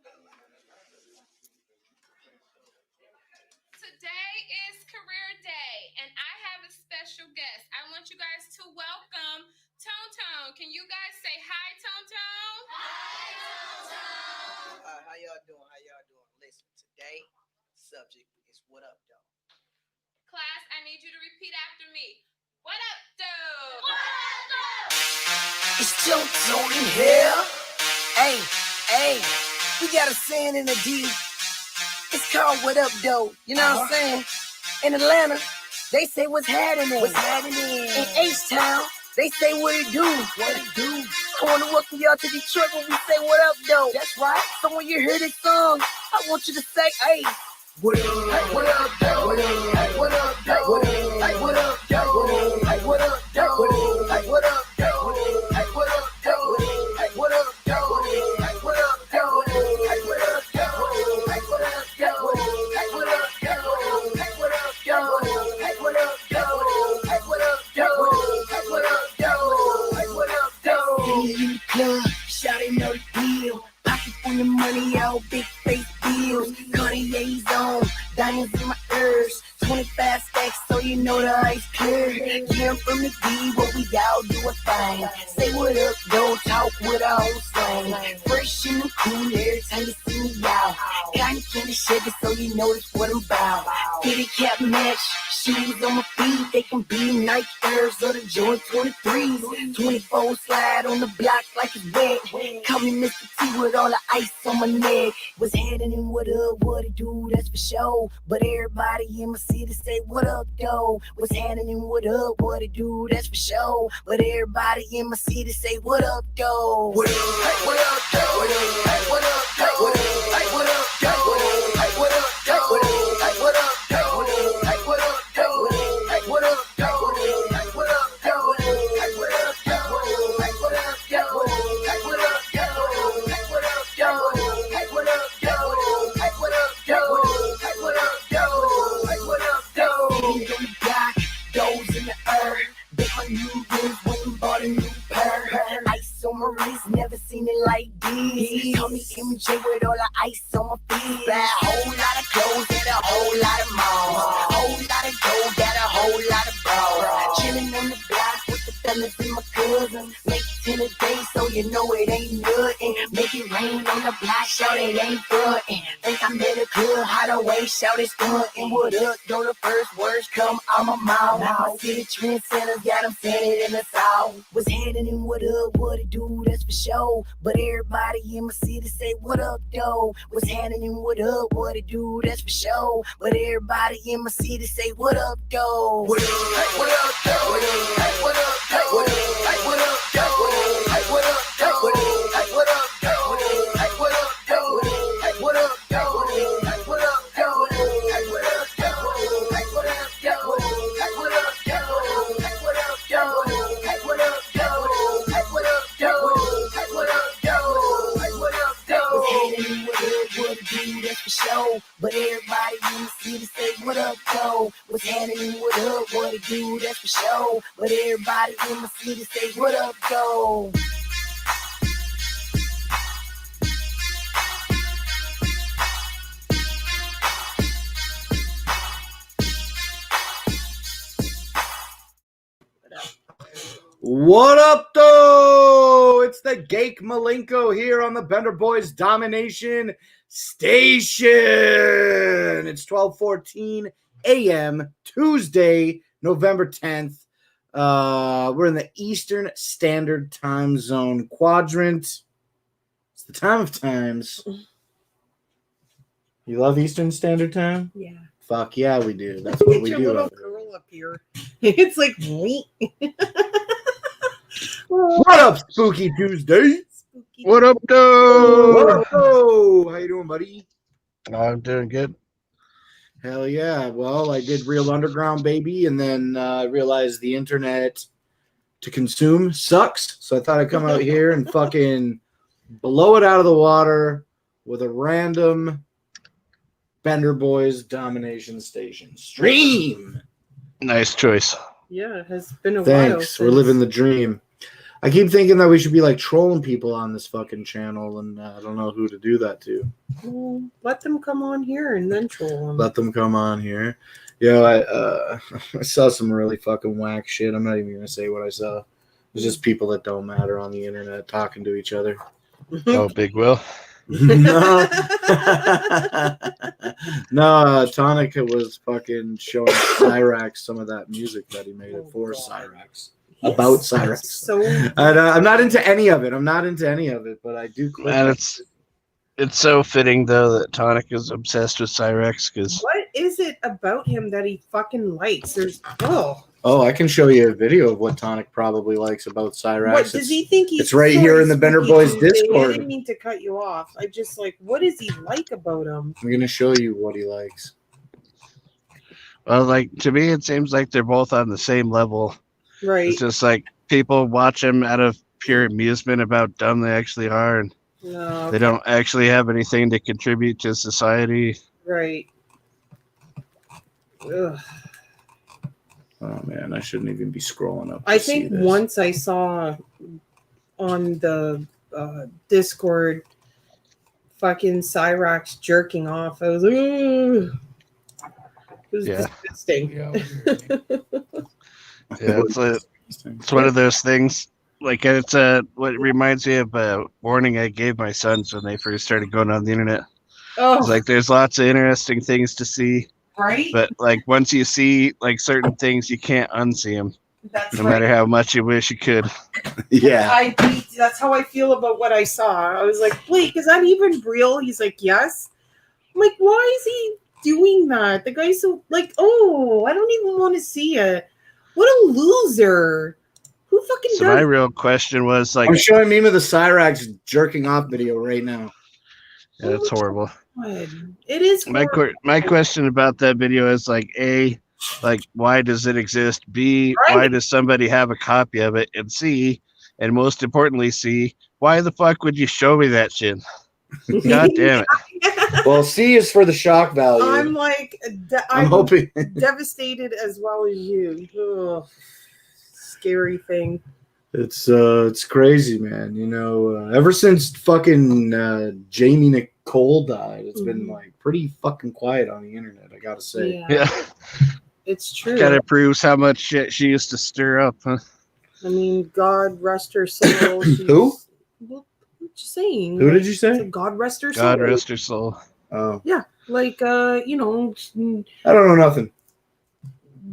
Today is career day, and I have a special guest. I want you guys to welcome Tone Tone. Can you guys say hi, Tone Tone? Hi, Tone Tone. How y'all doing? Listen, today subject is what up, though. Class, I need you to repeat after me. What up, though? What up, though? It's Tone Tone in here. Hey, we got a saying in the D. It's called what up, though. You know what I'm saying? In Atlanta, they say what's happening. In H-Town, they say what it do. I want to welcome y'all to Detroit when we say what up, though. That's right. So when you hear this song, I want you to say, hey, what up, hey, what up, though? What up, hey, what up, though? What up, hey, what up, though? Hey, what up, though? Hey, what up, though? Hey, what up, though? Hey, what up, though? Hey, what up, though? Hey, what up, though? Hey, what up, though? Hey, what up, though? Hey, what up, though? Hey, what up, though? Hey, what up, though? Hey, what up, though? Hey, what up, though? In the club, shouting no deal. Pocket full of money, all big face bills. Cartier's on, diamonds in my ears. 25 stacks, so you know the ice clear. Yeah, I'm from the D, what we all do a thing. Say what up, don't talk with our own slang. Fresh and cool every time you see me out. Cotton candy sugar, so you know that's what I'm about. Fitted cap match, shoes on my feet. They can be Nike Airs or the Jordan 23s. 24 slide on the block like it's wet. Call me Mr. T with all the ice on my neck. Was heading in what up, what it do, that's for sure. But everybody in my city say what up, though. Was happening, what up, what it do, that's for sure. But everybody in my city say what up, though. What up, hey, what up, though? What up, hey, what up, though? What up, hey, what up, though? Hey, what up, though? Hey, what up, though? Hey, what up, though? Hey, what up, though? Hey, what up, though? Hey, what up, though? Hey, what up, though? Hey, what up, though? Hey, what up, though? Hey, what up, though? Hey, what up, though? Hey, what up, though? Hey, what up, though? Hey, what up, though? On the block, those in the air. Big my new rims, went and bought a new pair. Ice on my wrist, never seen it like this. Call me MJ with all the ice on my feet. Buy a whole lot of clothes at a whole lot of malls. Whole lot of gold, got a whole lot of bras. Chilling on the block with the fellas and my cousins. Make it 10 a day, so you know it ain't nothing. Make it rain on the block, shout it ain't frontin'. Think I'm in a club, how the way, shout it stuntin'. What up, though the first words come out my mouth. My city trendsetters got them saying it in the south. Was heading in what up, what it do, that's for sure. But everybody in my city say what up, though. Was heading in what up, what it do, that's for sure. But everybody in my city say what up, though. What up, hey, what up, though? Hey, what up, though? Hey, what up, though? Hey, what up, though? Hey, what up, though? Hey, what up, though? Hey, what up, though? Hey, what up, though? Hey, what up, though? Hey, what up, though? Hey, what up, though? Hey, what up, though? Hey, what up, though? Hey, what up, though? Hey, what up, though? Hey, what up, though? Was heading what up, what it do, that's for sure. But everybody in the city say what up, though. Was heading what up, what it do, that's for sure. But everybody in the city say what up, though. What up, though? It's the Gake Malenko here on the Bender Boys Domination Station. It's 12:14 a.m. Tuesday, November 10th. We're in the Eastern Standard Time Zone quadrant. It's the time of times. You love Eastern Standard Time? Yeah. Fuck yeah, we do. That's what we Your do. little girl up here. It's like me. What up, Spooky Tuesday? Spooky. What up, though? Whoa! How you doing, buddy? I'm doing good. Hell yeah. Well, I did Real Underground, baby, and then I realized the internet to consume sucks. So I thought I'd come out here and fucking blow it out of the water with a random Bender Boys Domination Station stream. Nice choice. Yeah, it has been a while. Thanks. We're living the dream. I keep thinking that we should be like trolling people on this fucking channel, and I don't know who to do that to. Well, let them come on here and then troll them. Let them come on here. I saw some really fucking whack shit. I'm not even gonna say what I saw. It's just people that don't matter on the internet talking to each other. Oh, Big Will. No, no. Tonic was fucking showing Cyrax some of that music that he made it for Cyrax. About Cyrax. So And, I'm not into any of it. But I do. And it's so fitting though that Tonic is obsessed with Cyrex because what is it about him that he fucking likes? Oh, I can show you a video of what Tonic probably likes about Cyrax. What does he think he's? It's right here in the Bender Boys Tuesday? Discord. I didn't mean to cut you off. I just like, what does he like about him? I'm gonna show you what he likes. well, like to me, it seems like they're both on the same level. Right. It's just like people watch them out of pure amusement about how dumb they actually are, and No. they don't actually have anything to contribute to society. Right. Ugh. Oh man, I shouldn't even be scrolling up. I think once I saw on the Discord fucking Cyrax jerking off. I was like, ooh. It was Yeah. disgusting. Yeah, it's one of those things. Like it's what reminds me of a warning I gave my sons when they first started going on the internet. Oh, It's like there's lots of interesting things to see, right? but like once you see like certain things, you can't unsee them, That's no right. matter how much you wish you could. Yeah. That's how I feel about what I saw. I was like, Blake, is that even real? He's like, yes. I'm like, why is he doing that? The guy's so like, oh, I don't even want to see it. What a loser. Who fucking So does my real question was like, I'm showing Meme of the Cyrax jerking off video right now. yeah, that's horrible. that? It is My question about that video is like, A, like why does it exist? B, Right. why does somebody have a copy of it? And C, and most importantly, C, why the fuck would you show me that shit? God damn it. Well, C is for the shock value. I'm like, I'm I'm hoping. devastated as well as you. Ugh. Scary thing. It's crazy, man. You know, ever since fucking Jamie Nicole died, it's been Mhm. like pretty fucking quiet on the internet. I gotta say. Yeah, Yeah, it's true. kind of proves how much shit she used to stir up, huh? I mean, God rest her soul. Who? What you saying? Who did you So say? God rest her soul. God rest her soul. Oh, Like, you know, I don't know nothing.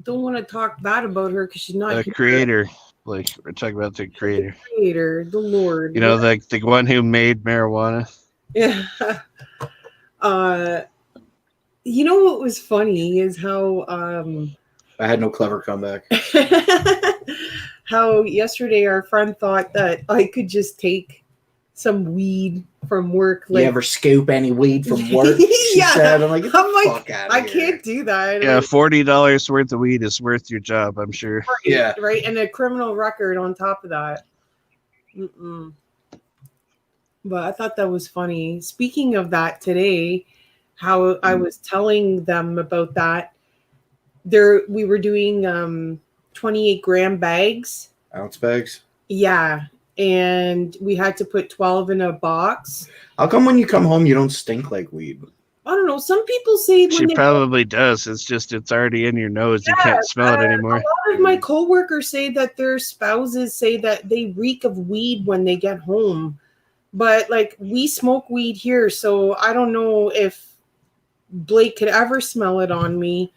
don't want to talk bad about her because she's not The here. creator. Like we're talking about the creator. Creator, the Lord. You know, like the one who made marijuana. Yeah. You know what was funny is how I had no clever comeback. how yesterday our friend thought that I could just take some weed from work. You ever scoop any weed from work? She Yeah. said. I'm like, get the I'm like, fuck outta I here. can't do that. Yeah, $40 worth of weed is worth your job, I'm sure. Yeah. Right. And a criminal record on top of that. Mm-mm. But I thought that was funny. Speaking of that today, how I was telling them about that. We were doing 28-gram bags. Ounce bags. Yeah. And we had to put 12 in a box. How come when you come home you don't stink like weed? I don't know. Some people say She when they probably does. It's just it's already in your nose. You can't smell it anymore. A lot of my coworkers say that their spouses say that they reek of weed when they get home. But like we smoke weed here, so I don't know if Blake could ever smell it on me.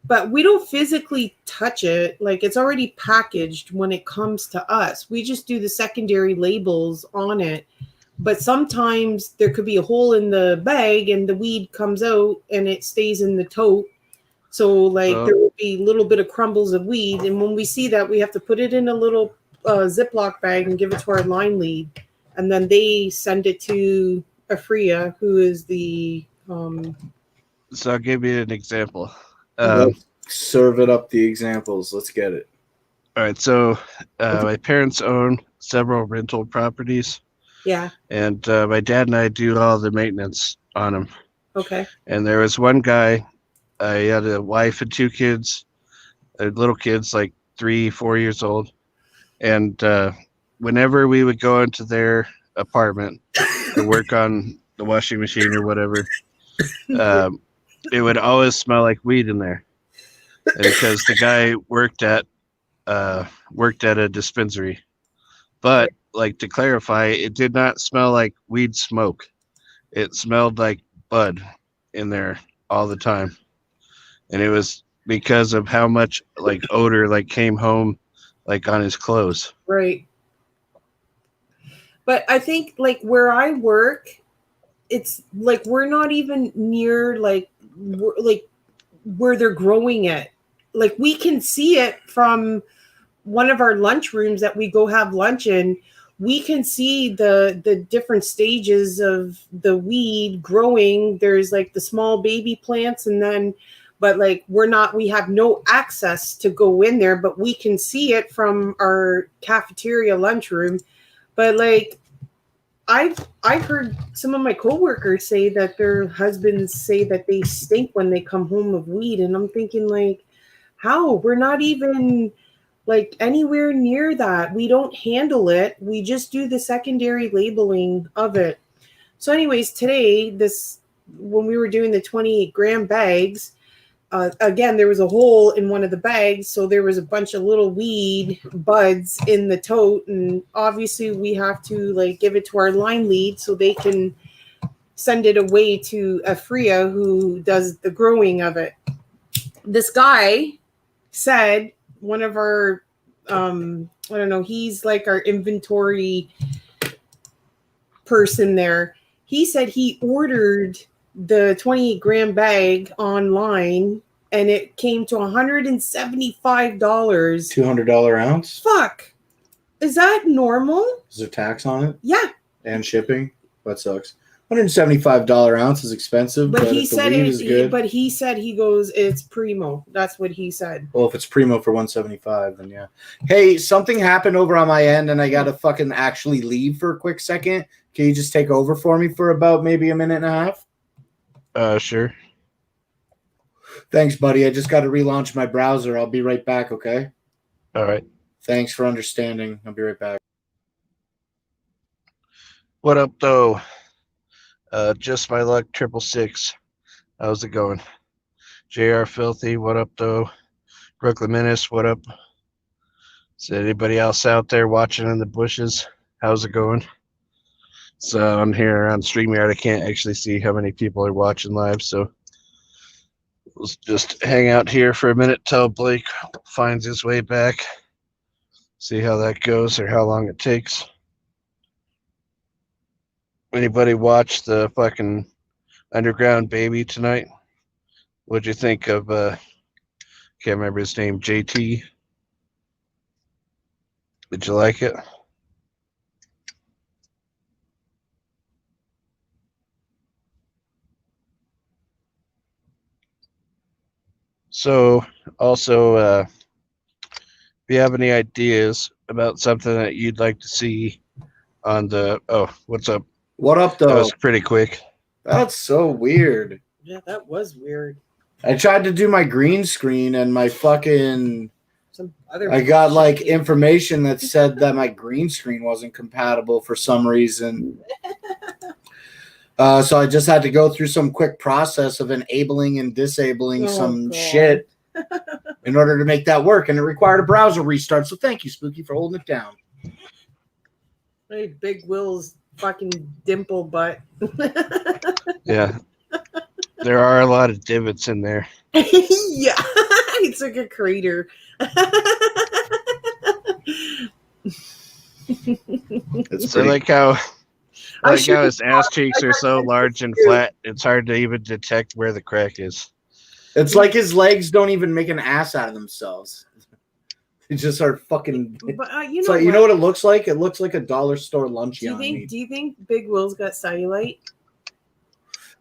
But we don't physically touch it. Like it's already packaged when it comes to us. We just do the secondary labels on it. But sometimes there could be a hole in the bag and the weed comes out and it stays in the tote. So like Oh. there will be a little bit of crumbles of weed. And when we see that, we have to put it in a little Ziploc bag and give it to our line lead. And then they send it to Afria, who is the So I'll give you an example. Let's serve it up the examples. Let's get it. All right, so my parents own several rental properties, yeah. and my dad and I do all the maintenance on them. Okay. And there was one guy, he had a wife and two kids, little kids like 3-4 years old, and whenever we would go into their apartment to work on the washing machine or whatever, it would always smell like weed in there. And because the guy worked at a dispensary. But like, to clarify, it did not smell like weed smoke. It smelled like bud in there all the time. And it was because of how much like odor like came home like on his clothes. Right. But I think like where I work, it's like we're not even near like where they're growing it. Like we can see it from one of our lunch rooms that we go have lunch in. We can see the different stages of the weed growing. There's like the small baby plants, and then but like we have no access to go in there, but we can see it from our cafeteria lunchroom. But like I've heard some of my coworkers say that their husbands say that they stink when they come home of weed, and I'm thinking like, how? We're not even like anywhere near that. We don't handle it. We just do the secondary labeling of it. So anyways, today, when we were doing the 28 gram bags, again, there was a hole in one of the bags. So there was a bunch of little weed buds in the tote. And obviously we have to like give it to our line lead so they can send it away to Afria, who does the growing of it. This guy said, one of our, I don't know, he's like our inventory person there. He said he ordered the 28 gram bag online and it came to $175. $200 ounce. Fuck. Is that normal? Is there tax on it? Yeah. And shipping? That sucks. $175 ounce is expensive, but he if the said weed is good. But he said he goes, it's primo. That's what he said. Well, if it's primo for $175, then yeah. Hey, something happened over on my end, and I got to fucking actually leave for a quick second. Can you just take over for me for about maybe a minute and a half? Sure. Thanks, buddy. I just got to relaunch my browser. I'll be right back, okay? All right. Thanks for understanding. I'll be right back. What up, though? Just my luck, 666. How's it going? JR Filthy, what up, though? Brooklyn Menace, what up? Is there anybody else out there watching in the bushes? How's it going? So I'm here on StreamYard. I can't actually see how many people are watching live, so let's just hang out here for a minute till Blake finds his way back. See how that goes or how long it takes. Anybody watch the fucking Underground Baby tonight? What'd you think of, can't remember his name, JT? Did you like it? So, also, if you have any ideas about something that you'd like to see on the... Oh, what's up? What up, though? That was pretty quick. That's so weird. Yeah, that was weird. I tried to do my green screen and my fucking... I got like information that said that my green screen wasn't compatible for some reason. So I just had to go through some quick process of enabling and disabling shit in order to make that work. And it required a browser restart. So thank you, Spooky, for holding it down. Hey, Big Will's fucking dimple butt. Yeah. There are a lot of divots in there. Yeah. It's like a crater. It's I like how his ass cheeks are so large and flat, it's hard to even detect where the crack is. It's like his legs don't even make an ass out of themselves. They just are fucking. But, you know what it looks like? It looks like a dollar store lunch. Do you think Big Will's got cellulite?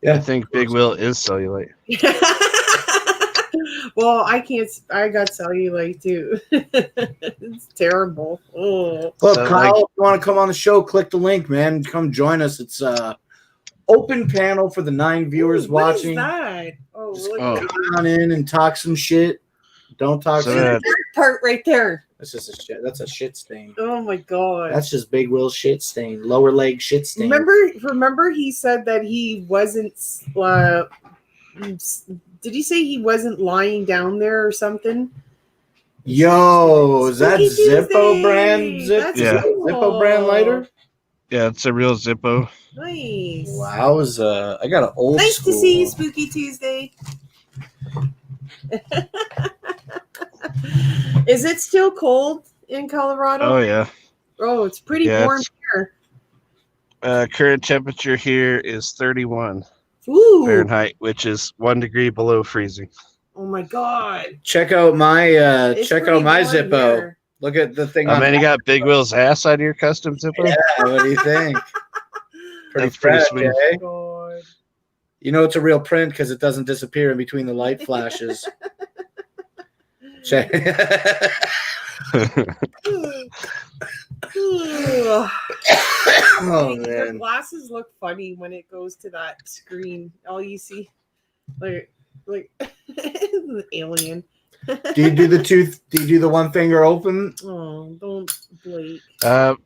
Yeah, I think Big Will is cellulite. Well, I got cellulite too. It's terrible. Oh. Look, So, Kyle, if you want to come on the show, click the link, man. Come join us. It's open panel for the 9 viewers watching. What is that? Oh, look Oh. at Come on in and talk some shit. Don't talk So shit. that- that part right there. That's just a shit. That's a shit stain. Oh my god. That's just Big Will's shit stain. Lower leg shit stain. Remember he said that he wasn't did he say he wasn't lying down there or something? Yo, is that Spooky Zippo Tuesday! brand? That's Yeah. cool. Zippo brand lighter? Yeah, it's a real Zippo. Nice. Wow, I got an old Nice school. to see you, Spooky Tuesday. Is it still cold in Colorado? Oh yeah. Oh, it's pretty Yeah, warm it's- here. Current temperature here is 31 Ooh. Fahrenheit, which is 1 degree below freezing. Oh my god. Check out my It's check pretty out my warm Zippo. here. Look at the thing Oh on man, you got Big Will's ass on your custom Zippo? Yeah, what do you think? That's pretty fresh, sweet. eh? God. You know it's a real print because it doesn't disappear in between the light flashes. Check. Ugh. Oh Your man. glasses look funny when it goes to that screen. All you see, like the alien. Do you do the tooth? Do you do the one finger open? Oh, don't Blake. So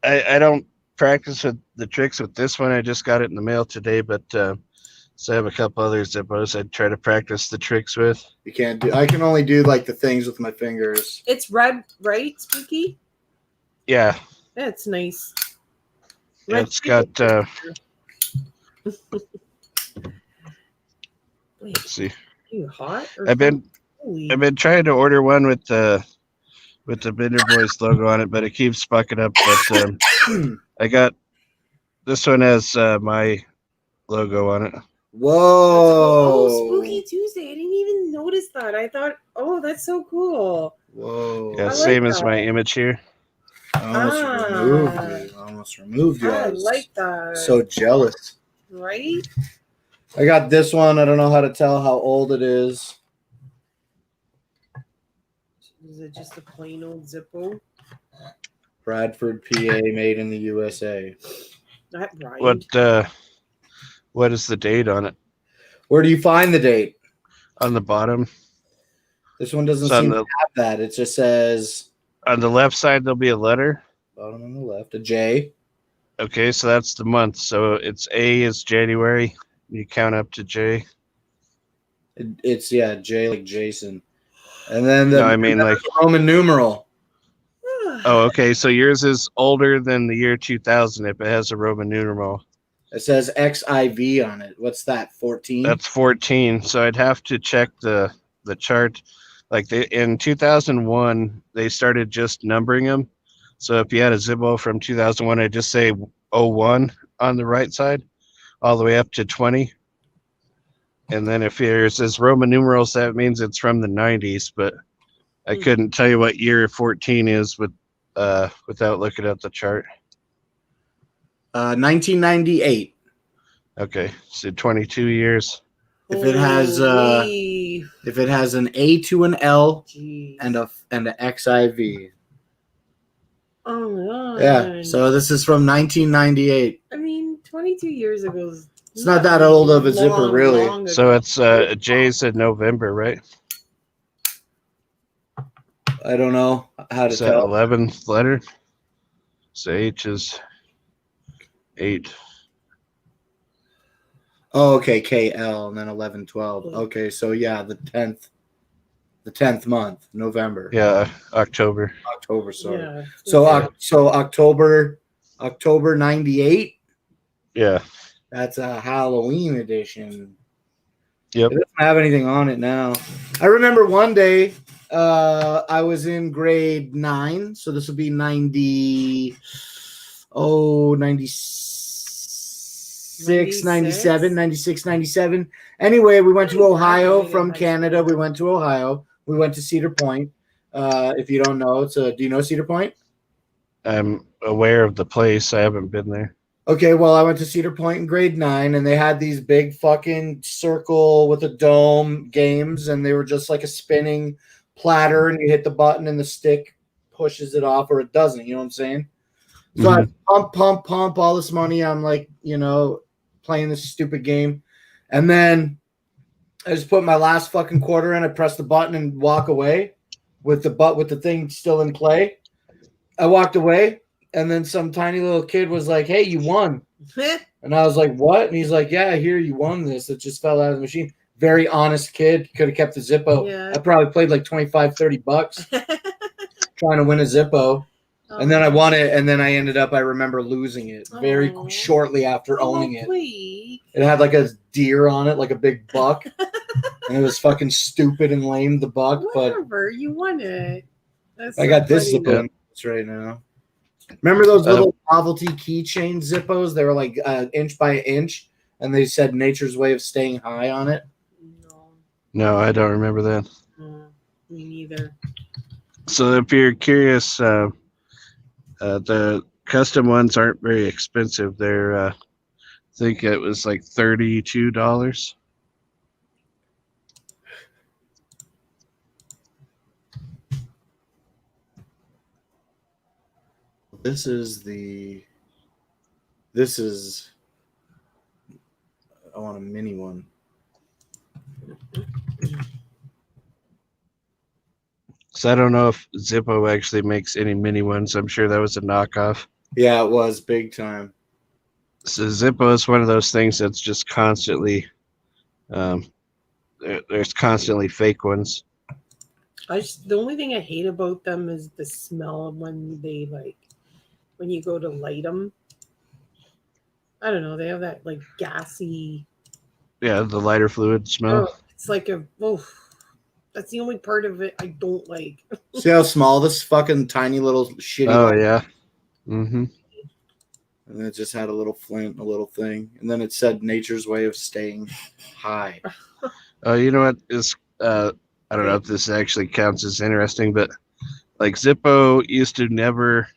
I don't practice with the tricks with this one. I just got it in the mail today, but so I have a couple other Zippos I'd try to practice the tricks with. You can't do. I can only do like the things with my fingers. It's red, right, Spooky? Yeah, That's nice. yeah, it's got Wait, let's see. are you hot? Or I've been holy? trying to order one with the Bender Boys logo on it, but it keeps fucking up. But I got this one has my logo on it. Whoa. Oh, Spooky Tuesday. I didn't even notice that. I thought, oh, that's so cool. Whoa. Yeah, like same as that. my image here. I almost removed you. I almost removed you. I was like that. so jealous. Right? I got this one. I don't know how to tell how old it is. Is it just a plain old Zippo? Bradford, PA, made in the USA. That right. What is the date on it? Where do you find the date? On the bottom. This one doesn't It's on seem the to have that. It just says on the left side there'll be a letter. bottom on the left, a J. Okay, so that's the month. So it's A is January. You count up to J. It's J like Jason. And then the No, I mean like Roman numeral. oh, okay. So yours is older than the year 2000 if it has a Roman numeral. It says XIV on it. What's that? 14? That's 14. So I'd have to check the chart. Like in 2001, they started just numbering them. So if you had a Zippo from 2001, I'd just say 01 on the right side, all the way up to 20. And then if yours is Roman numerals, that means it's from the 90s. But I couldn't tell you what year 14 is without looking at the chart. 1998. Okay, so 22 years. If it has Holy if it has an A to an L jeez. and a XIV. Oh my god. Yeah. So this is from 1998. I mean, 22 years ago. It's not that old of a zipper, really. So it's J's in November, right? I don't know how to Is that tell. 11th letter? So H is 8. Oh, okay, KL and then 11, 12. Okay, so yeah, the 10th month, November. Yeah, October. October, sorry. Yeah. So October 98. Yeah. That's a Halloween edition. Yep. It doesn't have anything on it now. I remember one day I was in grade 9, so this would be 96, 97. Anyway, we went to Ohio from Canada. We went to Ohio. We went to Cedar Point. If you don't know, do you know Cedar Point? I'm aware of the place. I haven't been there. Okay, well, I went to Cedar Point in grade 9, and they had these big fucking circle with a dome games, and they were just like a spinning platter, and you hit the button, and the stick pushes it off, or it doesn't. You know what I'm saying? So I pump all this money. I'm like, playing this stupid game, and then I just put my last fucking quarter in. I press the button and walk away. with the thing still in play. I walked away, and then some tiny little kid was like, "Hey, you won." And I was like, "What?" And he's like, "Yeah, I hear you won this. It just fell out of the machine." Very honest kid. Could have kept the Zippo. Yeah. I probably played like $25-$30 trying to win a Zippo. And then I won it, and then I remember losing it very Oh. shortly after owning it. Please. It had like a deer on it, like a big buck. And it was fucking stupid and lame, the buck, but Whatever, you won it. That's I so got this funny. Zippo right now. Remember those little novelty keychain Zippos? They were like inch by inch, and they said nature's way of staying high on it. No, No, I don't remember that. no, me neither. So if you're curious, the custom ones aren't very expensive. They're, I think it was like $32. This is I want a mini one. So I don't know if Zippo actually makes any mini ones. I'm sure that was a knockoff. Yeah, it was big time. So Zippo is one of those things that's just constantly, there's constantly fake ones. The only thing I hate about them is the smell when they when you go to light them. I don't know. They have that like gassy. Yeah, the lighter fluid smell. Oh, it's like that's the only part of it I don't like. See how small this fucking tiny little shitty. Oh yeah. Mm-hmm. And it just had a little flint, a little thing, and then it said nature's way of staying high. Oh, you know what is? I don't know if this actually counts as interesting, but like Zippo used to never.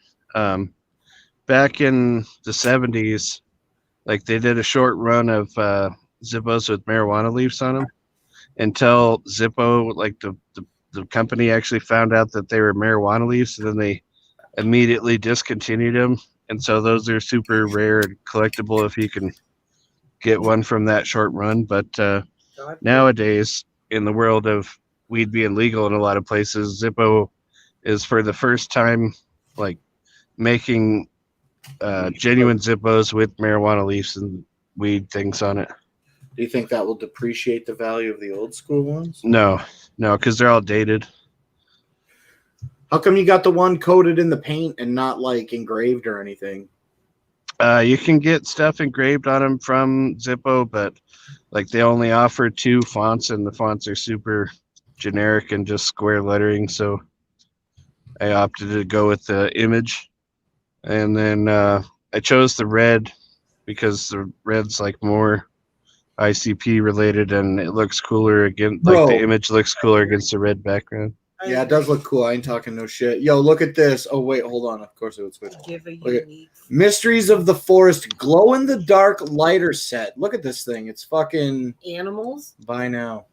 Back in the 70s, like they did a short run of Zippos with marijuana leaves on them until Zippo, like the company actually found out that they were marijuana leaves, and then they immediately discontinued them. And so those are super rare and collectible if you can get one from that short run. But nowadays, in the world of weed being legal in a lot of places, Zippo is for the first time like making genuine Zippos with marijuana leaves and weed things on it. Do you think that will depreciate the value of the old school ones? No, because they're all dated. How come you got the one coated in the paint and not like engraved or anything? You can get stuff engraved on them from Zippo, but like they only offer 2 fonts, and the fonts are super generic and just square lettering. So I opted to go with the image. And then I chose the red because the red's like more ICP related, and it looks cooler again. Like the image looks cooler against the red background. Yeah, it does look cool. I ain't talking no shit. Yo, look at this. Oh wait, hold on. Of course it would switch. Give a Look at unique. Mysteries of the Forest glow in the dark lighter set. Look at this thing. It's fucking Animals. buy now.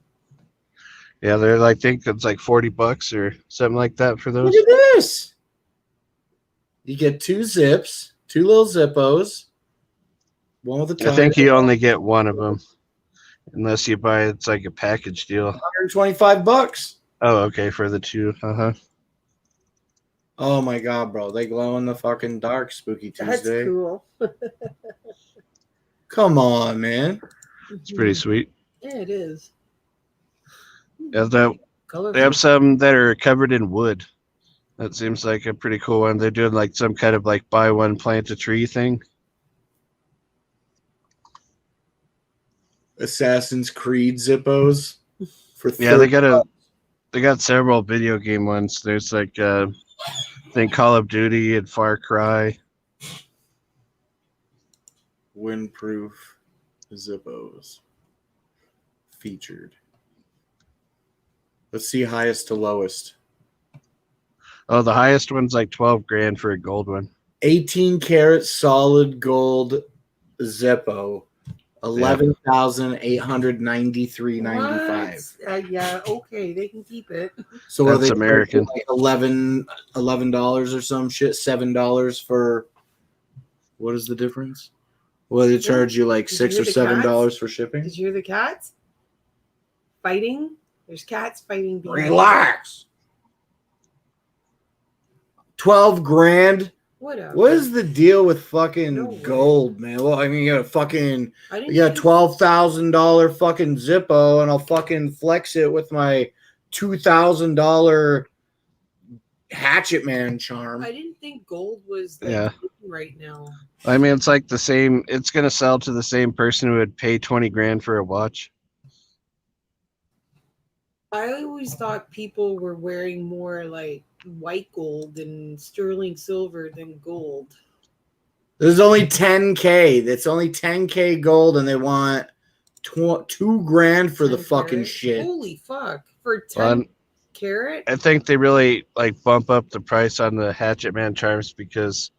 Yeah, they're like, I think it's like $40 or something like that for those. Look at this. You get 2 zips, 2 little Zippos. One with a I think you only get one of them unless you buy it's like a package deal. $125. Oh, okay, for the 2. Oh my god, bro. They glow in the fucking dark, Spooky That's Tuesday. cool. Come on, man. It's pretty sweet. Yeah, it is. Yeah, Colorful. they have some that are covered in wood. That seems like a pretty cool one. They're doing like some kind of like buy one plant a tree thing. Assassin's Creed Zippos for Yeah, $30. they got several video game ones. There's like I think Call of Duty and Far Cry. Windproof Zippos featured. Let's see highest to lowest. Oh, the highest one's like 12 grand for a gold one. 18 karat solid gold Zippo, $11,893.95. Yeah, okay, they can keep it. So That's are they American. like $11 or some shit? $7 for what is the difference? Well, they charge you like Did you $6 hear or the $7 cats? for shipping. Did you hear the cats fighting? There's cats fighting. behind Relax. 12 grand. Whatever. What is the deal with fucking No way. gold, man? Well, I mean, you got a fucking, I didn't you got think- $12,000 fucking Zippo, and I'll fucking flex it with my $2,000 Hatchet Man charm. I didn't think gold was like Yeah. right now. I mean, it's like the same. It's gonna sell to the same person who would pay 20 grand for a watch. I always thought people were wearing more like white gold and sterling silver than gold. There's only 10K. That's only 10K gold, and they want $2 grand for the 10 fucking carat? shit. Holy fuck. For 10 Well, carat? I think they really like bump up the price on the Hatchet Man charms because,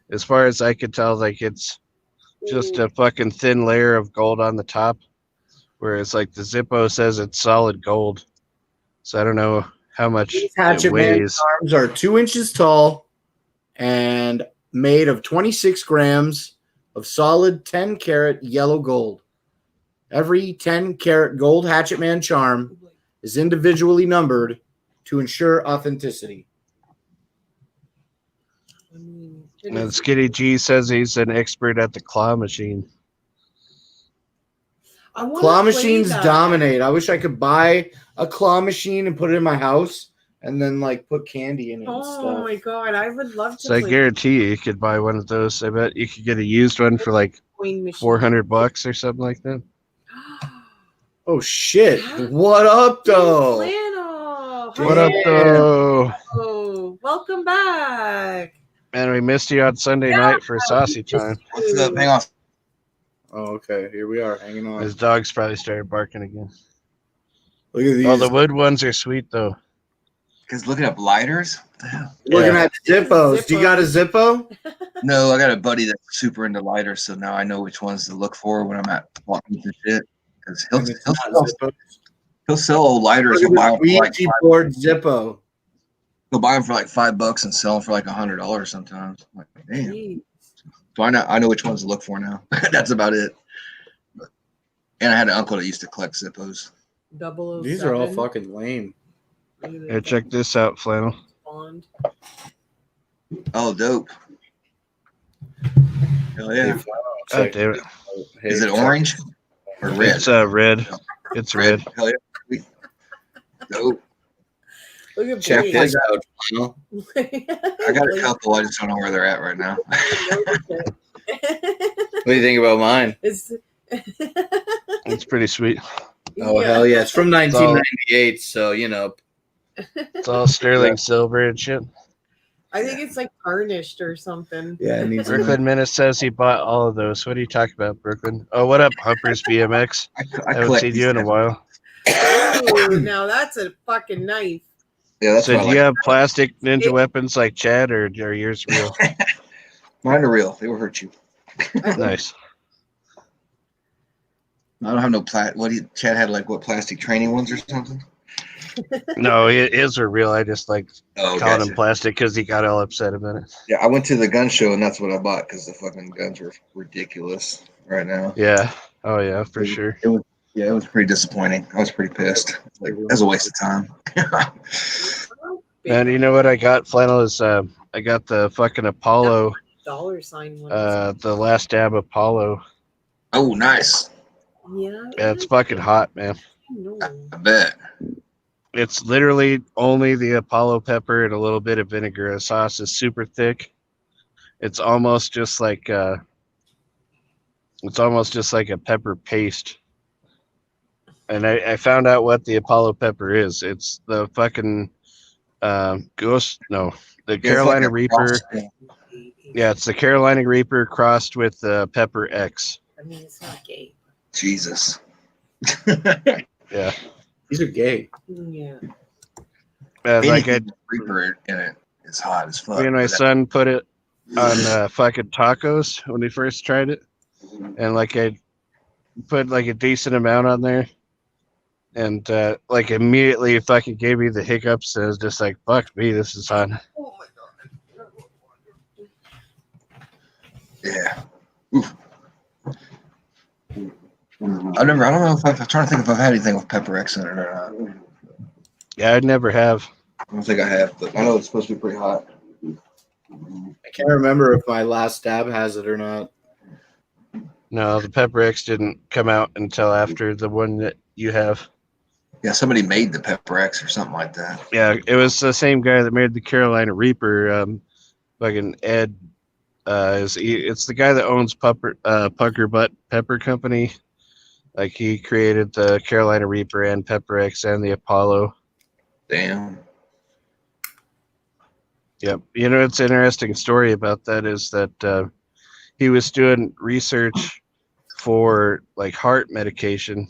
as far as I could tell, like it's just a fucking thin layer of gold on the top, whereas like the Zippo says it's solid gold. So I don't know how much These it Hatchet Man weighs. charms are 2 inches tall and made of 26 grams of solid 10 karat yellow gold. Every 10 karat gold Hatchet Man charm is individually numbered to ensure authenticity. I mean, And Skinny G says he's an expert at the claw machine. I wanna Claw play machines that. dominate. I wish I could buy a claw machine and put it in my house and then like put candy in it and Oh stuff. my god, I would love to So I play guarantee you could buy one of those. I bet you could get a used one for like coin machine. $400 or something like that. Oh shit. What up though? Flannel. What up, though? Oh, welcome back. Man, we missed you on Sunday night for saucy time. What's up? Hang on. Oh, okay. Here we are hanging on. His dogs probably started barking again. Look at these. Oh, the wood ones are sweet though. Because looking up lighters? What the hell? Looking Yeah. at Zippos. Do you got a Zippo? No, I got a buddy that's super into lighters, so now I know which ones to look for when I'm at walking through shit. Because And it's not Zippo. he'll sell old lighters. Look He'll buy at them the for like Ouija board Zippo. he'll buy them for like $5 and sell them for like $100 sometimes. I'm like, damn. Jeez. So I know which ones to look for now. That's about it. But, and I had an uncle that used to collect Zippos. 007. These are all fucking lame. Look at Here, that check this out, Flannel. Bond. Oh, dope. Hell yeah. God damn it. Is it orange or red? It's red. It's red. Hell yeah. Sweet. Dope. Look at Check Blake. this out. Flannel. I got a couple. I just don't know where they're at right now. What do you think about mine? It's, It's pretty sweet. Oh, hell yeah. It's from 1998, so, you know. It's all sterling silver and shit. I think it's like tarnished or something. Yeah, it needs Brooklyn Menace says he bought all of those. What are you talking about, Brooklyn? Oh, what up, Humpers BMX? I Haven't collect seen these you in a guys. while. Ooh, now that's a fucking knife. Yeah, that's So what I do like. you have plastic ninja weapons like Chad, or are yours real? Mine are real. They will hurt you. Nice. I don't have no Chad had like what, plastic training ones or something? No, his are real. I just like Oh, calling gotcha. them plastic because he got all upset about it. Yeah, I went to the gun show and that's what I bought because the fucking guns are ridiculous right now. Yeah. Oh yeah, for sure. Yeah, it was pretty disappointing. I was pretty pissed. Like, that was a waste of time. And you know what I got? Flannel is I got the fucking Apollo, $sign one. the Last Dab Apollo. Oh, nice. Yeah. Yeah, it's fucking hot, man. No. I bet. It's literally only the Apollo pepper and a little bit of vinegar. The sauce is super thick. It's almost just like a pepper paste. And I found out what the Apollo pepper is. It's the fucking the Carolina Reaper. Yeah, it's the Carolina Reaper crossed with Pepper X. I mean, it's not gay. Jesus. Yeah. These are gay. Yeah. Like Anything with Reaper in it is hot as fuck. me and my son put it on fucking tacos when we first tried it, and like I put like a decent amount on there, and like immediately fucking gave me the hiccups, and I was just like, fuck me, this is hot. Oh my god. Yeah. Oof. I don't know if I'm trying to think if I've had anything with Pepper X in it or not. Yeah, I'd never have. I don't think I have, but I know it's supposed to be pretty hot. I can't remember if my last dab has it or not. No, the Pepper X didn't come out until after the one that you have. Yeah, somebody made the Pepper X or something like that. Yeah, it was the same guy that made the Carolina Reaper. Fucking Ed. It's the guy that owns Pucker Butt Pepper Company. Like he created the Carolina Reaper and Pepper X and the Apollo. Damn. Yep. You know, it's an interesting story about that is that he was doing research for like heart medication,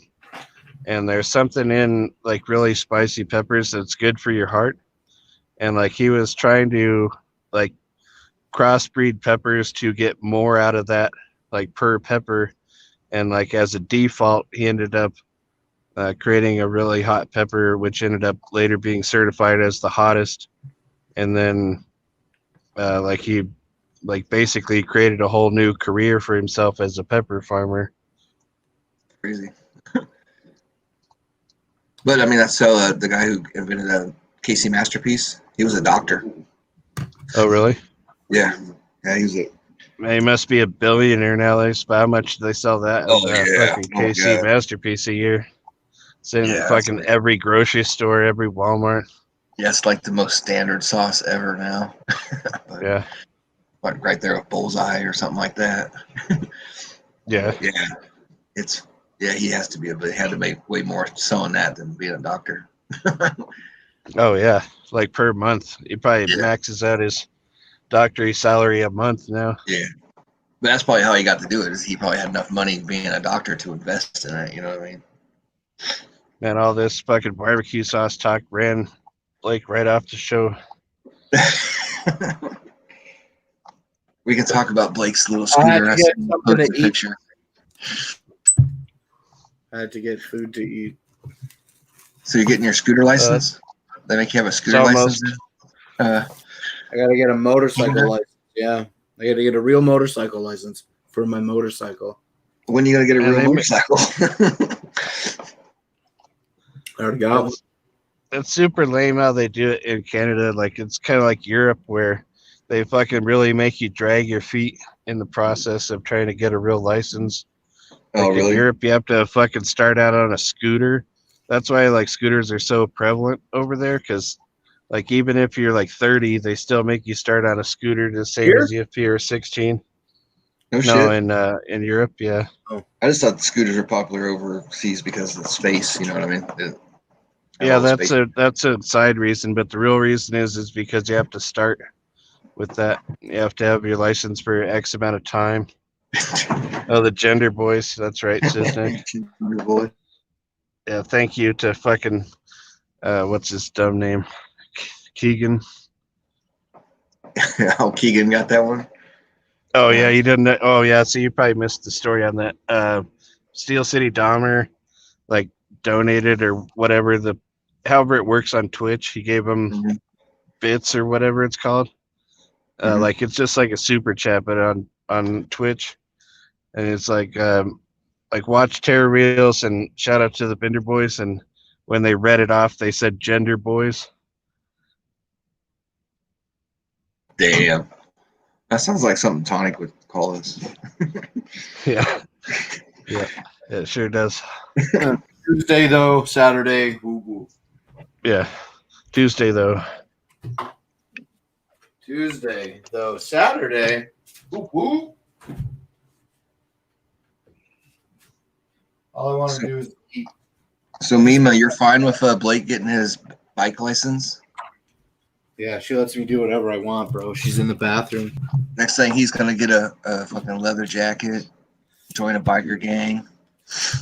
and there's something in like really spicy peppers that's good for your heart, and like he was trying to like crossbreed peppers to get more out of that like per pepper, and like as a default he ended up creating a really hot pepper which ended up later being certified as the hottest, and then like he like basically created a whole new career for himself as a pepper farmer. Crazy. But I mean, that's so the guy who invented Casey Masterpiece, he was a doctor. Oh really? Yeah. Yeah, he was a Man, he must be a billionaire nowadays. But how much do they sell that? Oh, yeah. Fucking Oh, KC yeah. Masterpiece a year. It's in Yeah, fucking every grocery store, every Walmart. yeah, it's like the most standard sauce ever now. But, Yeah, like right there with Bullseye or something like that. yeah. Yeah. It's he has to be he had to make way more selling that than being a doctor. Oh yeah, like per month. He probably Yeah. maxes out his doctory salary a month now. Yeah. But that's probably how he got to do it, is he probably had enough money being a doctor to invest in it, you know what I mean? Man, all this fucking barbecue sauce talk ran Blake right off the show. We can talk about Blake's little I had scooter. to I get sent something to the eat. picture. I had to get food to eat. So you're getting your scooter license? They make you have a scooter license? almost- I gotta get a motorcycle license. Yeah, I gotta get a real motorcycle license for my motorcycle. When are you going to get a And real they motorcycle? I already got one. It's super lame how they do it in Canada. Like it's kind of like Europe where they fucking really make you drag your feet in the process of trying to get a real license. Oh, Like in really? Europe, you have to fucking start out on a scooter. That's why like scooters are so prevalent over there. Because like even if you're like 30, they still make you start on a scooter the same Here? as if you're 16. No No, shit. in Europe, yeah. I just thought the scooters were popular overseas because of the space, you know what I mean? Yeah, all the that's a side reason, but the real reason is because you have to start with that. You have to have your license for X amount of time. Oh, the gender boys. That's right, Sisnick. Your boy. Yeah, thank you to fucking what's his dumb name? Keegan. Oh, Keegan got that one? Oh yeah, you didn't. Oh yeah, so you probably missed the story on that. Steel City Dahmer, like donated or whatever however it works on Twitch. He gave him Mhm. bits or whatever it's called. Mhm. Like it's just like a super chat, but on Twitch, and it's like watch Terror Reels and shout out to the Bender Boys, and when they read it off, they said gender boys. Damn. That sounds like something Tonic would call us. Yeah, yeah, it sure does. Tuesday though, Saturday. Woo woo. Yeah, Tuesday though. Tuesday though, Saturday. Woo woo. All I want to do is eat. So, Mima, you're fine with Blake getting his bike license? Yeah, she lets me do whatever I want, bro. She's in the bathroom. Next thing, he's going to get a fucking leather jacket, join a biker gang.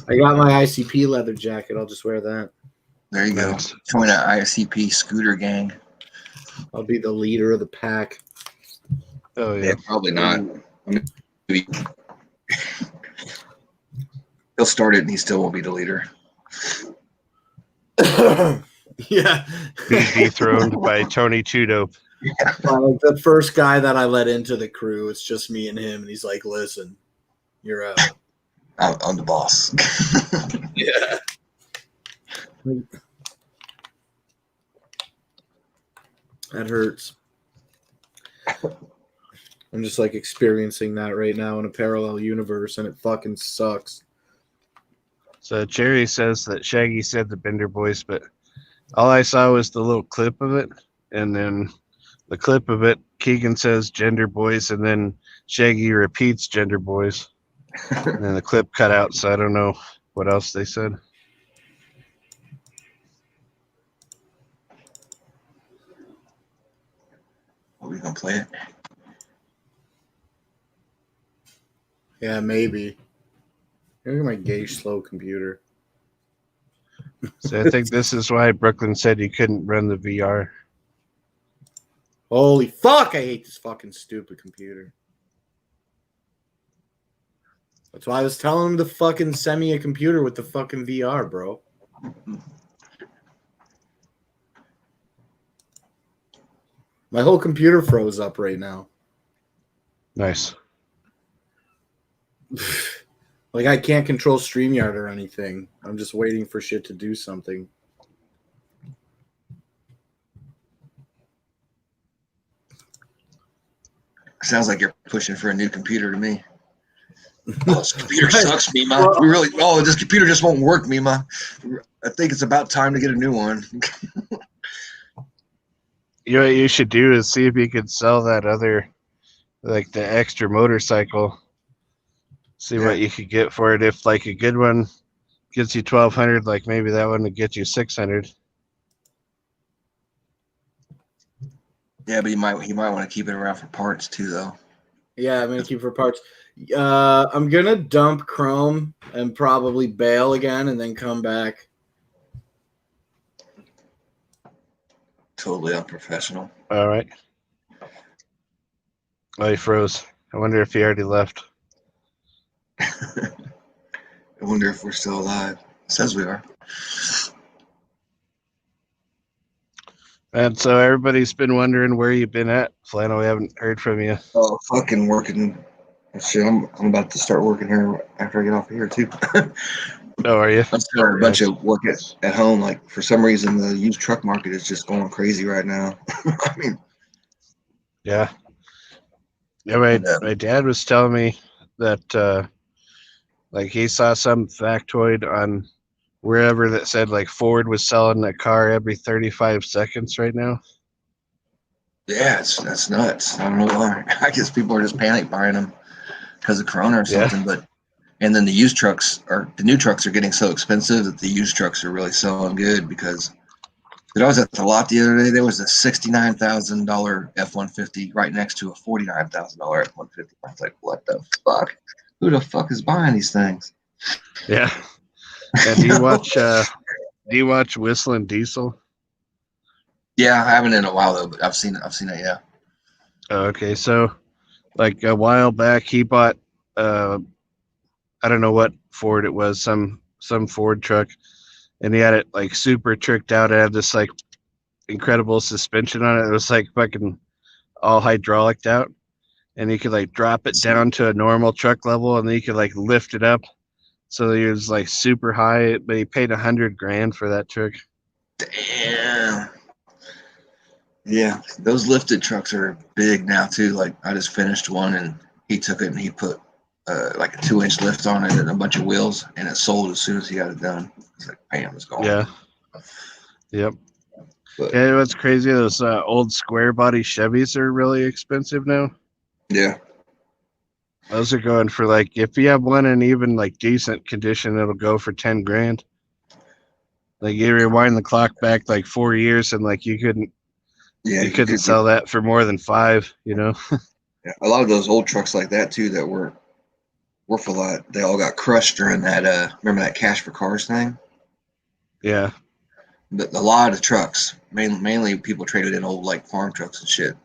I got my ICP leather jacket. I'll just wear that. There you go. Nice. Join an ICP scooter gang. I'll be the leader of the pack. Oh yeah. Yeah, probably not. I mean, he'll start it and he still won't be the leader. Yeah. Be dethroned by Tony Two Dope. Like the first guy that I let into the crew, it's just me and him, and he's like, "Listen, you're out." I'm the boss. Yeah. That hurts. I'm just like experiencing that right now in a parallel universe, and it fucking sucks. So Cherry says that Shaggy said the Bender Boys, but all I saw was the little clip of it, and then the clip of it, Keegan says Gender Boys, and then Shaggy repeats Gender Boys, and then the clip cut out, so I don't know what else they said. Are we gonna play it? Yeah, maybe. Look at my gay slow computer. So I think this is why Brooklyn said you couldn't run the VR. Holy fuck, I hate this fucking stupid computer. That's why I was telling him to fucking send me a computer with the fucking VR, bro. My whole computer froze up right now. Nice. Like, I can't control StreamYard or anything. I'm just waiting for shit to do something. Sounds like you're pushing for a new computer to me. Oh, this computer sucks, Mima. We really. Oh, this computer just won't work, Mima. I think it's about time to get a new one. You know what you should do is see if you could sell that other, like the extra motorcycle. See what you could get for it. If like a good one gets you 1,200, like maybe that one would get you 600. Yeah, but he might want to keep it around for parts too, though. Yeah, I'm gonna keep for parts. I'm gonna dump Chrome and probably bail again and then come back. Totally unprofessional. All right. Oh, he froze. I wonder if he already left. I wonder if we're still alive. It says we are. And so everybody's been wondering where you've been at, Flannel. We haven't heard from you. Oh, fucking working. Shit, I'm about to start working here after I get off of here too. Oh, are you? I'm starting a bunch of work at home. Like for some reason, the used truck market is just going crazy right now. I mean, Yeah. Yeah, my dad was telling me that like he saw some factoid on wherever that said like Ford was selling a car every 35 seconds right now. yeah, that's nuts. I don't know why. I guess people are just panic buying them because of Corona or something. But and then the new trucks are getting so expensive that the used trucks are really selling good because. I was at the lot the other day. There was a $69,000 F-150 right next to a $49,000 F-150. I was like, what the fuck? Who the fuck is buying these things? Yeah. And do you watch Whistling Diesel? Yeah, I haven't in a while though, but I've seen it. Yeah. Okay, so like a while back, he bought I don't know what Ford it was, some Ford truck, and he had it like super tricked out. It had this like incredible suspension on it. It was like fucking all hydraulic out, and he could like drop it down to a normal truck level, and then he could like lift it up. So he was like super high, but he paid $100,000 for that truck. Damn. Yeah, those lifted trucks are big now too. Like I just finished one, and he took it and he put like a 2-inch lift on it and a bunch of wheels, and it sold as soon as he got it done. It's like, bam, it's gone. Yeah. Yep. But, Yeah, what's crazy? Those old square body Chevys are really expensive now. yeah. Those are going for like, if you have one in even like decent condition, it'll go for $10,000. Like you rewind the clock back like 4 years, and like you couldn't sell that for more than 5. You know. Yeah, a lot of those old trucks like that too that were worth a lot. They all got crushed during that. Remember that Cash for Cars thing? Yeah. But a lot of trucks, mainly people traded in old like farm trucks and shit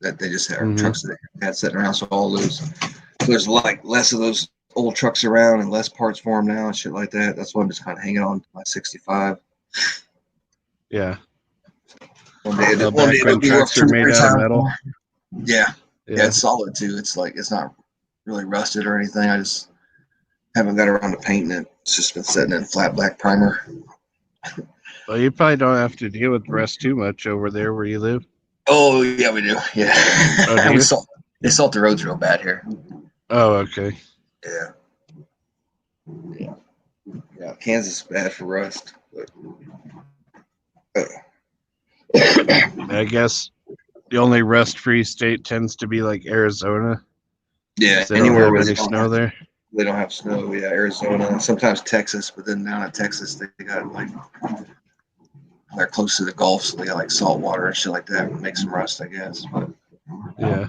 that they just had trucks that they had sitting around. So all those, there's like less of those old trucks around and less parts for them now and shit like that. That's why I'm just kind of hanging on to my 65. Yeah. One day it'll be trucks worth are made out of metal. Yeah. Yeah, it's solid too. It's like it's not really rusted or anything. I just haven't got around to painting it. It's just been sitting in flat black primer. Well, you probably don't have to deal with rust too much over there where you live. Oh yeah, we do. Yeah, Oh, do you? They salt the roads real bad here. Oh, okay. Yeah. Yeah. Kansas is bad for rust. But, I guess the only rust-free state tends to be like Arizona. yeah, They don't anywhere have where any snow there. they don't have snow. Yeah, Arizona, and sometimes Texas, but then down in Texas they got like they're close to the Gulf, so they got like salt water and shit like that. Makes them rust, I guess. But Yeah.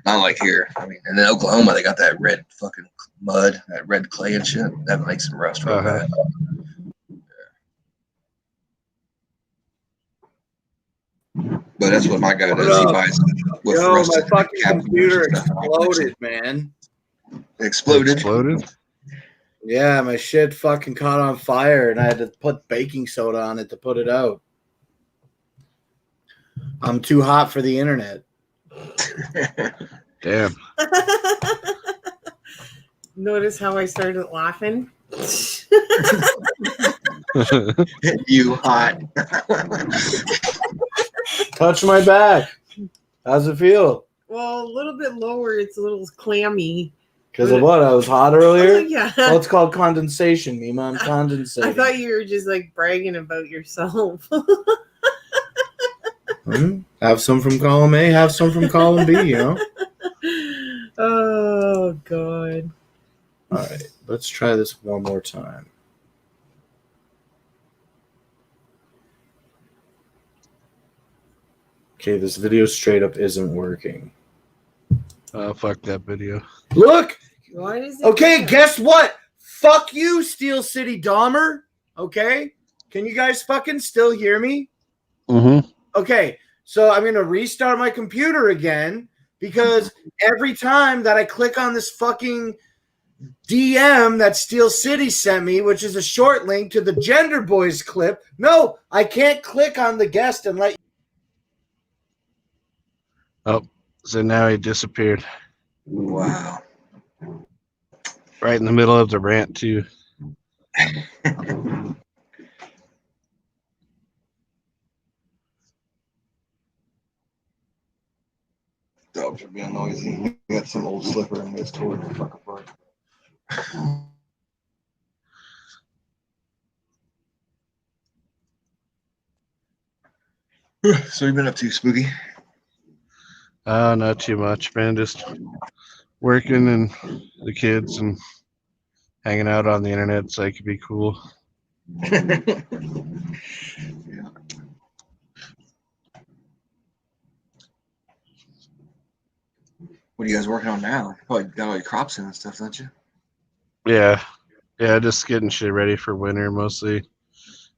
not like here. I mean, and in Oklahoma they got that red fucking mud, that red clay and shit. That makes them rust real Uh-huh. bad. But that's what my guy What does. He up? buys with Yo, my rusted fucking cabinets computer and stuff. exploded, man. Exploded. Exploded? Yeah, my shit fucking caught on fire, and I had to put baking soda on it to put it out. I'm too hot for the internet. Damn. Notice how I started laughing? You hot. Touch my back. How's it feel? Well, a little bit lower. It's a little clammy. Because of what? I was hot Oh, earlier? yeah. Well, it's called condensation, Mima. I'm condensating. I thought you were just like bragging about yourself. Have some from column A, have some from column B, you know? Oh, God. All right, let's try this one more time. Okay, this video straight up isn't working. Oh, fuck that video. Look! Why is it? Okay, there? guess what? Fuck you, Steel City Dahmer. Okay? Can you guys fucking still hear me? Mm-hmm. Okay, so I'm going to restart my computer again because every time that I click on this fucking DM that Steel City sent me, which is a short link to the Gender Boys clip, no, I can't click on the guest and let Oh, so now he disappeared. Wow. Right in the middle of the rant, too. Dogs are being noisy. We got some old slipper and it's tore the fuck apart. So you've been up to, Spooky? Not too much, man. Just working and the kids and hanging out on the internet so I could be cool. Yeah. What are you guys working on now? Probably got all your crops in and stuff, don't you? Yeah. Yeah, just getting shit ready for winter mostly.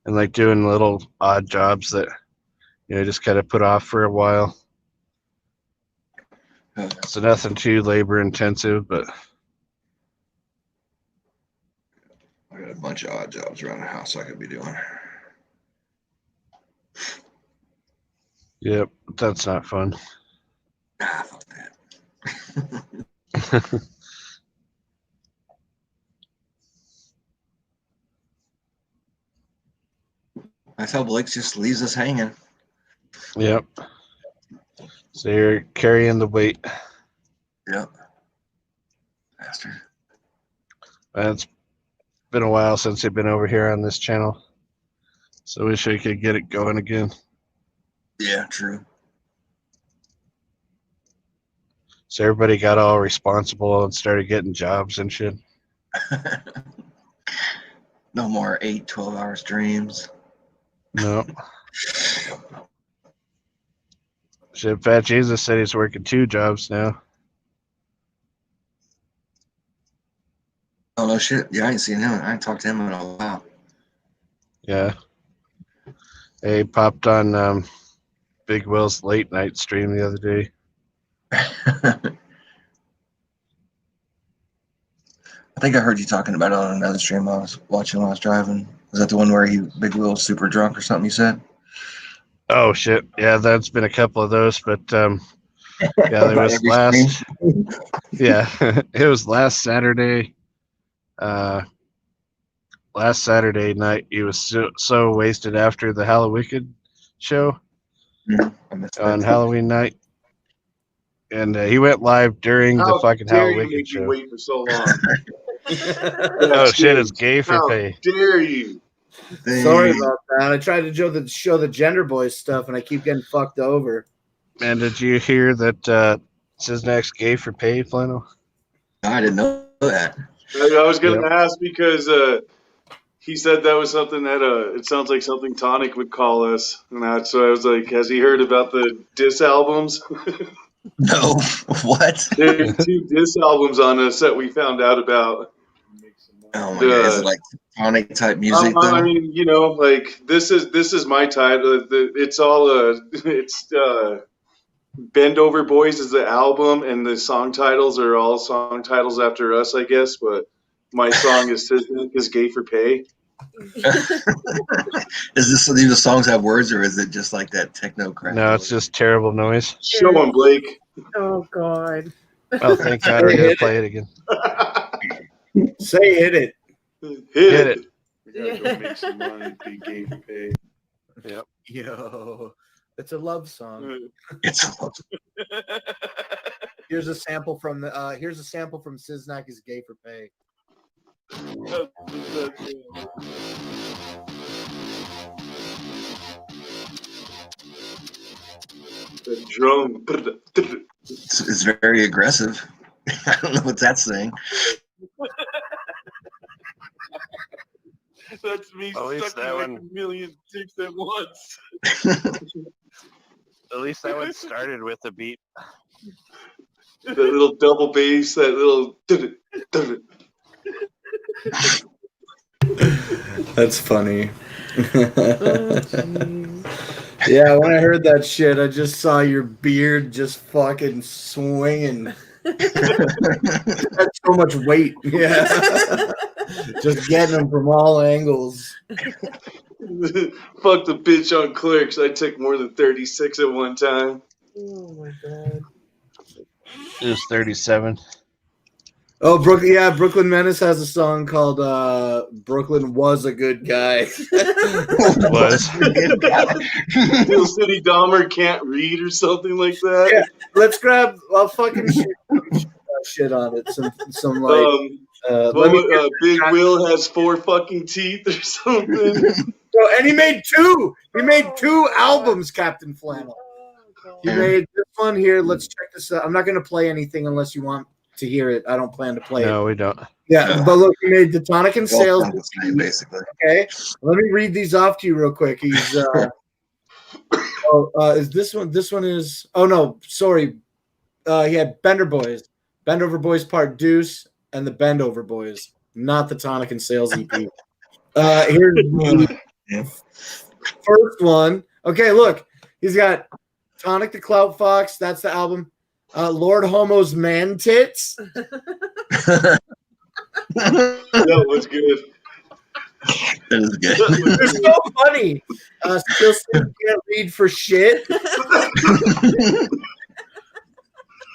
And like doing little odd jobs that, just kind of put off for a while. So nothing too labor intensive, but I got a bunch of odd jobs around the house I could be doing. yep, that's not fun. Fuck that. That's how Blake just leaves us hanging. Yep. So you're carrying the weight. Yep. Bastard. It's been a while since they've been over here on this channel. So I wish I could get it going again. Yeah, true. So everybody got all responsible and started getting jobs and shit. No more 8, 12-hour streams. No. Shit, Fat Jesus said he's working 2 jobs now. Oh, no shit. Yeah, I ain't seen him. I ain't talked to him in a while. Yeah. He popped on Big Will's late night stream the other day. I think I heard you talking about it on another stream I was watching when I was driving. Was that the one where Big Will was super drunk or something you said? Oh shit. Yeah, that's been a couple of those, but yeah, there was Every last yeah, it was last Saturday. Last Saturday night he was so wasted after the Hallowicked show I missed on that. Halloween night. and he went live during the How fucking dare Hal you Wicked make me show. wait for so long? Oh shit, it's gay for How pay. dare you? Sorry about that. I tried to show the Gender Boys stuff, and I keep getting fucked over. Man, did you hear that Siznak's gay for pay, Flannel? I didn't know that. I was going to Yep. ask because he said that was something that it sounds like something Tonic would call us. And that's so I was like, has he heard about the diss albums? No, what? There's 2 diss albums on us that we found out about. Oh my god, is it like tonic type music? I mean, you know, like this is my title. It's all it's Bend Over Boys is the album, and the song titles are all song titles after us, I guess. But my song is Sizzling is Gay for Pay. Is this do the songs have words, or is it just like that techno crap? No, it's just terrible noise. Show him, Blake. Oh God. Oh, thank God we're gonna play it again. Say hit it. Hit it. We gotta go make some money. Be gay for pay. Yo, it's a love song. It's Here's a sample from Siznak is Gay for Pay. The drum. it's very aggressive. I don't know what that's saying. That's me At least sucking that like one- a million dicks at once. At least that one started with a beat. That little double bass, that little. That's funny. Oh, jeez. Yeah, when I heard that shit, I just saw your beard just fucking swinging. That's so much weight. Yeah. Just getting them from all angles. Fuck the bitch on Clerks. I took more than 36 at one time. Oh my God. It was 37. Oh, Brooklyn Menace has a song called Brooklyn Was a Good Guy. Was. Steel City Dahmer can't read or something like that. Yeah. Let's grab fucking shit on it. Some like let me Big Will has 4 fucking teeth or something. so, and he made 2. He made 2 albums, Captain Flannel. He made this one here. Let's check this out. I'm not gonna play anything unless you want to hear it. I don't plan to play it. No, we don't. Yeah, but look, he made the Tonic and Sales. Basically. Okay, let me read these off to you real quick. He's is this one? This one is. Oh no, sorry. He had Bender Boys, Bend Over Boys Part Deuce, and the Bend Over Boys, not the Tonic and Sales EP. Here's the first one. Okay, look, he's got Tonic the Clout Fox. That's the album. Lord Homo's Man Tits. That was good. That is good. They're so funny. Still can't read for shit. That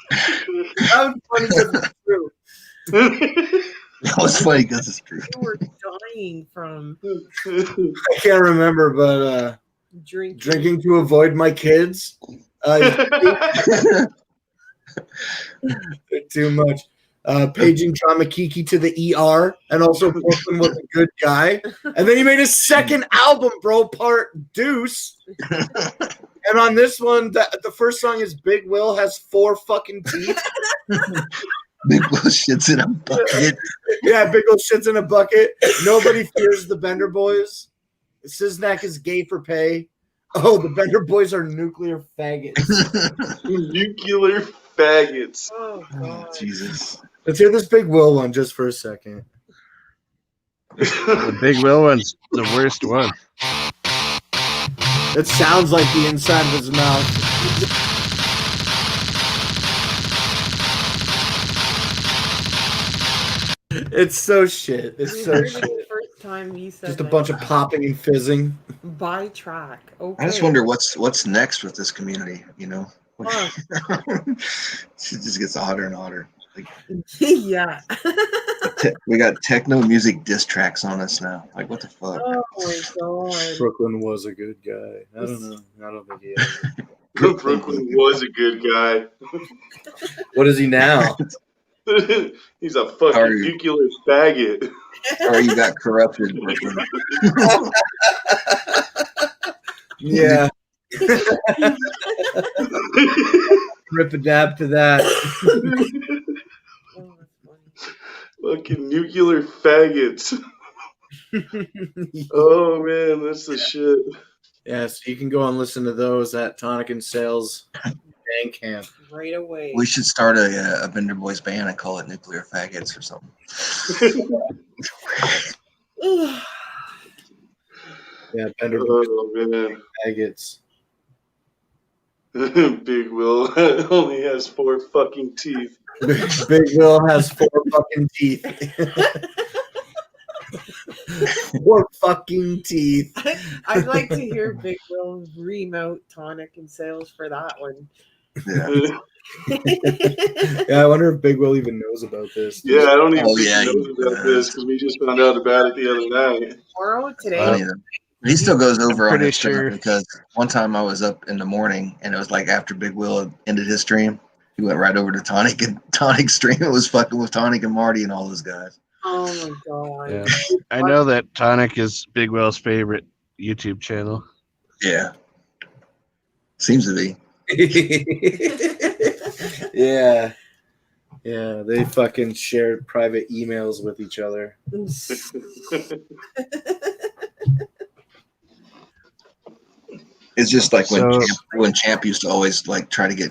was funny because it's true. That was funny because it's true. You were dying from I can't remember, but drinking to avoid my kids. Too much. Paging Drama Kiki to the ER, and also Brooklyn Was a Good Guy. And then he made his second album, bro, Part Deuce. And on this one, the first song is Big Will Has 4 fucking teeth. Big Will shits in a bucket. Yeah, Big Will shits in a bucket. Nobody fears the Bender Boys. Siznak is Gay for Pay. Oh, the Bender Boys are nuclear faggots. Nuclear faggots. Oh God. Jesus. Let's hear this Big Will one just for a second. The Big Will one's the worst one. It sounds like the inside of his mouth. It's so shit. It's so shit. The first time he said Just a that. bunch of popping and fizzing. By track. Okay. I just wonder what's next with this community, you know? Huh. She just gets hotter and hotter. Like, Yeah. we got techno music diss tracks on us now. Like, what the fuck? Oh my God. Brooklyn Was a Good Guy. I don't know. I don't think he is. Brooklyn was a good guy. What is he now? He's a fucking Sorry. nuclear faggot. Or you got corrupted, Brooklyn. Yeah. Rip a dab to that. Fucking nuclear faggots. Oh man, that's the shit. Yeah, so you can go and listen to those at Tonic and Sales Bandcamp. Right away. We should start a Bender Boys band and call it Nuclear Faggots or something. Yeah, Bender Boys Oh man. Faggots. Big Will only has 4 fucking teeth. Big Will has 4 fucking teeth. 4 fucking teeth. I'd like to hear Big Will ream out Tonic and Sales for that one. Yeah. Yeah, I wonder if Big Will even knows about this. Yeah, I don't even Oh, think yeah, he knows about this because we just found out about it the other night. Tomorrow, today. Yeah. He still goes over on pretty his stream sure. because one time I was up in the morning and it was like after Big Will ended his stream, he went right over to Tonic and Tonic's stream. It was fucking with Tonic and Marty and all those guys. Oh my god. Yeah. I know that Tonic is Big Will's favorite YouTube channel. Yeah. Seems to be. Yeah. Yeah, they fucking shared private emails with each other. It's just like when So- Champ used to always like try to get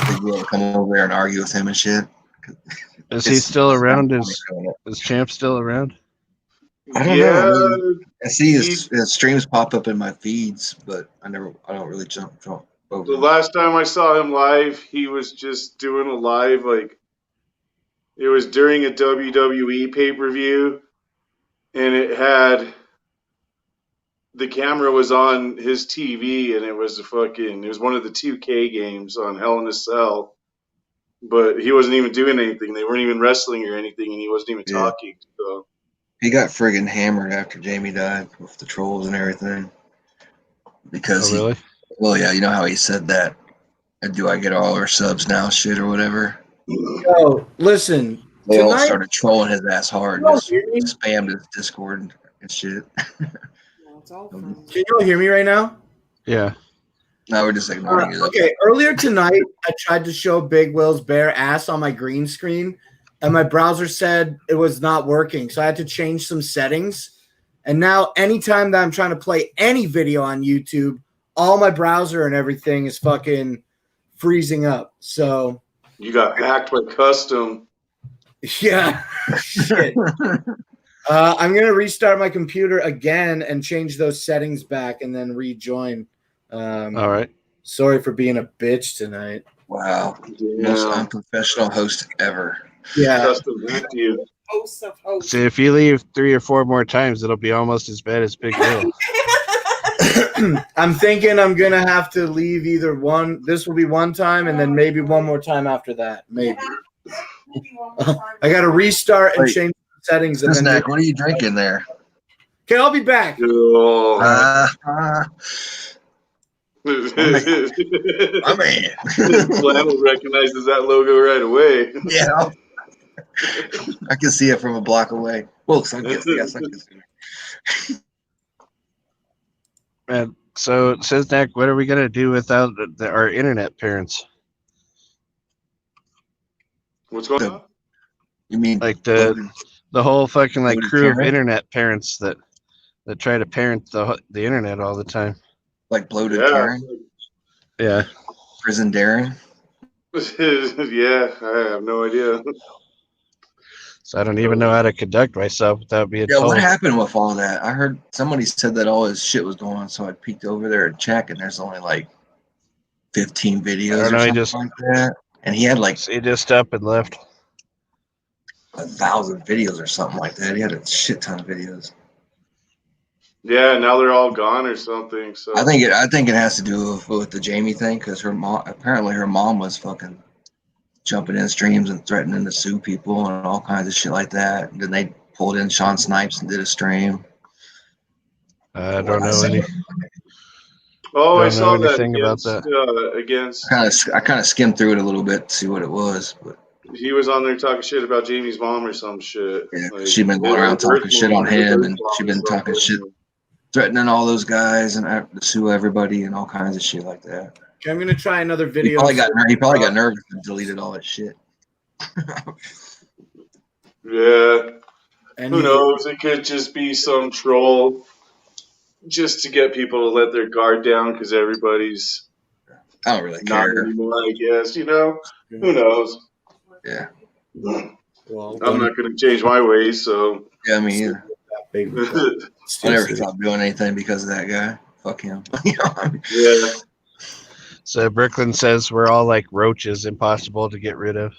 Big Will to come over there and argue with him and shit. Is he still around? Is Champ still around? I don't Yeah, know. I see his streams pop up in my feeds, but I don't really jump over. the last time I saw him live, he was just doing a live, like, it was during a WWE pay-per-view, and it had, the camera was on his TV, and it was one of the 2K games on Hell in a Cell, but he wasn't even doing anything. They weren't even wrestling or anything, and he wasn't even Yeah. talking, so. He got friggin' hammered after Jamie died with the trolls and everything. Because Oh, really? well, yeah, you know how he said that. Do I get all our subs now? Shit or whatever. Yo, listen. They all Tonight- started trolling his ass hard. You Just hear me? spammed his Discord and shit. No, it's all fun. Can you all hear me right now? Yeah. Now we're just ignoring it. Okay, earlier tonight, I tried to show Big Will's bare ass on my green screen, and my browser said it was not working. So I had to change some settings. And now, anytime that I'm trying to play any video on YouTube, all my browser and everything is fucking freezing up. So, You got hacked by Custom. yeah. Shit. I'm going to restart my computer again and change those settings back and then rejoin. All right. Sorry for being a bitch tonight. Wow. Most Yeah. unprofessional host ever. Yeah. Custom hacked you. Hosts of hosts. So if you leave 3 or 4 more times, it'll be almost as bad as Big Will. I'm thinking I'm going to have to leave either one. This will be one time and then maybe one more time after that. Maybe. I got to restart and Wait. change the settings. And then Snack, what are you drinking there? Okay, I'll be back. Oh. My man. Flannel recognizes that logo right away. Yeah. I can see it from a block away. Well, I guess I can see it. And so, Siznak, what are we going to do without our internet parents? What's going on? You mean Like the whole fucking like Loaded crew of camera? internet parents that try to parent the internet all the time. like bloated Yeah. Karen, Yeah. prison Darren? Yeah, I have no idea. So I don't even know how to conduct myself without being Yeah, told. what happened with all that? I heard somebody said that all his shit was going on, so I peeked over there and checked, and there's only like 15 videos I don't or know, he something just- like that. And he had like So he just up and left. 1,000 videos or something like that. He had a shit ton of videos. Yeah, now they're all gone or something. So I think it has to do with the Jamie thing because her mom was fucking jumping in streams and threatening to sue people and all kinds of shit like that. And then they pulled in Sean Snipes and did a stream. I don't know any. Oh, I Don't know saw that anything about that. against. I kind of skimmed through it a little bit to see what it was, but He was on there talking shit about Jamie's mom or some shit. yeah, Like, she'd been going around talking shit on him, and she'd been talking shit, something. threatening all those guys and to sue everybody and all kinds of shit like that. Okay, I'm gonna try another He video. probably got nervous and deleted all that shit. Yeah. And Who knows? It could just be some troll just to get people to let their guard down because everybody's I don't really not care. anymore, I guess. You know? Who knows? Yeah. Well, I'm not going to change my ways, so. Yeah, me either. big. I never stopped doing anything because of that guy. Fuck him. You know what I mean? Yeah. So Brooklyn says we're all like roaches, impossible to get rid of.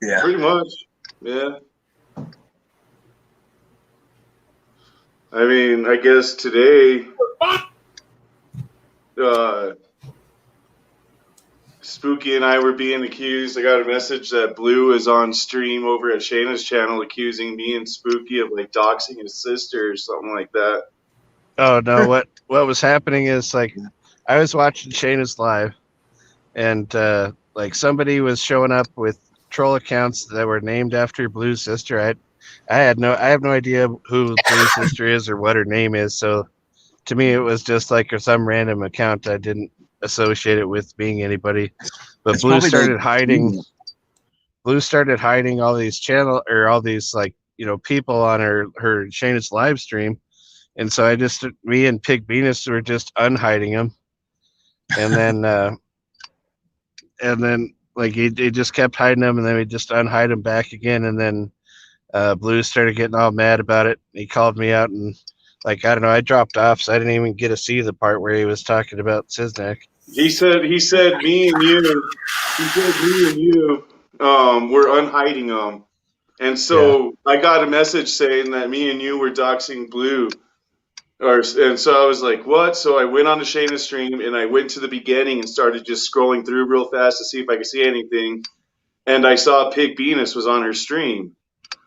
Yeah. Pretty much. Yeah. I mean, I guess today, Spooky and I were being accused. I got a message that Blue is on stream over at Shayna's channel accusing me and Spooky of like doxing his sister or something like that. Oh no, what was happening is like I was watching Shayna's live and like somebody was showing up with troll accounts that were named after Blue's sister. I have no idea who Blue's sister is or what her name is, so to me it was just like some random account. I didn't associate it with being anybody. But Blue started hiding all these all these like, you know, people on her Shayna's live stream. And so me and Pig Venus were just unhiding them. And then like he just kept hiding them, and then we just unhide them back again. And then Blue started getting all mad about it. He called me out, and like, I don't know, I dropped off, so I didn't even get to see the part where he was talking about Siznak. He said me and you were unhiding them. And so I got a message saying that me and you were doxing Blue. And so I was like, what? So I went on to Shayna's stream and I went to the beginning and started just scrolling through real fast to see if I could see anything. And I saw Pig Venus was on her stream.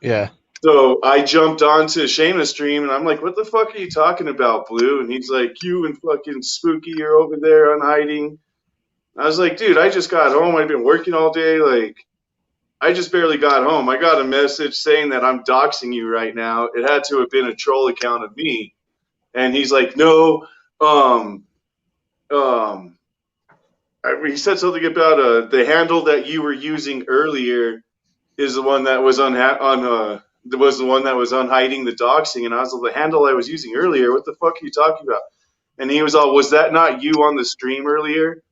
Yeah. So I jumped onto Shayna's stream and I'm like, what the fuck are you talking about, Blue? And he's like, you and fucking Spooky are over there unhiding. I was like, dude, I just got home. I've been working all day. Like, I just barely got home. I got a message saying that I'm doxing you right now. It had to have been a troll account of me. And he's like, no, he said something about the handle that you were using earlier is the one that was unhiding the doxing. And I was like, the handle I was using earlier, what the fuck are you talking about? And he was all, was that not you on the stream earlier?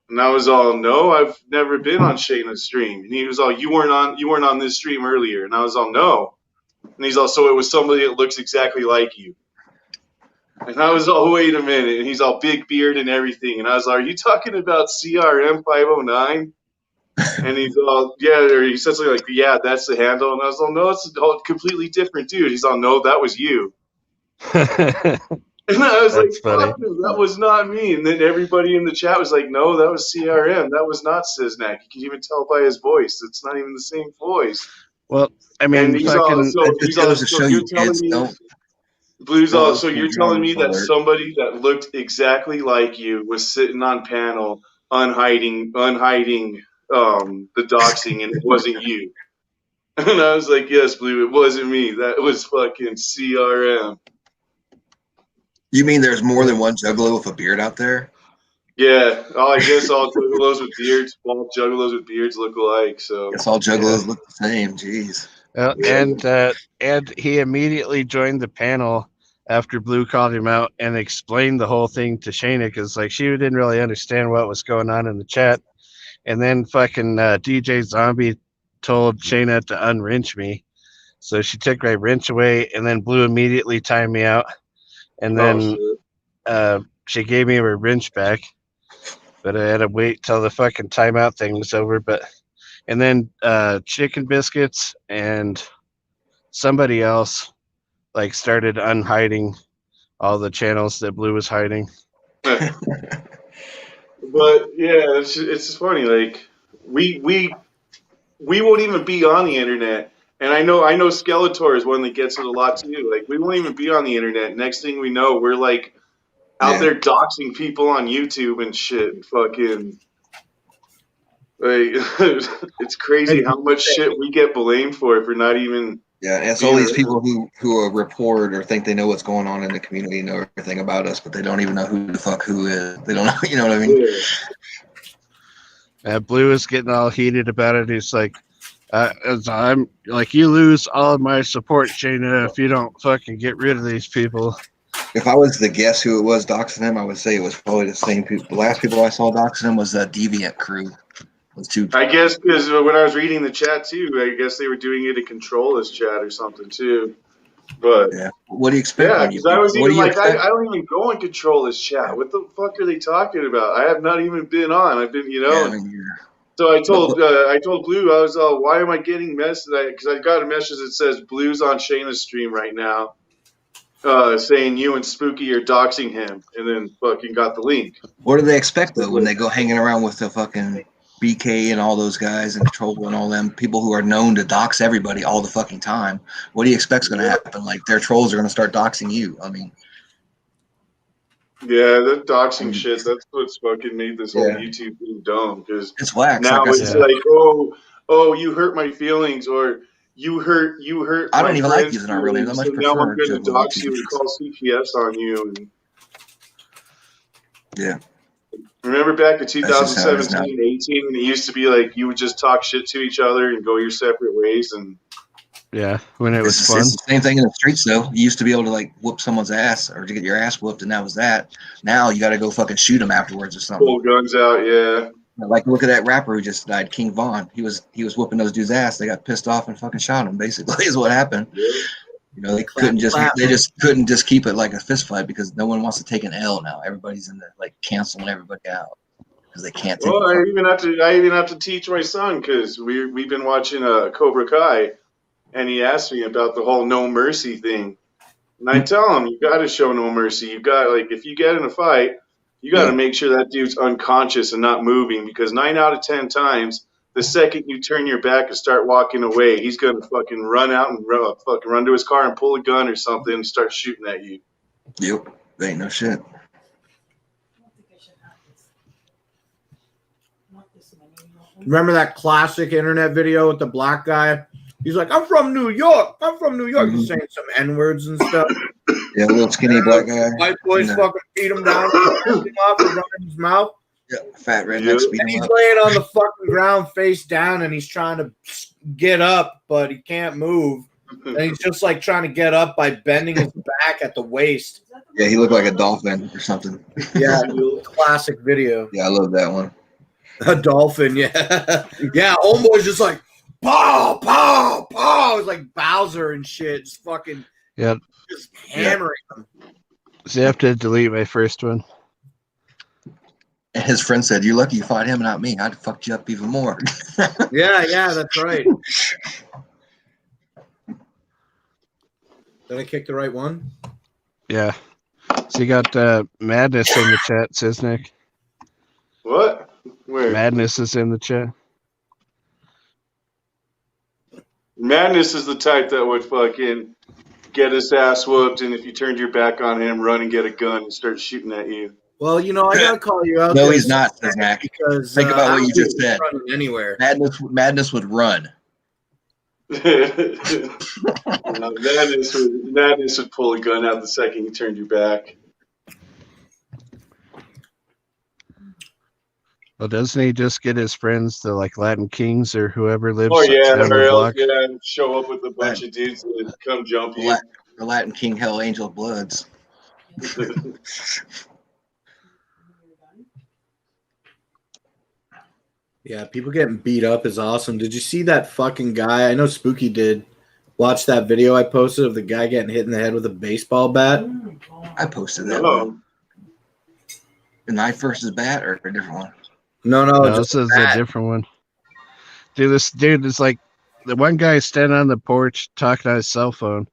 And I was all, no, I've never been on Shayna's stream. And he was all, you weren't on this stream earlier. And I was all, no. And he's all, so it was somebody that looks exactly like you. And I was all, wait a minute. And he's all big beard and everything. And I was like, are you talking about CRM 509? And he's all, yeah, or he said something like, yeah, that's the handle. And I was all, no, it's a completely different dude. He's all, no, that was you. And I was like, fuck, that was not me. And then everybody in the chat was like, no, that was CRM. That was not Siznak. You can even tell by his voice. It's not even the same voice. Well, I mean, you're telling me, Blue's all, so you're telling me that somebody that looked exactly like you was sitting on panel unhiding the doxing, and it wasn't you. And I was like, yes, Blue, it wasn't me. That was fucking CRM. You mean there's more than one juggalo with a beard out there? Yeah, I guess all juggalos with beards, all juggalos with beards look alike. So I guess all juggalos look the same. Jeez. And he immediately joined the panel after Blue called him out and explained the whole thing to Shayna, because like she didn't really understand what was going on in the chat. And then fucking DJ Zombie told Shayna to unwrench me, so she took my wrench away, and then Blue immediately timed me out, and then she gave me her wrench back, but I had to wait till the fucking timeout thing was over. And then Chicken Biscuits and somebody else like started unhiding all the channels that Blue was hiding. But yeah, it's just funny. Like we won't even be on the internet, and I know Skeletor is one that gets it a lot too. Like we won't even be on the internet. Next thing we know, we're like out there doxing people on YouTube and shit. And fucking, like, it's crazy how much shit we get blamed for not even. Yeah, and it's all these people who report or think they know what's going on in the community, know everything about us, but they don't even know who the fuck who is. They don't know, you know what I mean? Yeah. Blue is getting all heated about it. He's like, I'm like, you lose all of my support, Shayna, if you don't fucking get rid of these people. If I was to guess who it was doxing him, I would say it was probably the same people. The last people I saw doxing him was the Deviant crew. I guess because when I was reading the chat too, I guess they were doing it to control this chat or something too. But yeah, what do you expect? Yeah, because I was even like, I don't even go and control this chat. What the fuck are they talking about? I have not even been on. I've been, you know. Yeah, I mean, so I told Blue, I was why am I getting messaged? Because I got a message that says Blue's on Shayna's stream right now, saying you and Spooky are doxing him, and then fucking got the link. What do they expect though when they go hanging around with the fucking BK and all those guys and Control and all them people who are known to dox everybody all the fucking time? What do you expect's going to happen? Like their trolls are going to start doxing you. I mean, yeah, that doxing shit. That's what's fucking made this whole YouTube thing dumb. Because it's whack. Now it's like, oh, you hurt my feelings, or you hurt. I don't even like using our real names. I much so prefer. Now I'm going to dox you and call CPS on you. And yeah. Remember back in 2017, 18, when it used to be like you would just talk shit to each other and go your separate ways, and yeah, when it was fun. It's the same thing in the streets though. You used to be able to like whoop someone's ass or to get your ass whooped, and that was that. Now you got to go fucking shoot them afterwards or something. Pull guns out, yeah. Like look at that rapper who just died, King Von. He was whooping those dudes' ass. They got pissed off and fucking shot him. Basically, is what happened. Yeah. You know, they just couldn't just keep it like a fist fight because no one wants to take an L now. Everybody's in there like canceling everybody out because they can't. Well, I even have to teach my son because we've been watching Cobra Kai, and he asked me about the whole no mercy thing, and I tell him you got to show no mercy. You got if you get in a fight, you got to make sure that dude's unconscious and not moving because 9 out of 10 times. The second you turn your back and start walking away, he's gonna fucking run out and run to his car and pull a gun or something and start shooting at you. Yep, they ain't no shit. Remember that classic internet video with the black guy? He's like, "I'm from New York. I'm from New York." He's saying some N-words and stuff. Yeah, a little skinny black guy. White boys fucking beat him down, him off and running his mouth. Yeah, fat rednecks beat him he's up. laying on the fucking ground face down and he's trying to get up, but he can't move. And he's just like trying to get up by bending his back at the waist. Yeah, he looked like a dolphin or something. Yeah, classic video. Yeah, I love that one. A dolphin, yeah. Yeah, homeboy's just like, pow, pow, pow. It's like Bowser and shit. Just fucking just hammering him. So you have to delete my first one. And his friend said, "You're lucky you fought him, not me. I'd fucked you up even more." Yeah, that's right. Did I kick the right one? Yeah. So you got Madness in the chat, says Nick. What? Where? Madness is in the chat. Madness is the type that would fucking get his ass whooped, and if you turned your back on him, run and get a gun and start shooting at you. Well, you know, I gotta call you out. No, he's not, says Mac. Because think about what you just said. Anywhere, Madness would run. Madness would pull a gun out the second you turned your back. Well, doesn't he just get his friends, the like Latin Kings or whoever lives? Oh yeah, down the block? show up with a bunch of dudes that come jump you. The Latin King Hell Angel Bloods. Yeah, people getting beat up is awesome. Did you see that fucking guy? I know Spooky did. Watch that video I posted of the guy getting hit in the head with a baseball bat. I posted that one. The knife versus bat or a different one? No, this is a different one. Dude, this dude is like the one guy standing on the porch talking on his cell phone.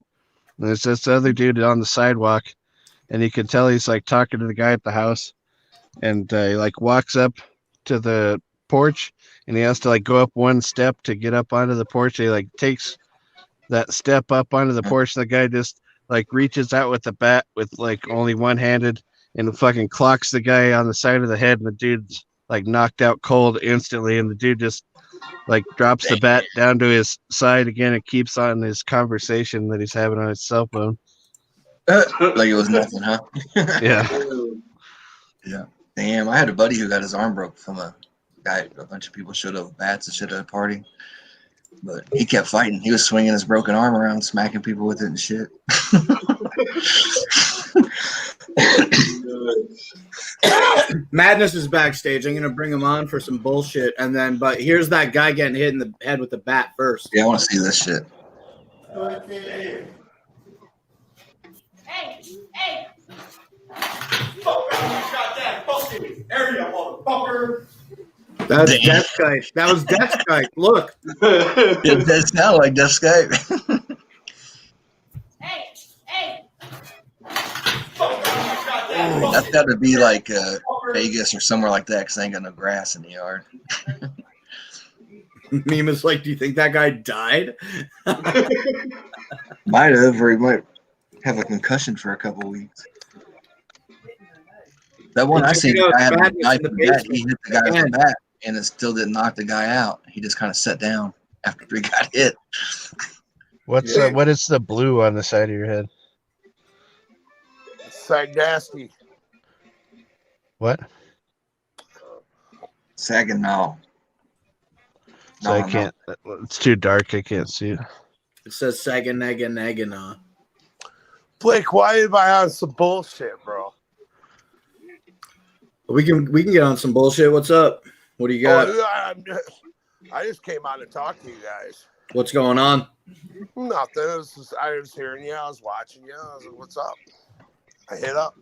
And there's this other dude on the sidewalk, and you can tell he's like talking to the guy at the house. And he like walks up to the porch, and he has to like go up one step to get up onto the porch. He like takes that step up onto the porch. The guy just like reaches out with the bat with like only one-handed and fucking clocks the guy on the side of the head, and the dude's like knocked out cold instantly, and the dude just like drops the bat down to his side again and keeps on his conversation that he's having on his cell phone. Like it was nothing, huh? Yeah. Yeah. Damn, I had a buddy who got his arm broke from a guy. A bunch of people showed up with bats and shit at a party. But he kept fighting. He was swinging his broken arm around, smacking people with it and shit. Madness is backstage. I'm gonna bring him on for some bullshit, and then but here's that guy getting hit in the head with the bat first. Yeah, I want to see this shit. Hey, hey. That's Damn. Death Kite. That was Death Kite. Look. It does sound like Death Skype. Hey, hey. That's got to be like Vegas or somewhere like that because I ain't got no grass in the yard. Meme is like, do you think that guy died? Might have, or he might have a concussion for a couple weeks. That one I seen, the guy had a knife in the bat. He hit the guy with the bat, and it still didn't knock the guy out. He just kind of sat down after he got hit. What is the blue on the side of your head? Sagasti. What? Saginaw. So I can't. It's too dark. I can't see it. It says Saganaganaganah. Blake, why am I on some bullshit, bro? We can get on some bullshit. What's up? What do you got? I just came out to talk to you guys. What's going on? Nothing. I was hearing you. I was watching you. I was like, what's up? I hit up.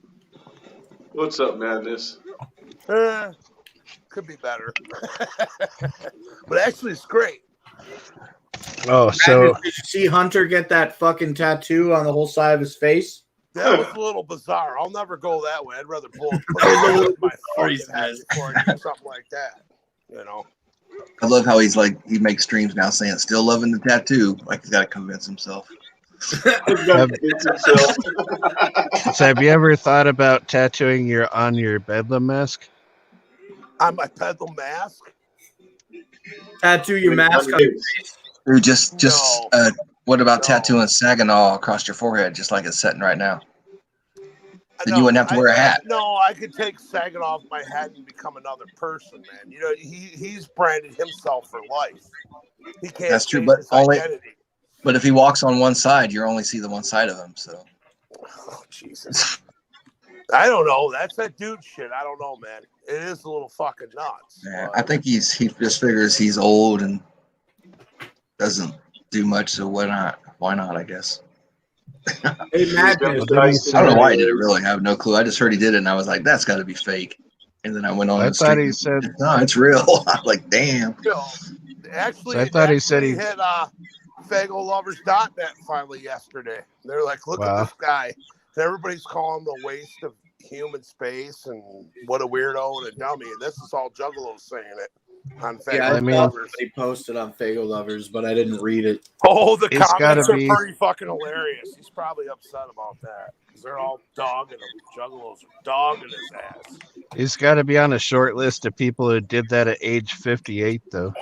What's up, Madness? Could be better. But actually, it's great. Oh, so Madness, did you see Hunter get that fucking tattoo on the whole side of his face? That was a little bizarre. I'll never go that way. I'd rather pull my fucking head before I do something like that. You know. I love how he's like, he makes streams now saying, still loving the tattoo. Like he's got to convince himself. have you ever thought about tattooing on your Bedlam mask? On my Bedlam mask? Tattoo your mask on your face. Dude, just No. what about No. tattooing Saginaw across your forehead, just like it's sitting right now? Then No, you wouldn't have to wear a hat. No, I could take Sagan off my head and become another person, man. You know, he's branded himself for life. He can't. That's true, change but his only- identity. But if he walks on one side, you only see the one side of him. So Oh, Jesus. I don't know. That's that dude shit. I don't know, man. It is a little fucking nuts. yeah, but- I think he just figures he's old and doesn't do much. So why not? Why not? I guess. Hey, Madness. I don't know why he did it. Really, I have no clue. I just heard he did it, and I was like, "That's got to be fake." And then I went on. I and thought he streamed. said. "No, it's real." I'm like, "Damn." No, actually, So I thought he said he- hit FagoLovers.net finally yesterday. They're like, look Wow. at this guy. And everybody's calling him a waste of human space and what a weirdo and a dummy. And this is all Juggalos saying it on Yeah, Fago I mean- saw Lovers. somebody posted on Fago Lovers, but I didn't read it. Oh, the It's comments gotta are be- pretty fucking hilarious. He's probably upset about that because they're all dogging him. Juggalos are dogging his ass. He's got to be on a short list of people who did that at age 58, though.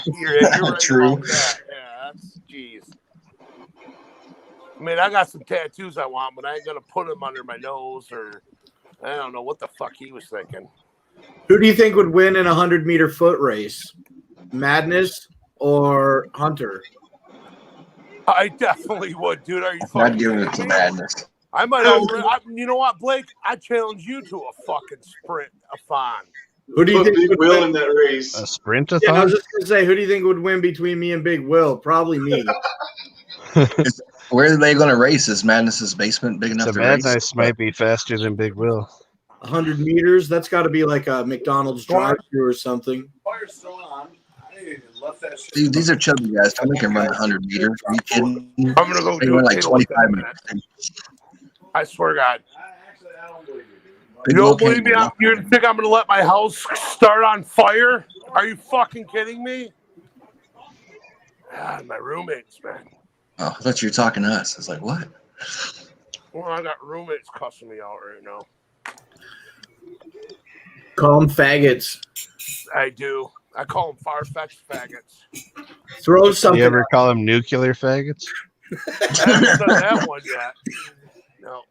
you're right True. about that. Yeah, that's jeez. I mean, I got some tattoos I want, but I ain't gonna put them under my nose or I don't know what the fuck he was thinking. Who do you think would win in a 100-meter foot race? Madness or Hunter? I definitely would, dude. Are you fucking I'd give it kidding to me? Madness. I might. You know what, Blake? I challenge you to a fucking sprint-a-thon. Who do you Put think Big would Will win? in that race. A Yeah, I sprint-a-thon? was just gonna say, who do you think would win between me and Big Will? Probably me. Where are they going to race? Is Madness's basement big enough So to Mad race? Nice might be faster than Big Will. 100 meters? That's got to be like a McDonald's drive-thru or something. Dude, these are chubby guys. Don't make him run 100 meters. Are you kidding? I'm gonna go They do run it like in 25 minutes. I swear, to God. Big You Will don't believe can't me? do nothing. You think I'm gonna let my house start on fire? Are you fucking kidding me? God, my roommates, man. Oh, I thought you were talking to us. I was like, what? Well, I got roommates cussing me out right now. Call them faggots. I do. I call them far-fetched faggots. Throw Do something. you ever call them nuclear faggots? I haven't done that one yet. No.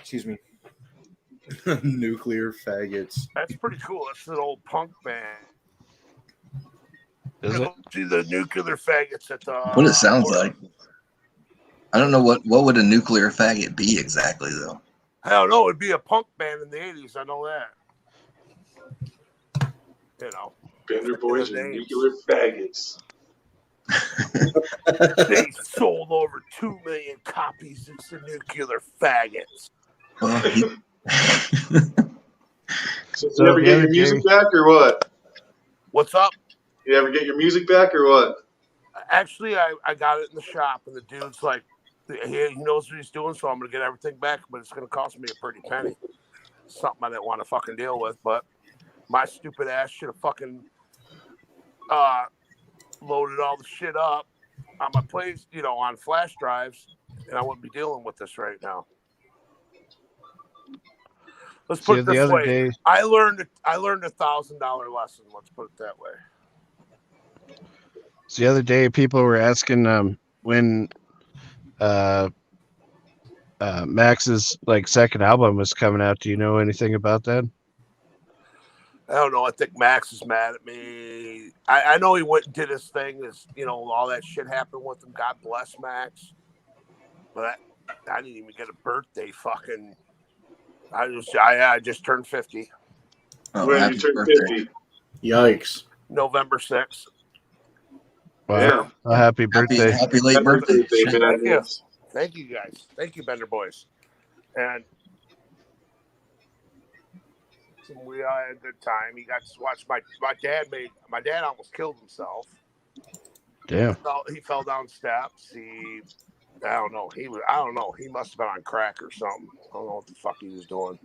Excuse me. Nuclear faggots. That's pretty cool. That's an old punk band. Is it? See the nuclear faggots at the. What it sounds like. I don't know what would a nuclear faggot be exactly though. I don't know. It'd be a punk band in the 80s. I know that. You know. Bender Boys The are names. nuclear faggots. They sold over 2 million copies. It's the nuclear faggots. Well, So you ever get your music back or what? What's up? You ever get your music back or what? Actually, I got it in the shop, and the dude's like, he knows what he's doing, so I'm going to get everything back, but it's going to cost me a pretty penny. Something I didn't want to fucking deal with, but my stupid ass should have fucking loaded all the shit up on my place, you know, on flash drives, and I wouldn't be dealing with this right now. Let's put it the this other way. day, I learned $1,000 lesson. Let's put it that way. so the other day, people were asking when Max's like second album was coming out. Do you know anything about that? I don't know. I think Max is mad at me. I know he went and did his thing. You know, all that shit happened with him. God bless Max. But I didn't even get a birthday. Fucking. I just turned 50. oh, When happy you turn birthday. 50. Yikes. November 6th. Wow. Yeah. Well, happy birthday. Happy late Happy birthday. birthday, Shit. man. Thank you. Thank you, guys. Thank you, Bender Boys. And we had a good time. He got to watch my dad almost killed himself. Damn. He fell down steps. I don't know. He must have been on crack or something. I don't know what the fuck he was doing.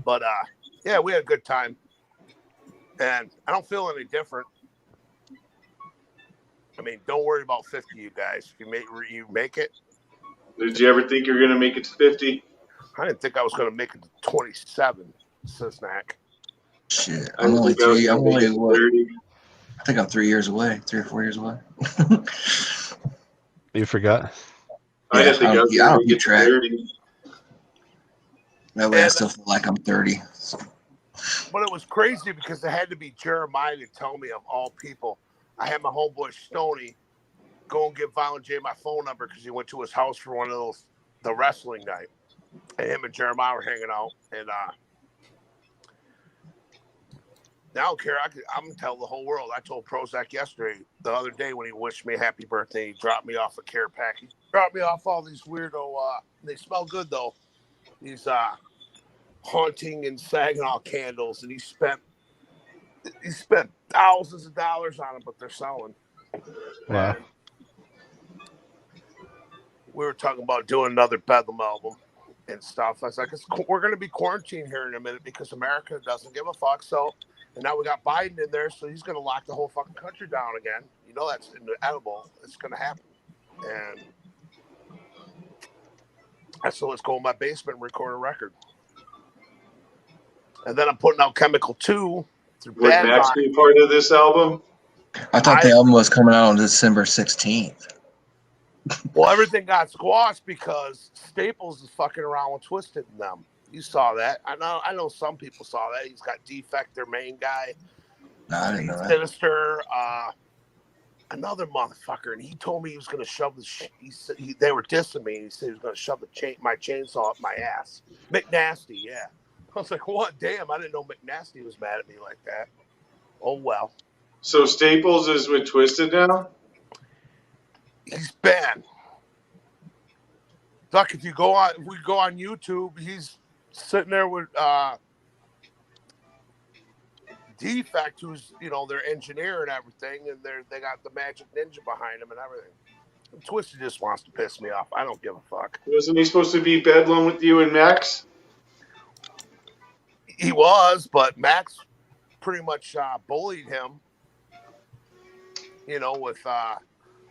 But yeah, we had a good time, and I don't feel any different. I mean, don't worry about 50, you guys. If you make it. Did you ever think you were going to make it to 50? I didn't think I was going to make it to 27, says Mac. Shit. I didn't think I was gonna make it to 30. I think I'm 3 years away, 3 or 4 years away. You forgot? I didn't think I was I going don't to make keep it to track. 30. That way I And- still feel like I'm 30. So, But it was crazy because it had to be Jeremiah to tell me, of all people. I had my homeboy Stoney go and give Violent J my phone number because he went to his house for one of the wrestling night. And him and Jeremiah were hanging out. And now I don't care. I'm going to tell the whole world. I told Prozac yesterday, the other day when he wished me a happy birthday, he dropped me off a care pack. He dropped me off all these weirdo, they smell good though. These haunting and Saginaw candles. And he spent thousands of dollars on them, but they're selling. Wow. We were talking about doing another Bedlam album and stuff. I was like, we're going to be quarantined here in a minute because America doesn't give a fuck. So, and now we got Biden in there, so he's going to lock the whole fucking country down again. You know that's inevitable. It's going to happen. And so let's go in my basement and record a record. And then I'm putting out Chemical 2 through Would Bad Max Mind. be part of this album? I thought the album was coming out on December 16th. Well, everything got squashed because Staples is fucking around with Twisted and them. You saw that. I know some people saw that. He's got Defect, their main guy. No, I didn't know that. Sinister, another motherfucker, and he told me he was going to shove the. They were dissing me, and he said he was going to shove my chainsaw up my ass. McNasty, yeah. I was like, what? Damn, I didn't know McNasty was mad at me like that. Oh well. So Staples is with Twisted now? He's banned. Duck, if we go on YouTube, he's sitting there with Defect, who's their engineer and everything, and they got the Magic Ninja behind him and everything. And Twisted just wants to piss me off. I don't give a fuck. Wasn't he supposed to be Bedlam with you and Max? He was, but Max pretty much bullied him. With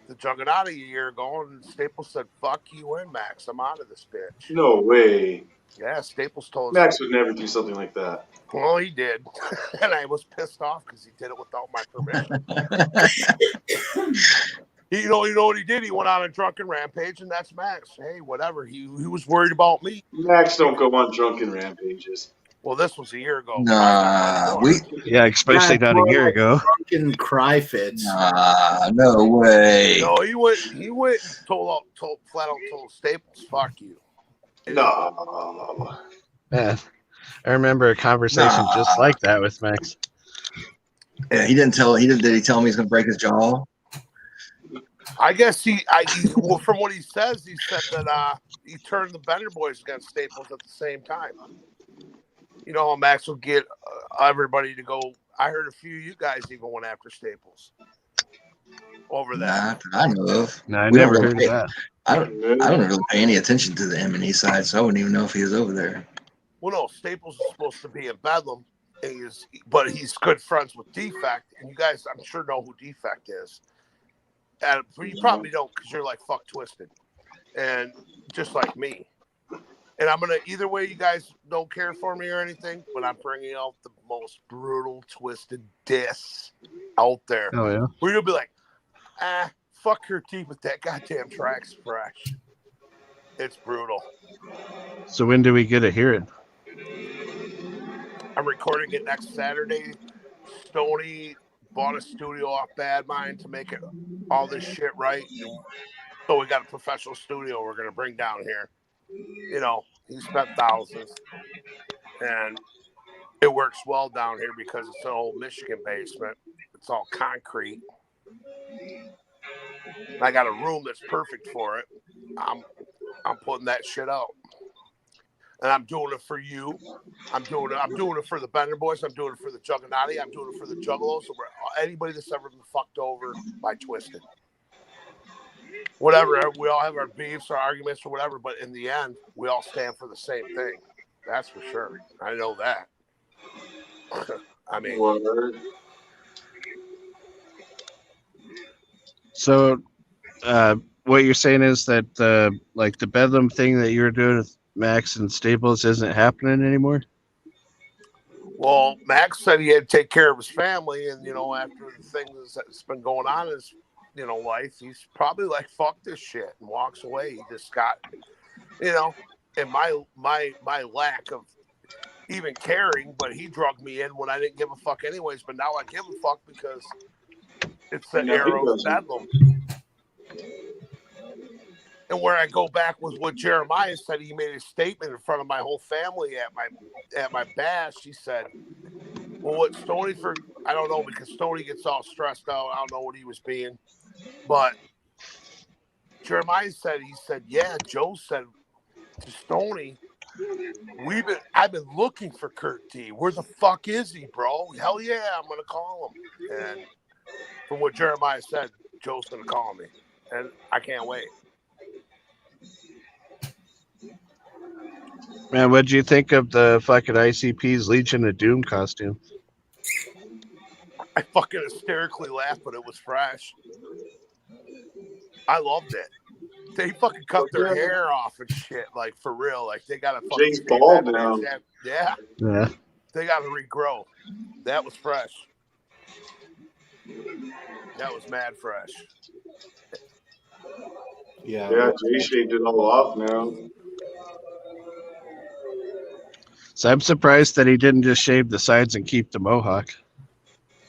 the Juggernaut a year ago, and Staples said, "Fuck you and Max. I'm out of this bitch." No way. Yeah, Staples told us. Max would never do something like that. Well, he did, and I was pissed off because he did it without my permission. You know what he did? He went on a drunken rampage, and that's Max. Hey, whatever. He was worried about me. Max don't go on drunken rampages. Well, this was a year ago. Nah, Yeah, especially not a year ago. Drunken cry fits. no way. No, he went and flat out told Staples, "Fuck you." No. Yeah, I remember a conversation just like that with Max. Yeah, he didn't tell. Did he tell him he's gonna break his jaw? I guess well, from what he says, he said that he turned the Bender Boys against Staples at the same time. You know how Max would get everybody to go. I heard a few of you guys even went after Staples over that. Nah, I know of. No, I never heard of that. I don't really pay any attention to the M&E side, so I wouldn't even know if he was over there. Well, no, Staples is supposed to be in Bedlam, but he's good friends with Defect, and you guys, I'm sure, know who Defect is. And you probably don't because you're like fuck Twisted, and just like me. And I'm gonna either way. You guys don't care for me or anything, but I'm bringing out the most brutal Twisted diss out there. Oh yeah. Where you'll be like, fuck her teeth with that goddamn track's fresh. It's brutal. So when do we get to hear it? I'm recording it next Saturday. Stoney bought a studio off Bad Mind to make it all this shit right. So we got a professional studio we're gonna bring down here. You know, he spent thousands, and it works well down here because it's an old Michigan basement. It's all concrete. I got a room that's perfect for it. I'm putting that shit out, and I'm doing it for you. I'm doing it for the Bender Boys. I'm doing it for the Juggernaut. I'm doing it for the Juggalos. So anybody that's ever been fucked over by Twisted. Whatever, we all have our beefs, our arguments, or whatever, but in the end, we all stand for the same thing. That's for sure. I know that. I mean, so what you're saying is that the Bedlam thing that you were doing with Max and Staples isn't happening anymore? Well, Max said he had to take care of his family, and after the things that's been going on in his life, he's probably like, fuck this shit, and walks away. He just got, and my lack of even caring, but he drugged me in when I didn't give a fuck anyways, but now I give a fuck because it's the era of Bedlam. And where I go back with what Jeremiah said, he made a statement in front of my whole family at my bash. He said, well, what Stoney I don't know, because Stoney gets all stressed out. I don't know what he was being. But Jeremiah said, yeah, Joe said to Stoney, I've been looking for Kurt D. Where the fuck is he, bro? Hell yeah, I'm gonna call him. And from what Jeremiah said, Joe's gonna call me. And I can't wait. Man, what'd you think of the fucking ICP's Legion of Doom costume? I fucking hysterically laughed, but it was fresh. I loved it. They fucking cut their hair off and shit, like for real. Like they gotta fucking Jake's bald now. Yeah. Yeah. They gotta regrow. That was fresh. That was mad fresh. Yeah, Jay shaved it all off now. So I'm surprised that he didn't just shave the sides and keep the mohawk.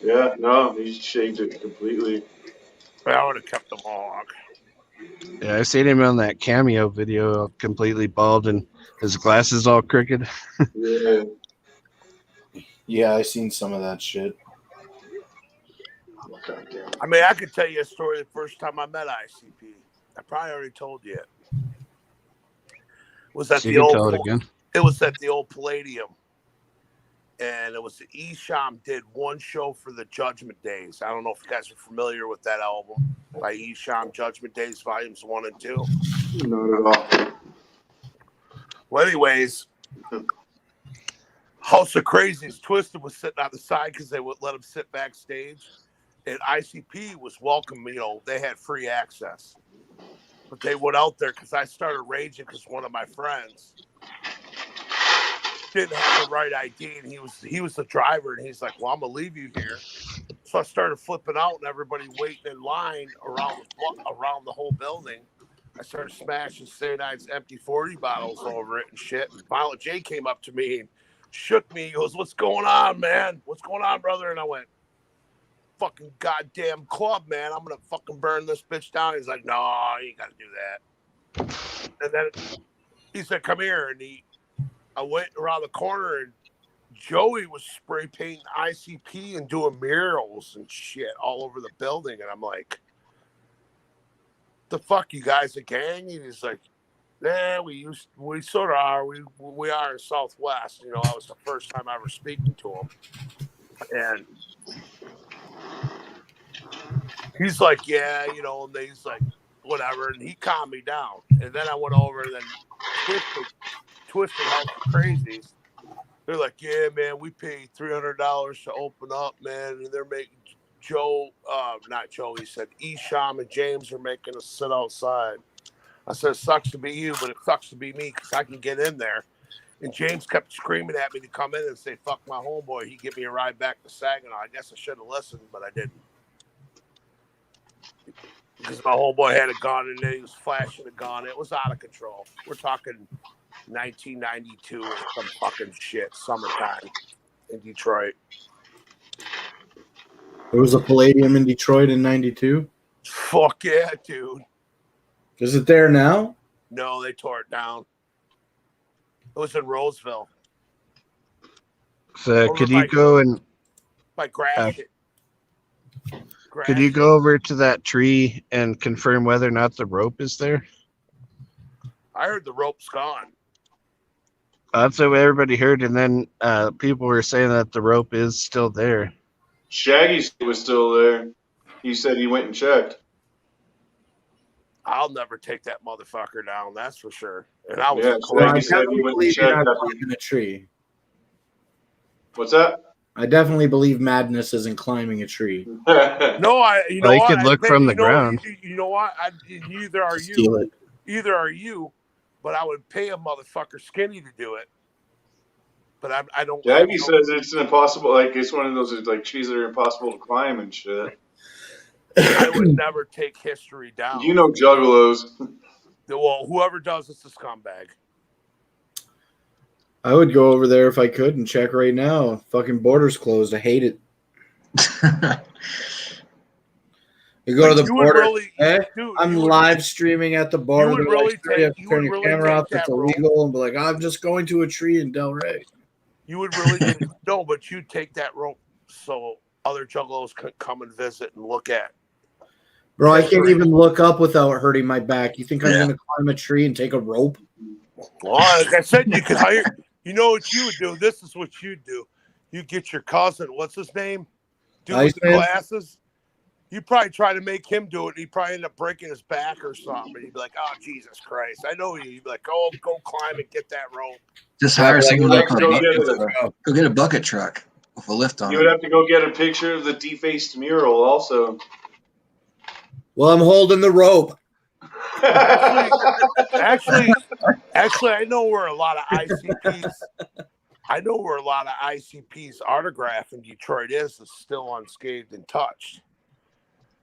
Yeah, no, he shaved it completely. I would have kept the mohawk. Yeah, I seen him on that cameo video, completely bald and his glasses all crooked. Yeah. Yeah, I seen some of that shit. I mean, I could tell you a story the first time I met ICP. I probably already told you it. Was that So you can tell it again. It was at the old Palladium. And it was the Esham did one show for the Judgment Days. I don't know if you guys are familiar with that album by Esham, Judgment Days Volumes 1 and 2. Not at all. Well, anyways, House of Crazies Twisted was sitting on the side because they would let him sit backstage. And ICP was welcome. They had free access. But they went out there because I started raging because one of my friends didn't have the right ID, and he was the driver, and he's like, "Well, I'm gonna leave you here." So I started flipping out, and everybody waiting in line around the whole building. I started smashing St. Ides empty 40 bottles over it and shit. And Violent J came up to me and shook me. He goes, "What's going on, man? What's going on, brother?" And I went, "Fucking goddamn club, man. I'm gonna fucking burn this bitch down." He's like, "No, you ain't gotta do that." And then he said, "Come here," and I went around the corner, and Joey was spray painting ICP and doing murals and shit all over the building. And I'm like, "The fuck, you guys a gang?" And he's like, "Yeah, we sort of are. We are in Southwest." That was the first time I was speaking to him. And he's like, "Yeah, and he's like, whatever." And he calmed me down. And then I went over and then Twisted House of Crazies. They're like, "Yeah, man, we paid $300 to open up, man. And they're making not Joe, he said, Esham and James are making us sit outside." I said, "It sucks to be you, but it sucks to be me because I can get in there." And James kept screaming at me to come in and say, "Fuck my homeboy." He'd give me a ride back to Saginaw. I guess I should have listened, but I didn't. Because my homeboy had a gun, and then he was flashing a gun. It was out of control. We're talking 1992 or some fucking shit, summertime in Detroit. There was a Palladium in Detroit in 92. Fuck yeah, dude. Is it there now? No, they tore it down. It was in Roseville. So could you go and by Gratiot. could you go over to that tree and confirm whether or not the rope is there? I heard the rope's gone. That's what everybody heard, and then people were saying that the rope is still there. Shaggy was still there. He said he went and checked. I'll never take that motherfucker down, that's for sure. And I was Shaggy said he went and checked. In a tree. What's that? I definitely believe Madness isn't climbing a tree. No, he could look from the ground. You know what? Either are you. Steal it. Either are you, but I would pay a motherfucker skinny to do it. But I don't. Shaggy says it's impossible. Like it's one of those like trees that are impossible to climb and shit. I would never take history down. Juggalos. Well, whoever does it's a scumbag. I would go over there if I could and check right now. Fucking border's closed. I hate it. You go to the border. I'm live streaming at the border. You have to turn your camera off. It's illegal. And be like, "I'm just going to a tree in Delray." You would really no, but you take that rope so other juggalos could come and visit and look at. Bro, I can't even look up without hurting my back. You think I'm going to climb a tree and take a rope? Well, like I said, you could hire. You know what you would do? This is what you'd do. You get your cousin. What's his name? Dude with the glasses. You probably try to make him do it, and he'd probably end up breaking his back or something. And he'd be like, "Oh, Jesus Christ. I know you." He'd be like, "Oh, go climb and get that rope." Just hire someone to go get a bucket truck with a lift on it. You would have to go get a picture of the defaced mural also. Well, I'm holding the rope. Actually, I know where a lot of ICP's autograph in Detroit is still unscathed and touched.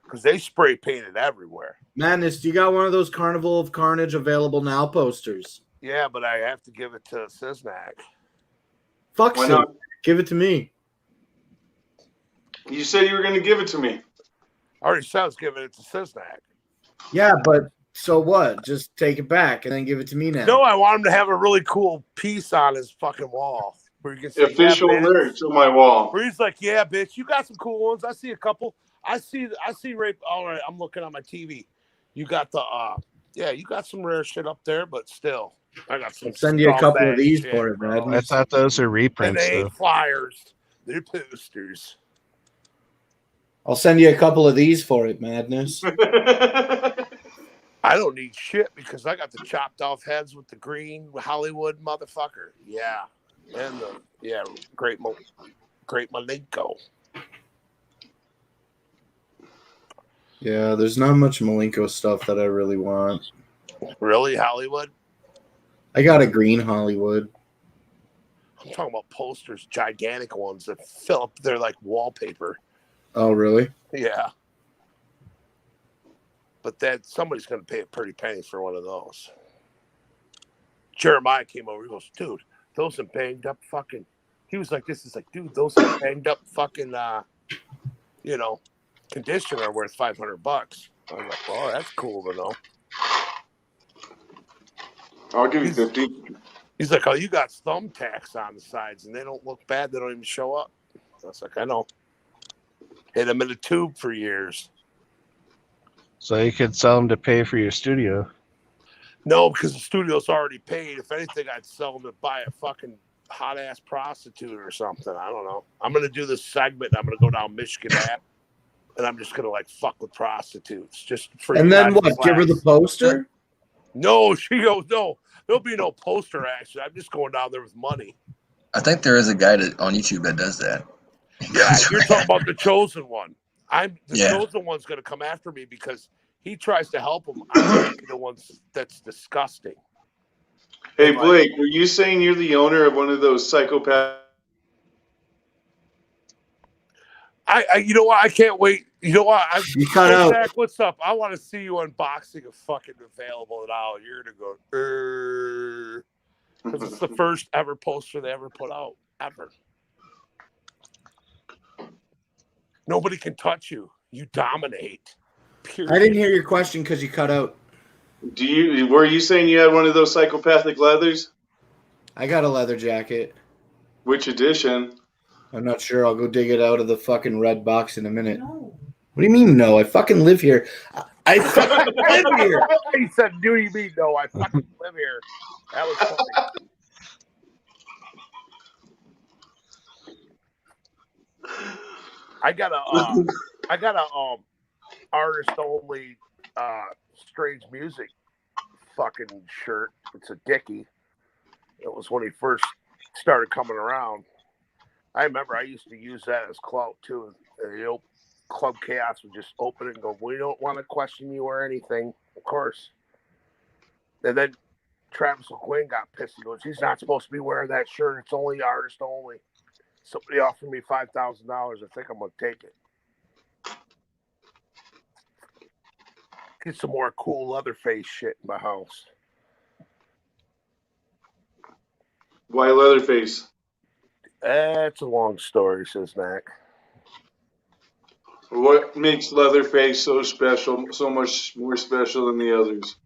Because they spray painted everywhere. Madness, do you got one of those Carnival of Carnage available now posters? Yeah, but I have to give it to Cisnac. Fuck Cisnac. Give it to me. You said you were going to give it to me. I already said I was giving it to Cisnac. Yeah, but so what? Just take it back and then give it to me now. No, I want him to have a really cool piece on his fucking wall. Where you can say, official lyrics on my wall. Where he's like, "Yeah, bitch, you got some cool ones. I see a couple. I see rape. All right, I'm looking on my TV. You got the you got some rare shit up there, but still, I got some. I'll send you a couple of these for it, man. I thought those are reprints. And they ain't flyers. They're posters. I'll send you a couple of these for it, Madness. I don't need shit because I got the chopped off heads with the green Hollywood motherfucker. Yeah, and the great Malenko. Yeah, there's not much Malenko stuff that I really want. Really, Hollywood? I got a green Hollywood. I'm talking about posters, gigantic ones that fill up their like wallpaper. Oh, really? Yeah. But that somebody's going to pay a pretty penny for one of those. Jeremiah came over. He goes, dude, those are banged up fucking. He was like, this is like, dude, those are banged up fucking, conditioner worth $500. I was like, oh, that's cool to know. I'll give you 50. He's like, oh, you got thumbtacks on the sides, and they don't look bad. They don't even show up. I was like, I know. Hit them in a tube for years. So you could sell them to pay for your studio. No, because the studio's already paid. If anything, I'd sell them to buy a fucking hot-ass prostitute or something. I don't know. I'm going to do this segment. I'm going to go down Michigan Ave, and I'm just going to, like, fuck with prostitutes. Just for And then what? Give her the poster? No, she goes, no. There'll be no poster action. I'm just going down there with money. I think there is a guy on YouTube that does that. Yeah, you're talking about the chosen one. The Yeah. chosen one's going to come after me because he tries to help him. I'm going to be the one that's disgusting. Hey, Blake, were you saying you're the owner of one of those psychopaths? You know what? I can't wait. You know what? You cut out. Zach, what's up? I want to see you unboxing a fucking available now. You're going to go, because it's the first ever poster they ever put out, ever. Nobody can touch you. You dominate. Period. I didn't hear your question because you cut out. Were you saying you had one of those psychopathic leathers? I got a leather jacket. Which edition? I'm not sure. I'll go dig it out of the fucking red box in a minute. No. What do you mean, no? I fucking live here. I fucking live here. He said, do you mean no? I fucking live here. That was funny. I got a artist only strange music fucking shirt. It's a Dickie. It was when he first started coming around. I remember I used to use that as clout too. Club Chaos would just open it and go, we don't want to question you or anything, of course. And then Travis McQueen got pissed. He goes, he's not supposed to be wearing that shirt. It's only artist only. Somebody offered me $5,000. I think I'm going to take it. Get some more cool Leatherface shit in my house. Why Leatherface? It's a long story, says Mac. What makes Leatherface so special, so much more special than the others?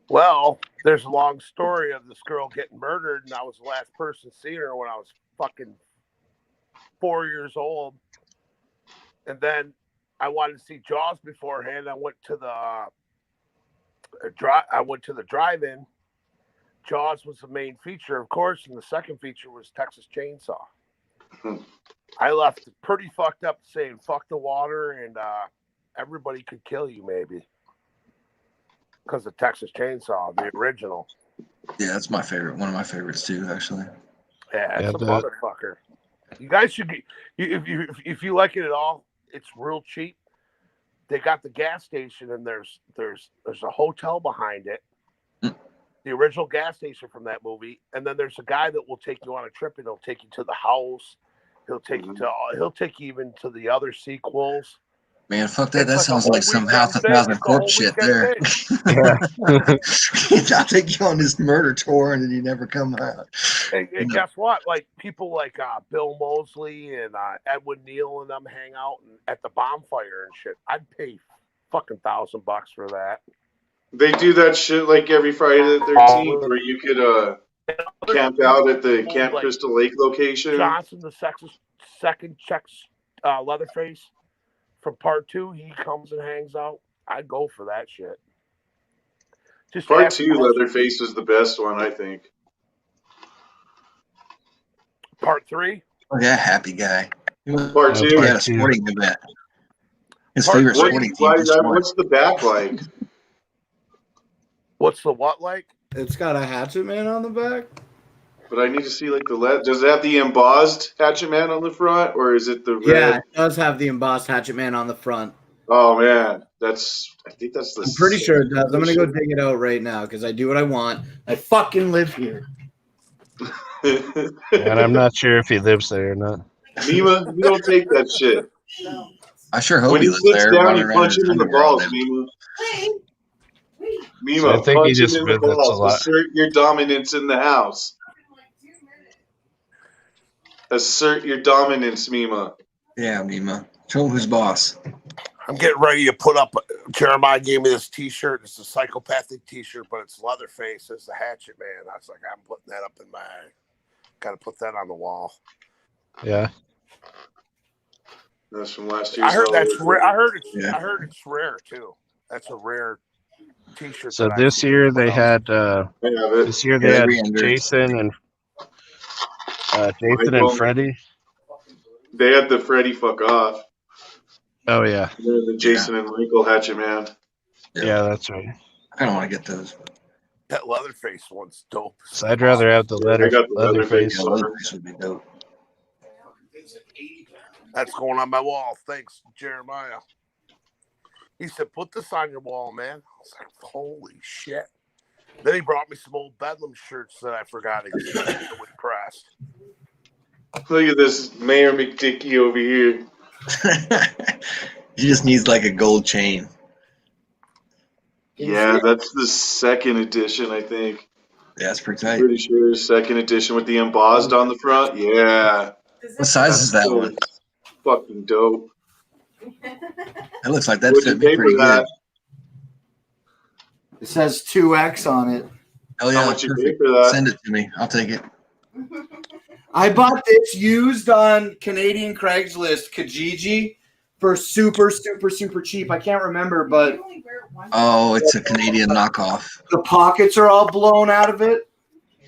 Well, there's a long story of this girl getting murdered, and I was the last person seeing her when I was fucking 4 years old. And then I wanted to see Jaws beforehand. I went to the drive-in. Jaws was the main feature, of course, and the second feature was Texas Chainsaw. I left pretty fucked up saying fuck the water and everybody could kill you maybe. Because of Texas Chainsaw, the original. Yeah, that's my favorite. One of my favorites too, actually. Yeah, it's a motherfucker. You guys should be, if you like it at all, it's real cheap. They got the gas station and there's a hotel behind it. The original gas station from that movie, and then there's a guy that will take you on a trip and he'll take you to the house. He'll take you even to the other sequels. Man, fuck that. That sounds like some House of Thousand Corpse shit there. I'll take you on this murder tour and then you never come out. And guess what? Like people like Bill Moseley and Edwin Neal and them hang out at the bonfire and shit. I'd pay fucking $1,000 for that. They do that shit like every Friday the 13th where you could camp out at the Camp Crystal Lake location. Johnson, the second checks Leatherface from part 2, he comes and hangs out. I'd go for that shit. Just part 2, Leatherface was the best one, I think. Part 3? Oh, yeah, happy guy. Part 2? He had a sporting event. His favorite sporting team. What's the back like? What's the what like? It's got a Hatchet Man on the back. But I need to see like the lead. Does it have the embossed Hatchet Man on the front, or is it the red? Yeah, it does have the embossed Hatchet Man on the front. Oh man, I think that's the. I'm pretty sure it does. I'm gonna go edition. dig it out right now because I do what I want. I fucking live here. And I'm not sure if he lives there or not. Mima, you don't take that shit. I sure hope When he he lives sits there. down, running you around punch in him in the underwear all balls, day. Mima. Mima, So I think he punch just him in the visits a balls. lot. Assert your dominance in the house. Assert your dominance, Mima. Yeah, Mima. Show him who's boss. I'm getting ready to put up. Jeremiah gave me this T-shirt. It's a psychopathic T-shirt, but it's Leatherface as the Hatchet Man. I was like, I'm putting that up in my. Got to put that on the wall. Yeah. That's from last year's. I heard that's rare. I heard it's. Yeah. I heard it's rare too. That's a rare T-shirt. So that I've this seen year someone they else. had I have it. this year they Yeah, had re-entered. Jason and Michael. Freddie. They had the Freddy fuck off. Oh yeah. And then the Jason and Michael Hatchet Man. Yeah, that's right. I kind of want to get those. That Leatherface one's dope. So I'd rather have the I got the Leatherface. Yeah, Leatherface would be dope. That's going on my wall. Thanks, Jeremiah. He said, "Put this on your wall, man." I was like, "Holy shit!" Then he brought me some old Bedlam shirts that I forgot existed with pressed. Look at this Mayor McDickey over here. He just needs like a gold chain. Yeah, that's the second edition, I think. Yeah, it's pretty tight. Pretty sure second edition with the embossed on the front. Yeah. What size is that one? Fucking dope. It looks like that What'd you fit me pay pretty for that? good. It says 2X on it. Hell yeah, How much you pay perfect. for that? Send it to me. I'll take it. I bought this used on Canadian Craigslist, Kijiji, for super, super, super cheap. I can't remember, but Oh, it's a Canadian knockoff. the pockets are all blown out of it.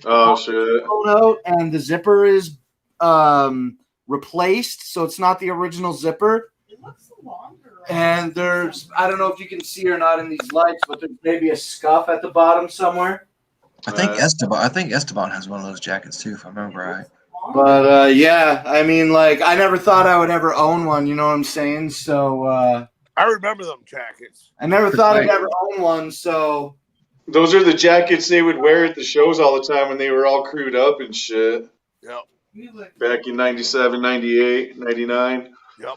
Oh shit. Blown out, and the zipper is replaced, so it's not the original zipper. And there's, I don't know if you can see or not in these lights, but there's maybe a scuff at the bottom somewhere. I think Esteban has one of those jackets too, if I remember right. But yeah, I mean, like, I never thought I would ever own one. You know what I'm saying? So I remember them jackets. I never thought I'd ever own one. So Those are the jackets they would wear at the shows all the time when they were all crewed up and shit. Yep. Back in 97, 98, 99. Yep.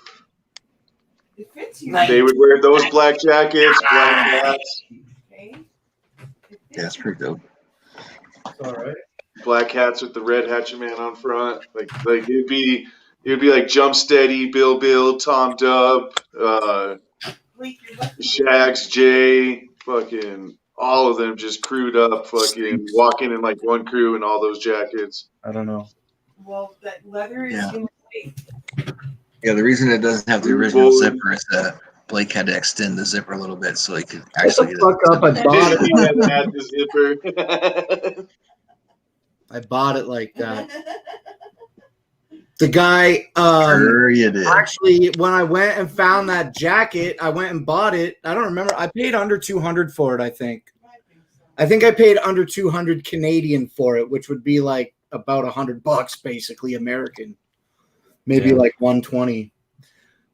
They would wear those black jackets, black hats. Yeah, it's pretty dope. all right. Black hats with the red Hatchet Man on front. Like it'd be like Jump Steady, Bill, Tom Dub, Shags, Jay, fucking all of them just crewed up, fucking walking in like one crew in all those jackets. I don't know. Well, that leather is Yeah. in the Yeah, the reason it doesn't have the original zipper is that Blake had to extend the zipper a little bit so he could actually get Fuck up! I bought He it. hadn't had the zipper. I bought it like that. The guy, Sure you did. actually, when I went and found that jacket, I went and bought it. I don't remember. I paid under 200 for it. I think I paid under 200 Canadian for it, which would be like about $100 basically American, maybe Yeah. like 120.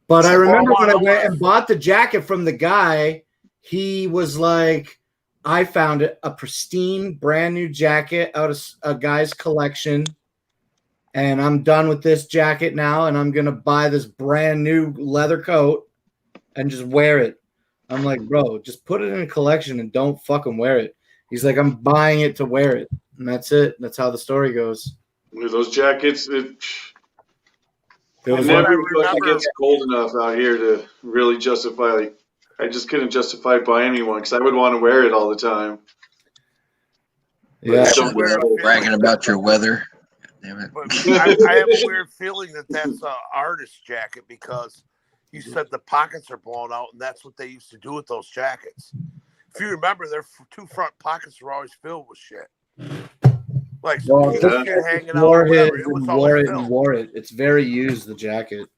But I remember when I went and bought the jacket from the guy, he was like, I found a pristine, brand new jacket out of a guy's collection. And I'm done with this jacket now. And I'm going to buy this brand new leather coat and just wear it. I'm like, bro, just put it in a collection and don't fucking wear it. He's like, I'm buying it to wear it. And that's it. That's how the story goes. Those jackets, it was never I fucking remember- gets cold enough out here to really justify. Like, I just couldn't justify buying me one because I would want to wear it all the time. Yeah. But don't wear it. Bragging about your weather. Damn it. But I have a weird feeling that that's an artist jacket because you said the pockets are blown out, and that's what they used to do with those jackets. If you remember, their two front pockets were always filled with shit. Like Well, shit just hanging out. wore or it whatever. It and was wore always it and filled. wore it. It's very used, the jacket.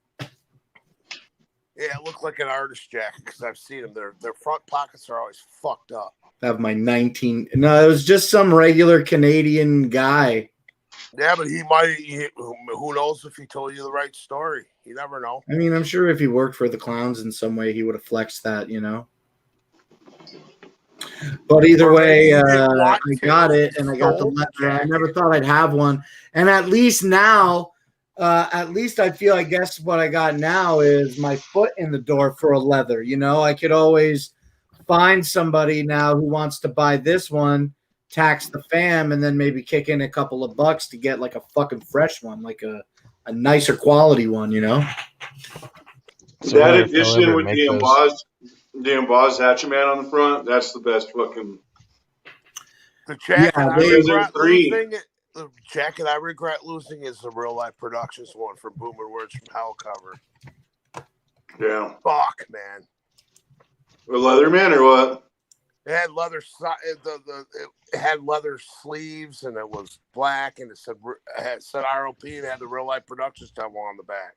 Yeah, it looked like an artist jacket because I've seen them. Their front pockets are always fucked up. I have my 19. No, it was just some regular Canadian guy Yeah, but he might. Who knows if he told you the right story? You never know. I mean, I'm sure if he worked for the clowns in some way, he would have flexed that, you know. But either Or way, maybe he didn't I want got to. it, and I got the Sold the letter. I never jacket. thought I'd have one, and at least now, at least I feel. I guess what I got now is my foot in the door for a leather. You know, I could always find somebody now who wants to buy this one, tax the fam, and then maybe kick in a couple of bucks to get like a fucking fresh one, like a nicer quality one. You know. So I That wonder if they'll edition ever with make the those. embossed Hatchet Man on the front, that's the best fucking. The jacket Yeah, I they- regret Three. losing. The jacket I regret losing is the Real Life Productions one from Boomer Words from Hell cover. Yeah. Fuck, man. A Leatherman or what? It had leather. It had leather sleeves, and it was black, and it said ROP, and it had the Real Life Productions devil on the back.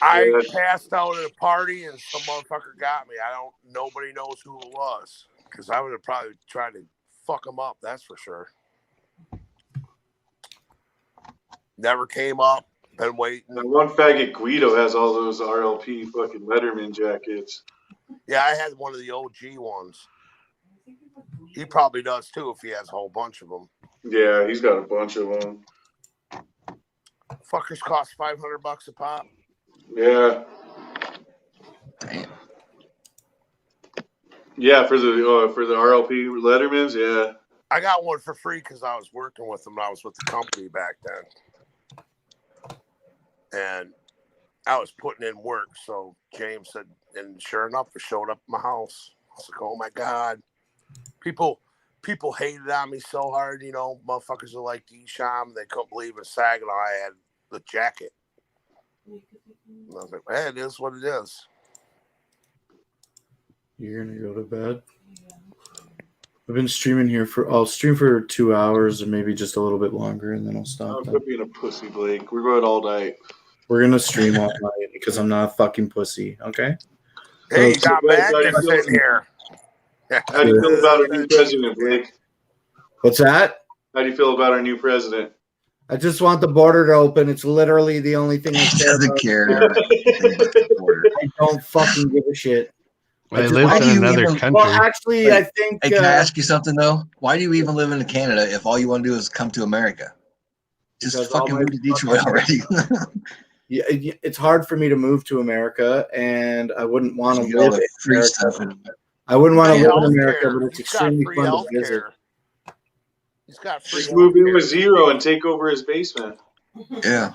I Yeah. passed out at a party, and some motherfucker got me. Nobody knows who it was, because I would have probably tried to fuck him up. That's for sure. Never came up. Been waiting. That one faggot Guido has all those RLP fucking Letterman jackets. Yeah, I had one of the OG ones. He probably does too if he has a whole bunch of them. Yeah, he's got a bunch of them. Fuckers cost $500 a pop. Yeah. Damn. Yeah, for the RLP Lettermans, yeah. I got one for free because I was working with them. I was with the company back then. And I was putting in work. So James said, and sure enough, it showed up at my house. I was like, oh my God. People hated on me so hard, you know, motherfuckers are like D-Sham. They couldn't believe in Saginaw I had the jacket. And I was like, hey, it is what it is. You're gonna go to bed. I've been streaming here I'll stream for 2 hours or maybe just a little bit longer, and then I'll stop. Quit being a pussy, Blake. We're going all night. We're gonna stream all night because I'm not a fucking pussy. Okay. Hey, you So- got Magnus in here. How do you feel about our new president, Blake? What's that? How do you feel about our new president? I just want the border to open. It's literally the only thing I He care doesn't about. care. I don't fucking give a shit. Well, he just- lives why do in you another even- country. Well, actually, I think Hey, can I ask you something though? Why do you even live in Canada if all you want to do is come to America? Just Because all fucking my move to Detroit already. yeah, it's hard for me to move to America, and I wouldn't want to You get all live the in free America. stuff. And I wouldn't want to Free live in healthcare. America, but it's He's got extremely free fun to visit. healthcare. He's got free Just move in with healthcare. Zero and take over his basement. yeah.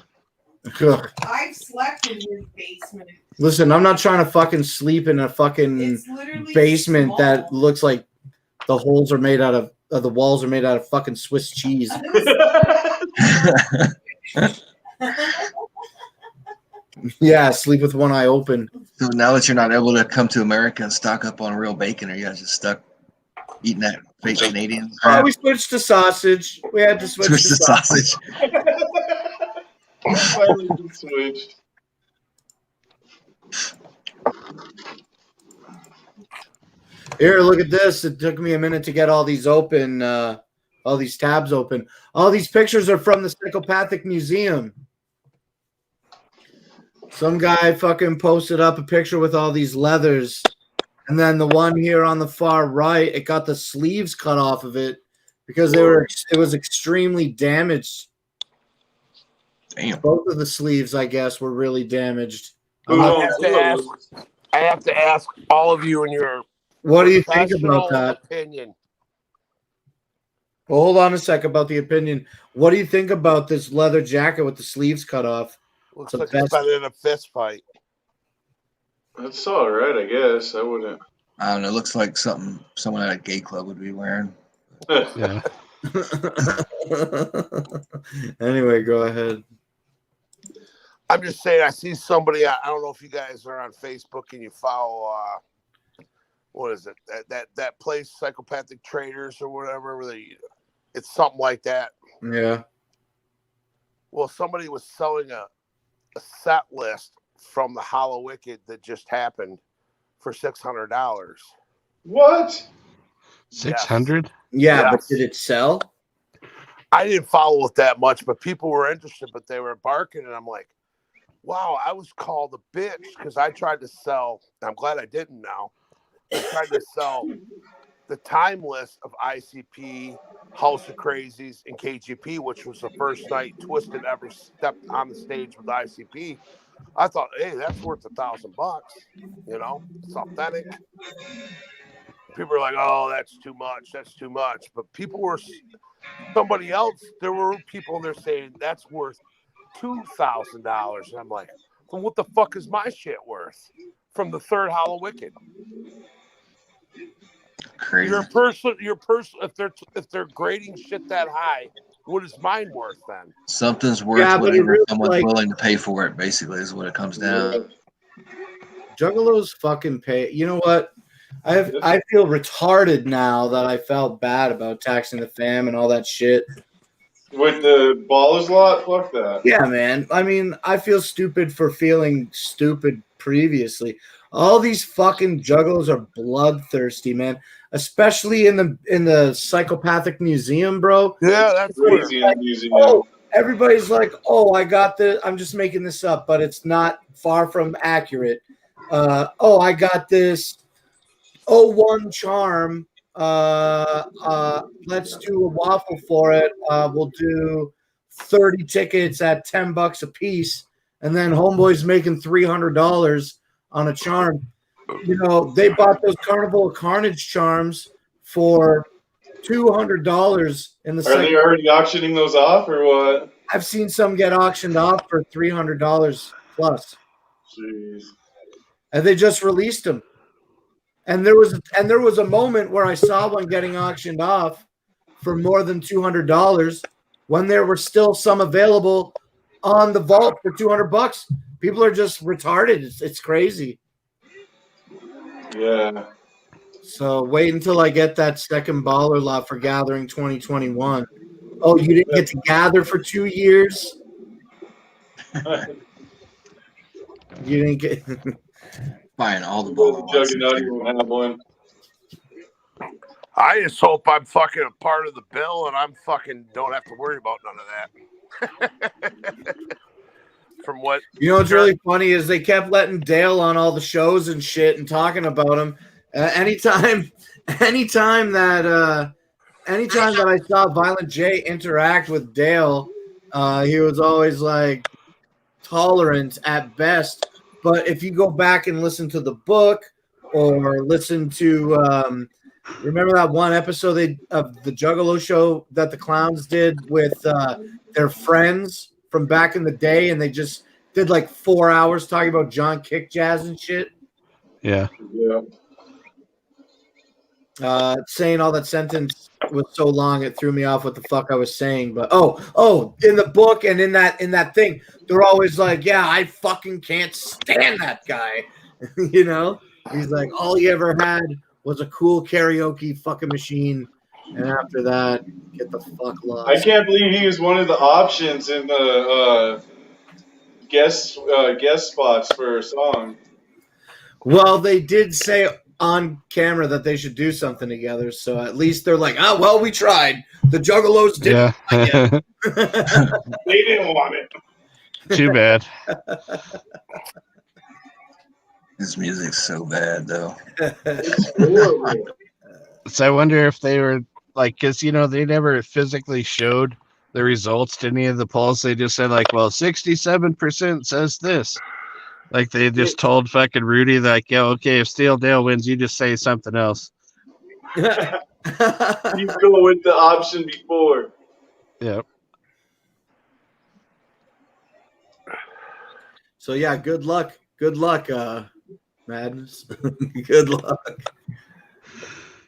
Ugh. I've slept in your basement. Listen, I'm not trying to fucking sleep in a fucking It's literally basement small. that looks like the holes are made out of the walls are made out of fucking Swiss cheese. Yeah, sleep with one eye open. So now that you're not able to come to America and stock up on real bacon, are you guys just stuck eating that fake Canadian Oh, crap? we switched to sausage. We had to switch Switch to the sausage. sausage. Finally been switched. Here, look at this. It took me a minute to get all these open, all these tabs open. All these pictures are from the Psychopathic Museum. Some guy fucking posted up a picture with all these leathers. And then the one here on the far right, it got the sleeves cut off of it because it was extremely damaged. Damn. Both of the sleeves, I guess, were really damaged. Who I knows? have to ask all of you in your What do you think professional about that? opinion. Well, hold on a sec about the opinion. What do you think about this leather jacket with the sleeves cut off? Looks The like best- it's better than a fist fight. That's all right, I guess. I wouldn't. I don't know. It looks like something someone at a gay club would be wearing. Yeah. Anyway, go ahead. I'm just saying, I see somebody. I don't know if you guys are on Facebook and you follow. What is it? That place, Psychopathic Traders or whatever. Where it's something like that. Yeah. Well, somebody was selling a set list from the Hollow Wicked that just happened for $600. What? 600? Yeah, but Yes. did it sell? I didn't follow it that much, but people were interested, but they were barking, and I'm like, wow, I was called a bitch because I tried to sell. I'm glad I didn't now. I tried to sell the time list of ICP, House of Crazies, and KGP, which was the first night Twisted ever stepped on the stage with ICP. I thought, hey, that's worth $1,000. You know, it's authentic. People are like, oh, that's too much. That's too much. But people were, somebody else, there were people in there saying that's worth $2,000. And I'm like, well, what the fuck is my shit worth from the third Hollow Wicked? Crazy. Your person, if they're grading shit that high, what is mine worth then? Something's worth Yeah, but it whatever really, someone's like- willing to pay for it, basically, is what it comes down. Juggalos fucking pay. You know what? I feel retarded now that I felt bad about taxing the fam and all that shit. With the ballers lot, fuck that. Yeah, man. I mean, I feel stupid for feeling stupid previously. All these fucking juggalos are bloodthirsty, man. Especially in the psychopathic museum, bro. Yeah, that's weird. Crazy in the museum. Oh, everybody's like, oh, I got this. I'm just making this up, but it's not far from accurate. Oh, I got this 01 charm. Let's do a waffle for it. We'll do 30 tickets at $10 a piece, and then homeboy's making $300 on a charm. You know, they bought those Carnival of Carnage charms for $200 in the Are they already auctioning those off or what? I've seen some get auctioned off for $300 plus. Jeez. And they just released them. And there was a moment where I saw one getting auctioned off for more than $200 when there were still some available on the vault for $200. People are just retarded. It's crazy. Yeah. So wait until I get that second baller lot for Gathering 2021. Oh, you didn't get to gather for 2 years? You didn't get Buying all the Well, ball. the Juggernaut won't have one. I just hope I'm fucking a part of the bill and I'm fucking don't have to worry about none of that. From what You know what's really funny is they kept letting Dale on all the shows and shit and talking about him. Anytime that I saw Violent J interact with Dale, he was always like tolerant at best. But if you go back and listen to the book or listen to remember that one episode of the Juggalo show that the clowns did with their friends from back in the day, and they just did like 4 hours talking about John Kick Jazz and shit. Yeah. Yeah. Saying all that sentence was so long it threw me off what the fuck I was saying. But oh, in the book and in that thing, they're always like, yeah, I fucking can't stand that guy. You know, he's like, all he ever had was a cool karaoke fucking machine, and after that, get the fuck lost. I can't believe he was one of the options in the guest spots for a song. Well, they did say on camera that they should do something together, so at least they're like, oh, well, we tried. The Juggalos didn't. Yeah. They didn't want it. Too bad. This music's so bad, though. So I wonder if they were like, because they never physically showed the results to any of the polls. They just said like, well, 67% says this. Like they just told fucking Rudy like, yeah, okay, if Steel Dale wins, you just say something else. You go with the option before. Yep. So yeah, good luck, Madness. Good luck.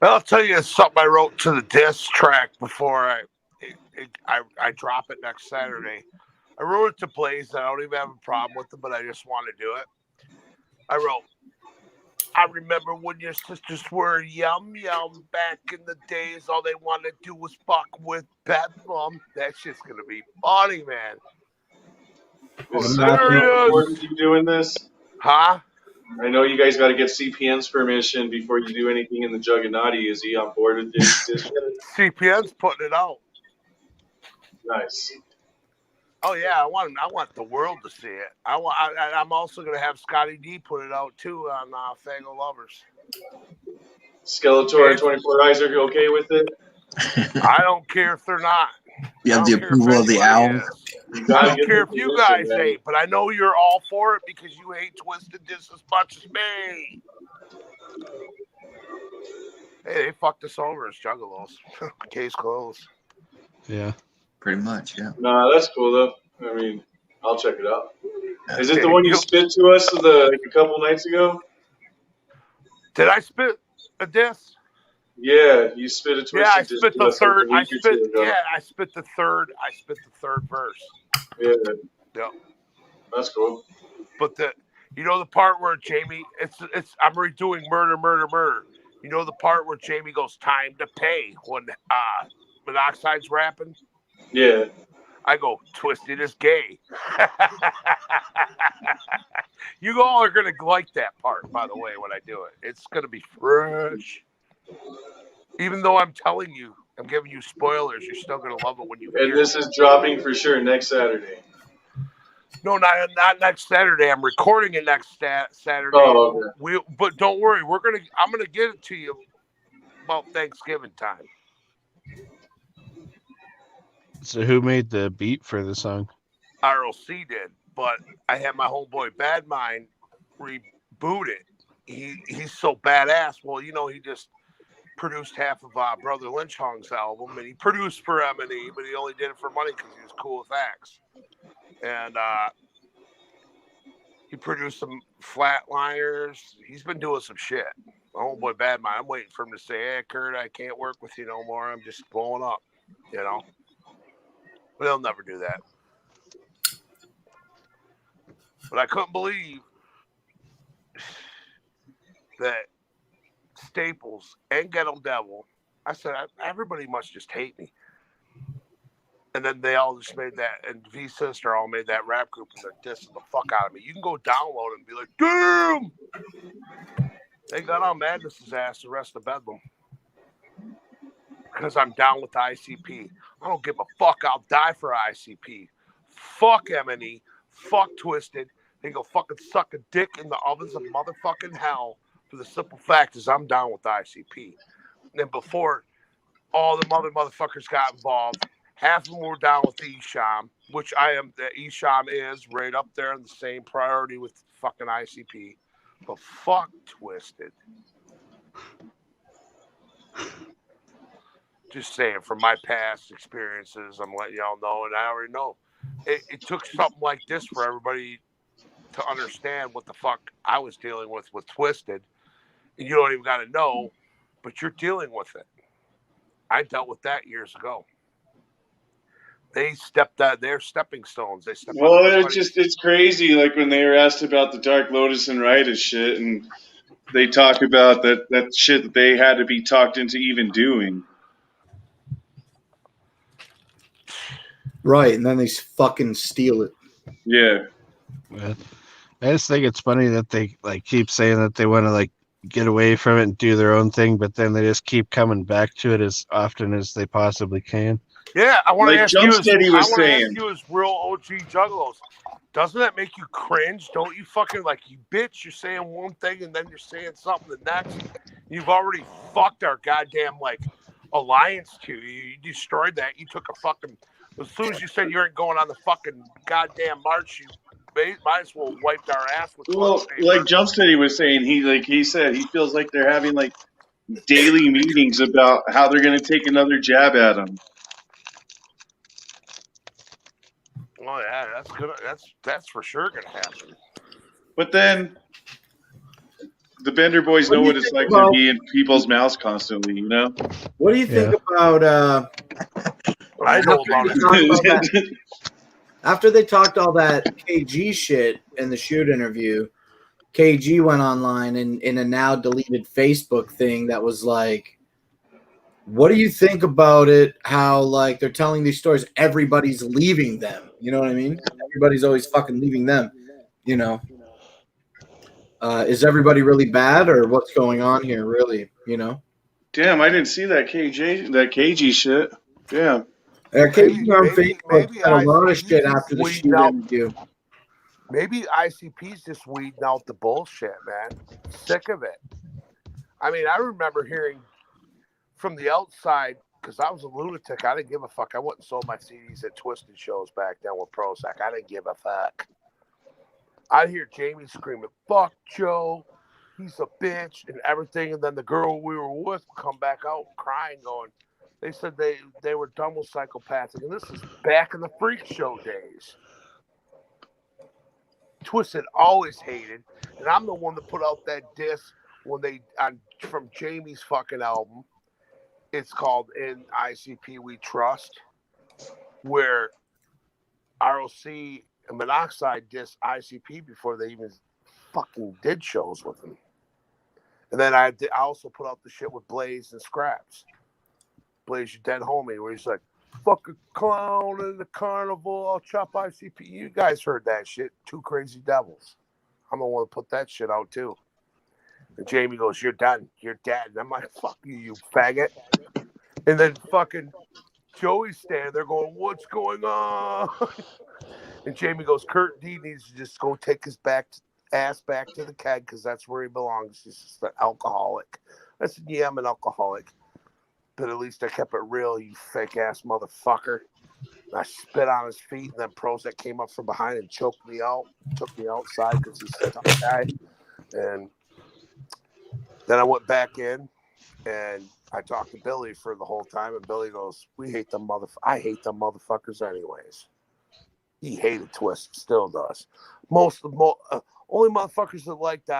I'll tell you something I wrote to the diss track before I drop it next Saturday. I wrote it to Blaze. I don't even have a problem with it, but I just want to do it. I wrote, I remember when your sisters were yum back in the days. All they wanted to do was fuck with Bedlam. That shit's going to be funny, man. Is Serious? you doing this? Huh? I know you guys got to get CPN's permission before you do anything in the Juggernaut. Is he on board with this? CPN's putting it out. Nice. Oh yeah, I want the world to see it. I'm also gonna have Scotty D put it out too on Fango Lovers. Skeletor and 24 Eyes are okay with it? I don't care if they're not. You I have don't the care if approval of the anybody owl. is. You I gotta don't get care the if you permission, guys man. hate, but I know you're all for it because you hate Twisted just as much as me. Hey, they fucked us over as juggalos. Case closed. Yeah. Pretty much, yeah. Nah, that's cool though. I mean, I'll check it out. Is it the Yeah, one you spit to us a couple nights ago? Did I spit a diss? Yeah, you spit a Twisted Yeah, I Disc spit to the us like a third. I week or spit. two ago. Yeah, I spit the third. I spit the third verse. Yeah, Yeah, that's cool. but the part where Jamie, I'm redoing murder, murder, murder. You know the part where Jamie goes, "Time to pay" when Monoxide's rapping. Yeah. I go, Twisted is gay. You all are gonna like that part, by the way, when I do it. It's gonna be fresh. Even though I'm telling you, I'm giving you spoilers, you're still gonna love it when you hear And this it. is dropping for sure next Saturday. No, not next Saturday. I'm recording it next Saturday. Oh, okay. But don't worry, I'm gonna get it to you about Thanksgiving time. So who made the beat for the song? ROC did, but I had my homeboy Bad Mind reboot it. He's so badass. Well, he just produced half of Brother Lynch Hong's album, and he produced for M&E, but he only did it for money because he was cool with Axe. And he produced some Flatliners. He's been doing some shit. My homeboy Bad Mind, I'm waiting for him to say, "Hey, Kurt, I can't work with you no more. I'm just blowing up," But he'll never do that. But I couldn't believe that Staples and Ghetto Devil, I said, everybody must just hate me. And then they all just made that, and V-Sister all made that rap group, and they're dissing the fuck out of me. You can go download it and be like, damn! They got on Madness's ass the rest of Bedlam. Because I'm down with the ICP. I don't give a fuck. I'll die for ICP. Fuck M&E. Fuck Twisted. They go fucking suck a dick in the ovens of motherfucking hell. For the simple fact is I'm down with the ICP. And before all the motherfuckers got involved, half of them were down with the Esham, which I am. The Esham is right up there in the same priority with fucking ICP. But fuck Twisted. Just saying, from my past experiences, I'm letting y'all know, and I already know. It took something like this for everybody to understand what the fuck I was dealing with Twisted. And you don't even got to know, but you're dealing with it. I dealt with that years ago. They stepped out. They're stepping stones. They stepped. Well, it's crazy. Like when they were asked about the Dark Lotus and Riotous shit, and they talk about that shit that they had to be talked into even doing. Right, and then they fucking steal it. Yeah. I just think it's funny that they keep saying that they want to get away from it and do their own thing, but then they just keep coming back to it as often as they possibly can. Yeah, I want to ask you as real OG juggalos. Doesn't that make you cringe? Don't you fucking you bitch? You're saying one thing and then you're saying something the next. You've already fucked our goddamn alliance to you. You destroyed that. You took a fucking. As soon as you said you weren't going on the fucking goddamn march, you might as well wiped our ass with. Well, like Jumpsteady was saying, he said he feels like they're having daily meetings about how they're going to take another jab at him. Oh yeah, that's good. That's for sure gonna happen. But then the Bender boys know what it's like to be in people's mouths constantly. What do you think about? I know about it. After they talked all that KG shit in the shoot interview, KG went online and in a now deleted Facebook thing that was like, what do you think about it? How they're telling these stories, everybody's leaving them. You know what I mean? Everybody's always fucking leaving them. Is everybody really bad or what's going on here? Really? Damn, I didn't see that KG shit. Yeah. Casey on Facebook said a lot of ICP shit after the weeding shoot out- interview. Maybe ICP's just weeding out the bullshit, man. Sick of it. I mean, I remember hearing from the outside, because I was a lunatic. I didn't give a fuck. I went and sold my CDs at Twisted shows back then with Prozac. I didn't give a fuck. I'd hear Jamie screaming, "Fuck Joe, he's a bitch," and everything. And then the girl we were with would come back out crying, going, they said they were done with psychopathic. And this is back in the freak show days. Twisted always hated, and I'm the one that put out that disc when from Jamie's fucking album. It's called "In ICP We Trust," where ROC and Monoxide dissed ICP before they even fucking did shows with him. And then I also put out the shit with Blaze and Scraps. Blaze, your dead homie, where he's like, "Fuck a clown in the carnival, I'll chop ICP." You guys heard that shit. Two Crazy Devils. I'm the one to put that shit out too. And Jamie goes, "You're done. You're dead." And I'm like, "Fuck you, you faggot." And then fucking Joey's standing there going, "What's going on?" And Jamie goes, "Kurt D needs to just go take his ass back to the keg because that's where he belongs. He's just an alcoholic." I said, "Yeah, I'm an alcoholic. But at least I kept it real, you fake ass motherfucker." And I spit on his feet, and then Prozac came up from behind and choked me out, took me outside because he's a tough guy. And then I went back in, and I talked to Billy for the whole time, and Billy goes, "We hate them I hate them motherfuckers anyways." He hated Twist, still does. Only motherfuckers that liked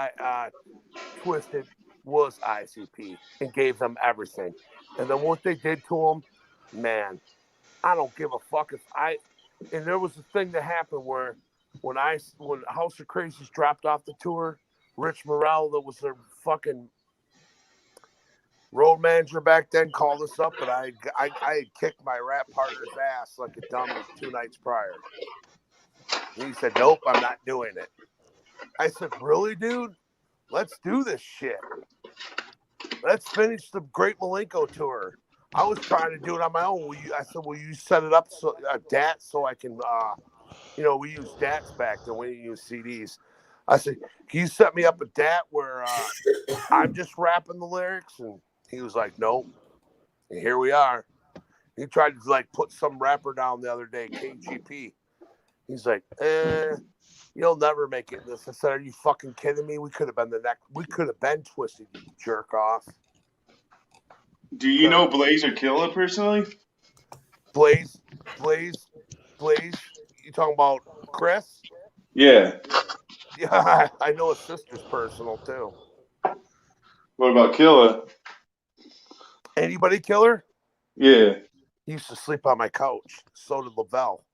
Twisted was ICP and gave them everything. And then what they did to him, man, I don't give a fuck and there was a thing that happened where when House of Crazies dropped off the tour, Rich Morel, that was their fucking road manager back then, called us up, and I had kicked my rap partner's ass like a dummy 2 nights prior. And he said, "Nope, I'm not doing it." I said, "Really, dude? Let's do this shit. Let's finish the Great Malenko tour." I was trying to do it on my own. I said, "Will you set it up so DAT so I can, we use DATs back then. We didn't use CDs." I said, "Can you set me up a DAT where I'm just rapping the lyrics?" And he was like, "Nope." And here we are. He tried to put some rapper down the other day, KGP. He's like, "You'll never make it in this." I said, "Are you fucking kidding me? We could have been Twisted, you jerk off." Do you know Blaze or Killa personally? Blaze. You talking about Chris? Yeah. Yeah, I know his sister's personal too. What about Killa? Anybody killer? Yeah. He used to sleep on my couch. So did Lavelle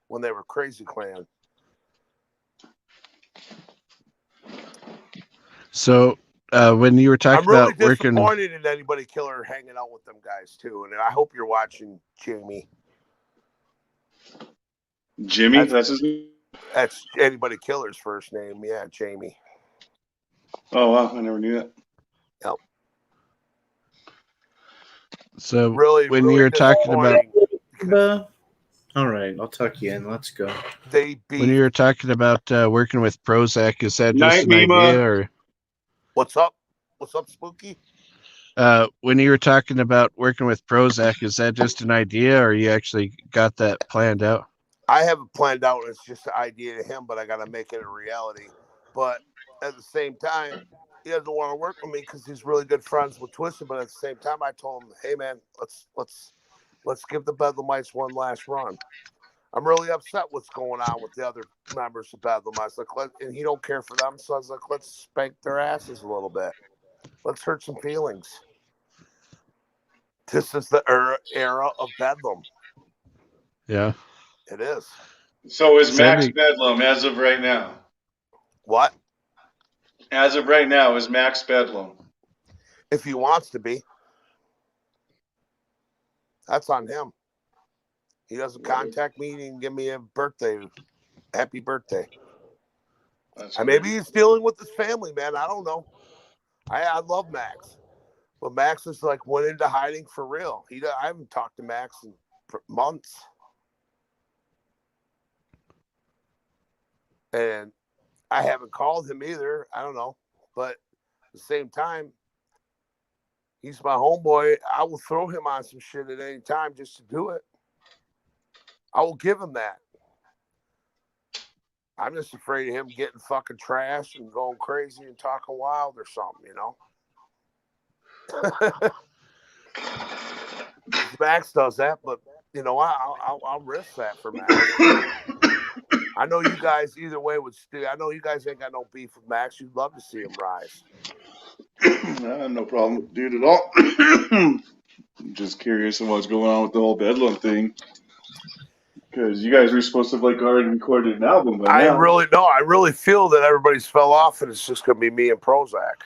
when they were Crazy Clan. So when you were talking I'm really about working, disappointed in anybody killer hanging out with them guys too, and I hope you're watching Jamie. Jimmy? That's his name? That's anybody killer's first name. Yeah, Jamie. Oh, wow. I never knew that. Yep. so Really, when really you were talking about disappointing. All right, I'll tuck you in. Let's go. They when beat. you were talking about working with Prozac, is that just Night, an Mima. idea, or What's up? What's up, Spooky? when you were talking about working with Prozac, is that just an idea, or you actually got that planned out? I have it planned out. It's just an idea to him, but I got to make it a reality. But at the same time, he doesn't want to work with me because he's really good friends with Twisted. But at the same time, I told him, "Hey, man, let's give the Bedlamites one last run." I'm really upset what's going on with the other members of Bedlamites. And he don't care for them, so I was like, "Let's spank their asses a little bit. Let's hurt some feelings." This is the era of Bedlam. Yeah. It is. So is Max Sandy- Bedlam as of right now? What? As of right now, is Max Bedlam? If he wants to be. That's on him. He doesn't contact me and give me a happy birthday. Maybe he's dealing with his family, man. I don't know. I love Max. But Max is went into hiding for real. I haven't talked to Max in for months. And I haven't called him either. I don't know. But at the same time, he's my homeboy. I will throw him on some shit at any time just to do it. I will give him that. I'm just afraid of him getting fucking trashed and going crazy and talking wild or something, you know? Max does that, but, you know, I'll risk that for Max. I know you guys either way would still. I know you guys ain't got no beef with Max. You'd love to see him rise. I have no problem with the dude at all. I'm just curious on what's going on with the whole Bedlam thing. Because you guys were supposed to have like already recorded an album by now. I really feel that everybody's fell off and it's just going to be me and Prozac.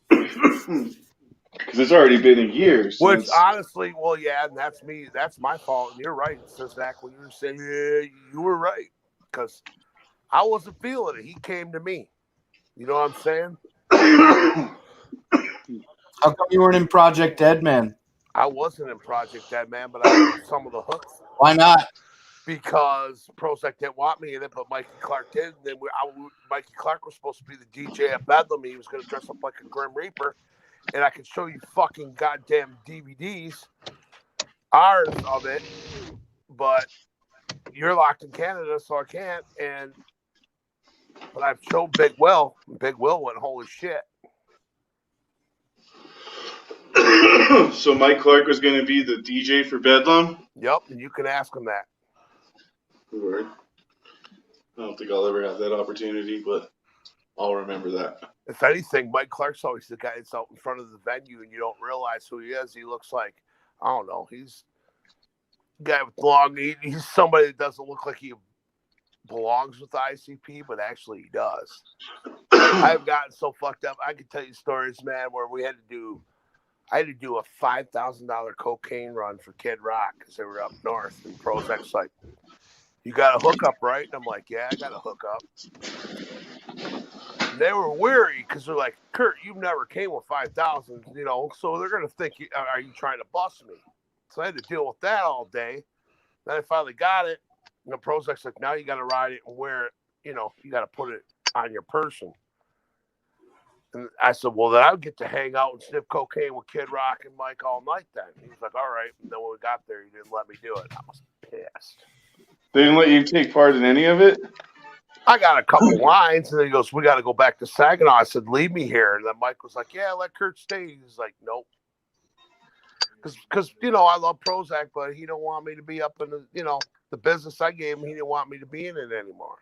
Because it's already been a year. Which, honestly, well, yeah, and that's me. That's my fault. And you're right, says Zach. When you were saying, yeah, you were right. Because I wasn't feeling it. He came to me. You know what I'm saying? How come you weren't in Project Dead Man? I wasn't in Project Dead Man, but I heard some of the hooks. Why not? Because Prozac didn't want me in it, but Mikey Clark did. And then Mikey Clark was supposed to be the DJ at Bedlam. He was going to dress up like a Grim Reaper. And I could show you fucking goddamn DVDs, ours of it, but you're locked in Canada, so I can't. But I've showed Big Will. Big Will went, holy shit. So Mike Clark was going to be the DJ for Bedlam? Yep, and you can ask him that. Word. I don't think I'll ever have that opportunity, but I'll remember that. If anything, Mike Clark's always the guy that's out in front of the venue and you don't realize who he is. He looks like, I don't know, he's a guy with long, he's somebody that doesn't look like he belongs with the ICP, but actually he does. I've gotten so fucked up. I could tell you stories, man, where I had to do a $5,000 cocaine run for Kid Rock because they were up north. And Prozac's like, you got a hookup, right? And I'm like, yeah, I got a hookup. And they were weary because they're like, Kurt, you never came with 5,000, you know, so they're going to think, are you trying to bust me? So I had to deal with that all day. Then I finally got it. And the Prozac's like, now you got to ride it and wear it, you know, you got to put it on your person. And I said, well, then I'll get to hang out and sniff cocaine with Kid Rock and Mike all night then. He was like, all right. And then when we got there, he didn't let me do it. I was pissed. They didn't let you take part in any of it? I got a couple lines, and then he goes, we got to go back to Saginaw. I said, leave me here. And then Mike was like, yeah, let Kurt stay. He's like, nope. Because, you know, I love Prozac, but he don't want me to be up in the, you know, the business I gave him. He didn't want me to be in it anymore.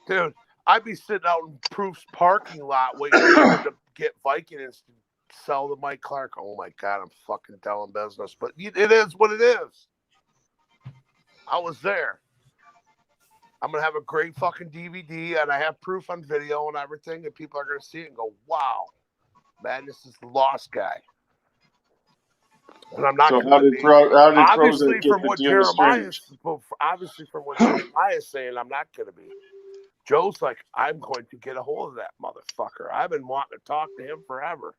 Dude, I'd be sitting out in Proof's parking lot waiting to get Vicodins to sell to Mike Clark. Oh, my God, I'm fucking telling business. But it is what it is. I was there. I'm going to have a great fucking DVD, and I have proof on video and everything, and people are going to see it and go, wow, man, this is the Lost guy. And I'm not going to obviously from what Jeremiah is saying, I'm not going to be. Joe's like, I'm going to get a hold of that motherfucker. I've been wanting to talk to him forever.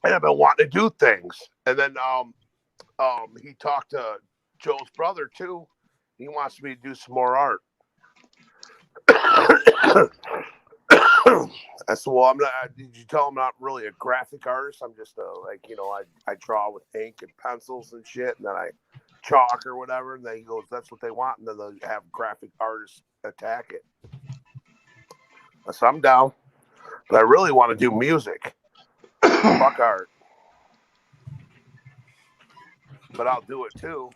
And I've been wanting to do things. And then he talked to Joe's brother too. He wants me to do some more art. I said, well, I'm not. Did you tell him I'm not really a graphic artist? I'm just I draw with ink and pencils and shit, and then I chalk or whatever. And then he goes, that's what they want, and then they'll have graphic artists attack it. I said, I'm down, but I really want to do music. Fuck art. But I'll do it too.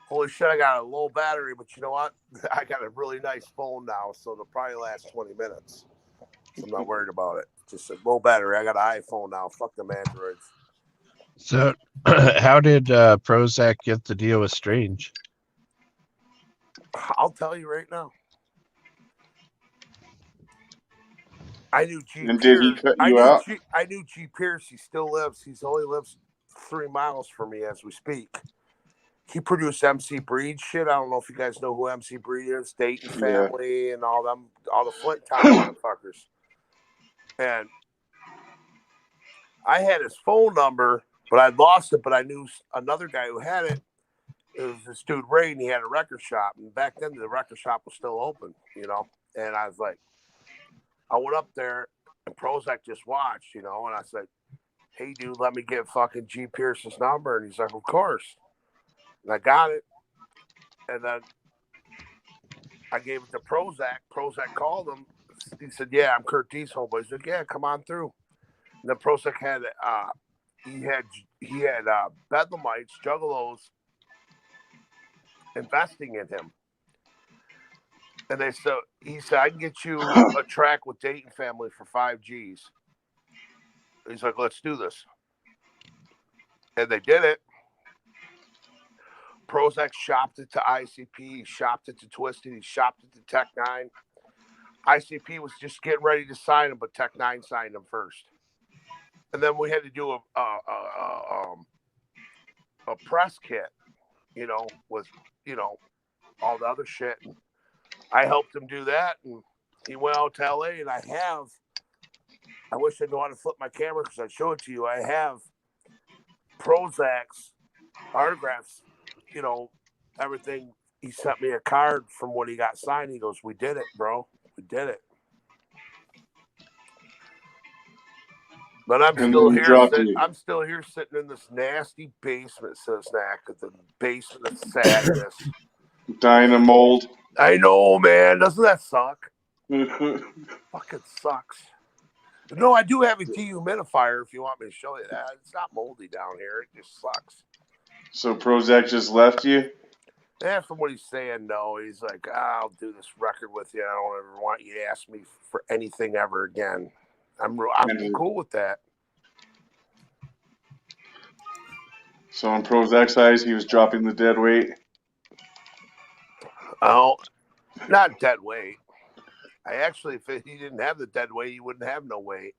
Holy shit, I got a low battery, but you know what? I got a really nice phone now, so it'll probably last 20 minutes. So I'm not worried about it. Just a low battery. I got an iPhone now. Fuck them Androids. So, how did Prozac get the deal with Strange? I'll tell you right now. I knew G. And did he cut you out? I knew G. Pierce. He still lives. He only lives 3 miles from me as we speak. He produced MC Breed shit. I don't know if you guys know who MC Breed is. Dayton Family and all them, all the Flint Town motherfuckers. And I had his phone number, but I'd lost it. But I knew another guy who had it. It was this dude Ray, and he had a record shop. And back then, the record shop was still open, you know. And I was like, I went up there, and Prozac just watched, you know. And I said, "Hey, dude, let me get fucking G. Pierce's number." And he's like, "Of course." And I got it. And then I gave it to Prozac. Prozac called him. He said, "Yeah, I'm Kurt D's homeboy." He said, "Yeah, come on through." And then Prozac had he had Bedlamites, Juggalos investing in him. And he said, "I can get you a track with Dayton Family for 5 G's." He's like, "Let's do this." And they did it. Prozac shopped it to ICP. He shopped it to Twisted. He shopped it to Tech 9. ICP was just getting ready to sign him, but Tech 9 signed him first. And then we had to do a press kit, you know, with, you know, all the other shit. And I helped him do that. And he went out to LA. And I wish I knew how to flip my camera because I'd show it to you. I have Prozac's autographs, you know, everything. He sent me a card from when he got signed. He goes, "We did it, bro. We did it." But I'm still here sitting in this nasty basement, Cisnac, at the basement of sadness. Dying of mold. I know, man. Doesn't that suck? Fucking sucks. No, I do have a dehumidifier if you want me to show you that. It's not moldy down here. It just sucks. So Prozac just left you? Yeah, from what he's saying, no. He's like, "I'll do this record with you. I don't ever want you to ask me for anything ever again." I'm cool with that. So in Prozac's eyes, he was dropping the dead weight? Oh, not dead weight. I actually, if he didn't have the dead weight, he wouldn't have no weight.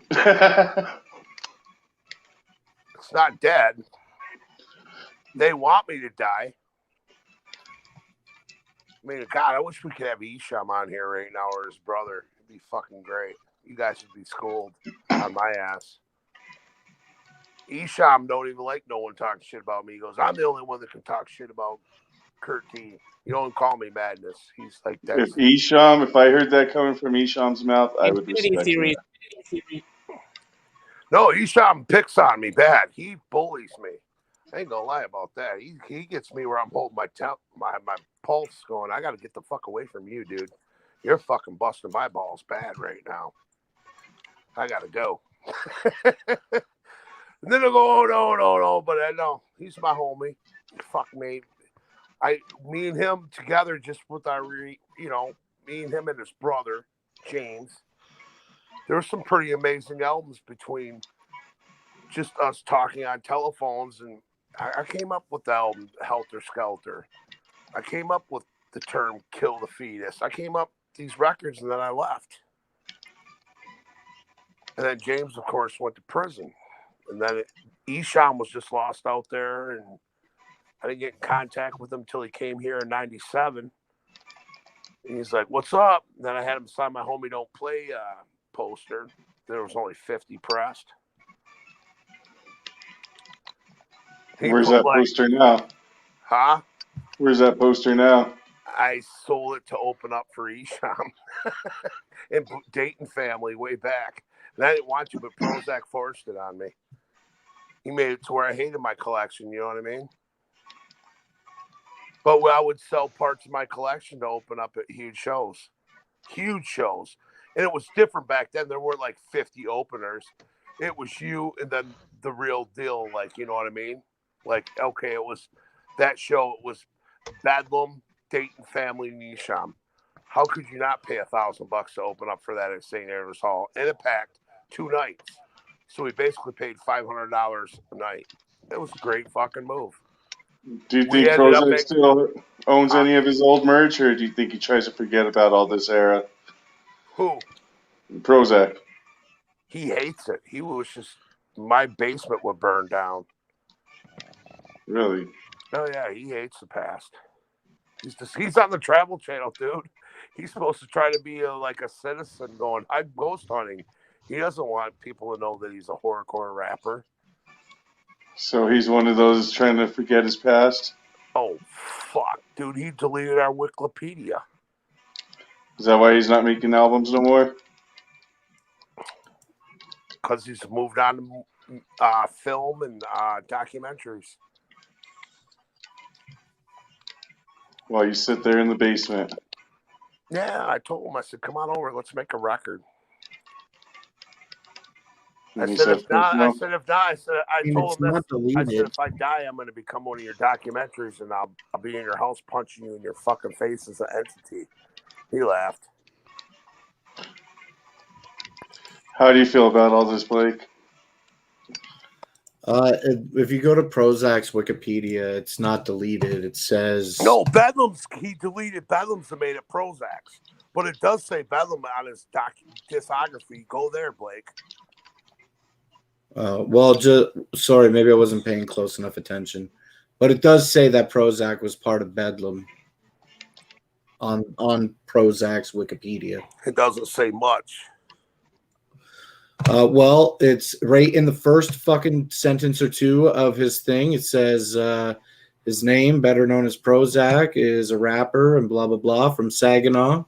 It's not dead. They want me to die. I mean, God, I wish we could have Isham on here right now or his brother. It'd be fucking great. You guys would be schooled on my ass. Isham don't even like no one talking shit about me. He goes, "I'm the only one that can talk shit about Kurt D. You don't call me Madness." He's like that. If I heard that coming from Isham's mouth, I would respect it. No, Isham picks on me bad. He bullies me. I ain't gonna lie about that. He gets me where I'm holding my pulse going, "I gotta get the fuck away from you, dude. You're fucking busting my balls bad right now. I gotta go." And then they'll go, "Oh, no. But I know he's my homie. Fuck me. Me and him together, just with our, me and him and his brother, James. There were some pretty amazing albums between just us talking on telephones. And I came up with the album Helter Skelter. I came up with the term Kill the Fetus. I came up with these records and then I left. And then James, of course, went to prison. And then Isham was just lost out there, and I didn't get in contact with him until he came here in '97. And he's like, "What's up?" And then I had him sign my Homie Don't Play poster. There was only 50 pressed. Where's that poster now? Huh? Where's that poster now? I sold it to open up for Isham and Dayton Family way back. And I didn't want to, but Prozac forced it on me. He made it to where I hated my collection, you know what I mean? But I would sell parts of my collection to open up at huge shows. Huge shows. And it was different back then. There weren't like 50 openers. It was you and then the real deal, like, you know what I mean? Like, okay, it was that show. It was Bedlam, Dayton Family, and Isham. How could you not pay $1,000 to open up for that at St. Andrews Hall? And it packed 2 nights. So we basically paid $500 a night. It was a great fucking move. Do you think Prozac still owns any of his old merch, or do you think he tries to forget about all this era? Who? Prozac. He hates it. He was just, my basement would burn down. Really? Oh, yeah, he hates the past. He's on the Travel Channel, dude. He's supposed to try to be like a citizen going, I'm ghost hunting. He doesn't want people to know that he's a horrorcore rapper. So he's one of those trying to forget his past? Oh, fuck. Dude, he deleted our Wikipedia. Is that why he's not making albums no more? Because he's moved on to film and documentaries. While you sit there in the basement. Yeah, I told him, I said, come on over, let's make a record. I And he said, said, "No." I told It's him not this. I said, deleted. if I die, I'm going to become one of your documentaries, and I'll be in your house punching you in your fucking face as an entity. He laughed. How do you feel about all this, Blake? If you go to Prozac's Wikipedia, it's not deleted. It says No, he deleted Bedlam's and made it Prozac's. But it does say Bedlam on his discography. Go there, Blake. Sorry, maybe I wasn't paying close enough attention, but it does say that Prozac was part of Bedlam on Prozac's Wikipedia. It doesn't say much. Well, it's right in the first fucking sentence or two of his thing. It says his name, better known as Prozac, is a rapper and blah blah blah from Saginaw.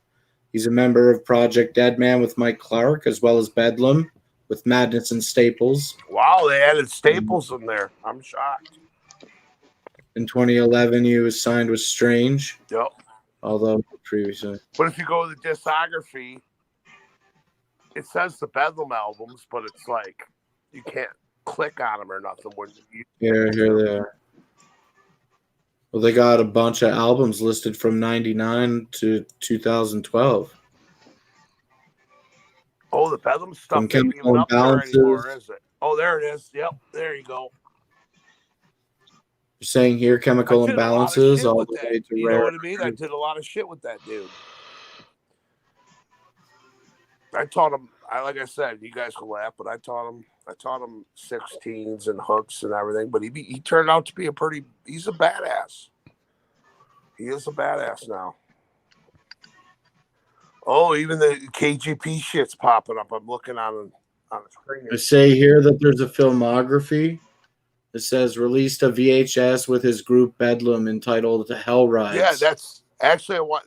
He's a member of Project Deadman with Mike Clark, as well as Bedlam with Madness and Staples. Wow, they added Staples in there. I'm shocked. In 2011, he was signed with Strange. Yep. Although previously. But if you go to the discography, it says the Bedlam albums, but it's like you can't click on them or nothing. Here they are. Well, they got a bunch of albums listed from 99 to 2012. Oh, the Bedlam stuff From ain't Chemical even up there Imbalances. anymore, is it? Oh, there it is. Yep, there you go. You're saying here Chemical I did a lot of Imbalances shit all with the that. way to You Rare. know what I mean? I did a lot of shit with that dude. I taught him. Like I said, you guys can laugh, but I taught him 16s and hooks and everything. But he turned out to be he's a badass. He is a badass now. Oh, even the KGP shit's popping up. I'm looking on the screen. I say here that there's a filmography. It says released a VHS with his group Bedlam entitled Hell Rides. Yeah, that's actually what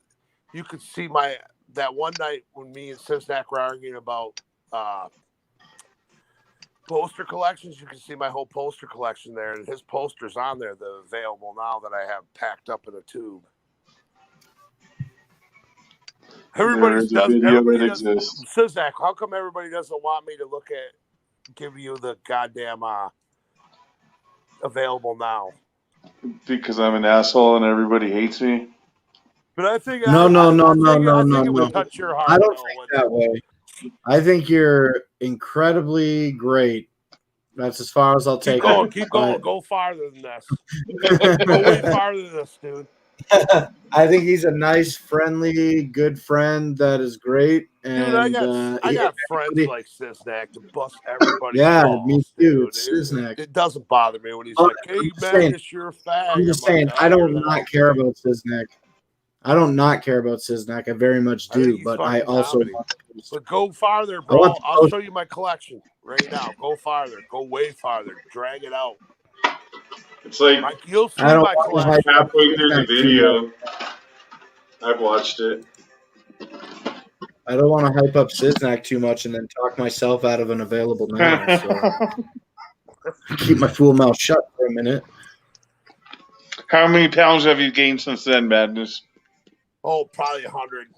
you could see that one night when me and Siznak were arguing about poster collections. You can see my whole poster collection there, and his poster's on there. They're available now that I have packed up in a tube. Everybody does. Siznak, how come everybody doesn't want me to give you the goddamn available now? Because I'm an asshole and everybody hates me. But I think No. it would touch your heart. I don't think that way. I think you're incredibly great. That's as far as I'll take it. Keep going. Go farther than this. Go way farther than this, dude. I think he's a nice, friendly, good friend that is great. And dude, I got friends like Siznak to bust everybody. Yeah, balls, me too. Dude. Siznak. It doesn't bother me when he's like, "Hey, Magnus, you're a fag." I'm just saying, I don't not care about Siznak. I don't not care about Siznak. I very much do, but I also. But go farther, bro. I'll show you my collection right now. Go farther. Go way farther. Drag it out. It's like you'll see my collection halfway through the video. I've watched it. I don't want to hype up Siznak too much and then talk myself out of an available now. So keep my fool mouth shut for a minute. How many pounds have you gained since then, Madness? Oh, probably 100.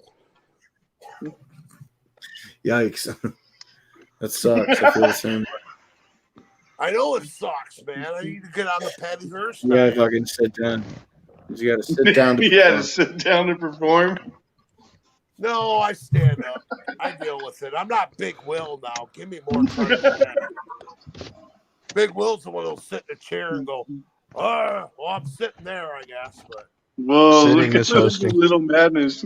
Yikes. That sucks. I feel the same. I know it sucks, man. I need to get on the Patty Hearst. You gotta fucking sit down. You gotta sit down to to sit down to perform. No, I stand up. I deal with it. I'm not Big Will now. Give me more credit than that. Big Will's the one who'll sit in a chair and go, well, I'm sitting there, I guess. But whoa, Sitting look at is this hosting. little Madness.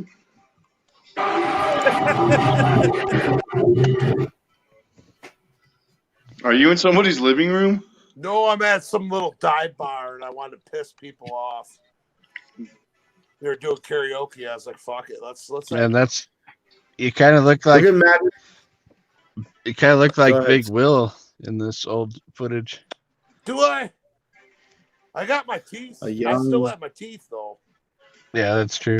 Are you in somebody's living room? no, I'm at some little dive bar and I want to piss people off. We were doing karaoke. I was like, "Fuck it, let's." And that's you kind of look like Look at Matt. you kind of look Go like ahead. Big Will in this old footage. Do I? I got my teeth. A I young- still have my teeth though. Yeah, that's true.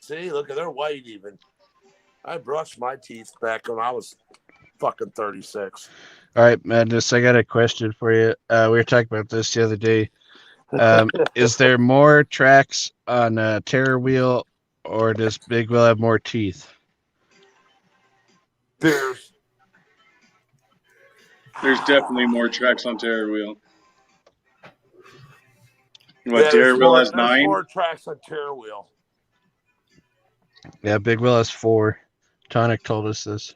See, look at they're white even. I brushed my teeth back when I was fucking 36. All right, Madness, I got a question for you. We were talking about this the other day. Is there more tracks on Terror Wheel, or does Big Will have more teeth? There's There's definitely more tracks on Terror Wheel. What, there's Terror Wheel more- has there's 9? more tracks on Terror Wheel. Yeah, Big Will has 4. Tonic told us this.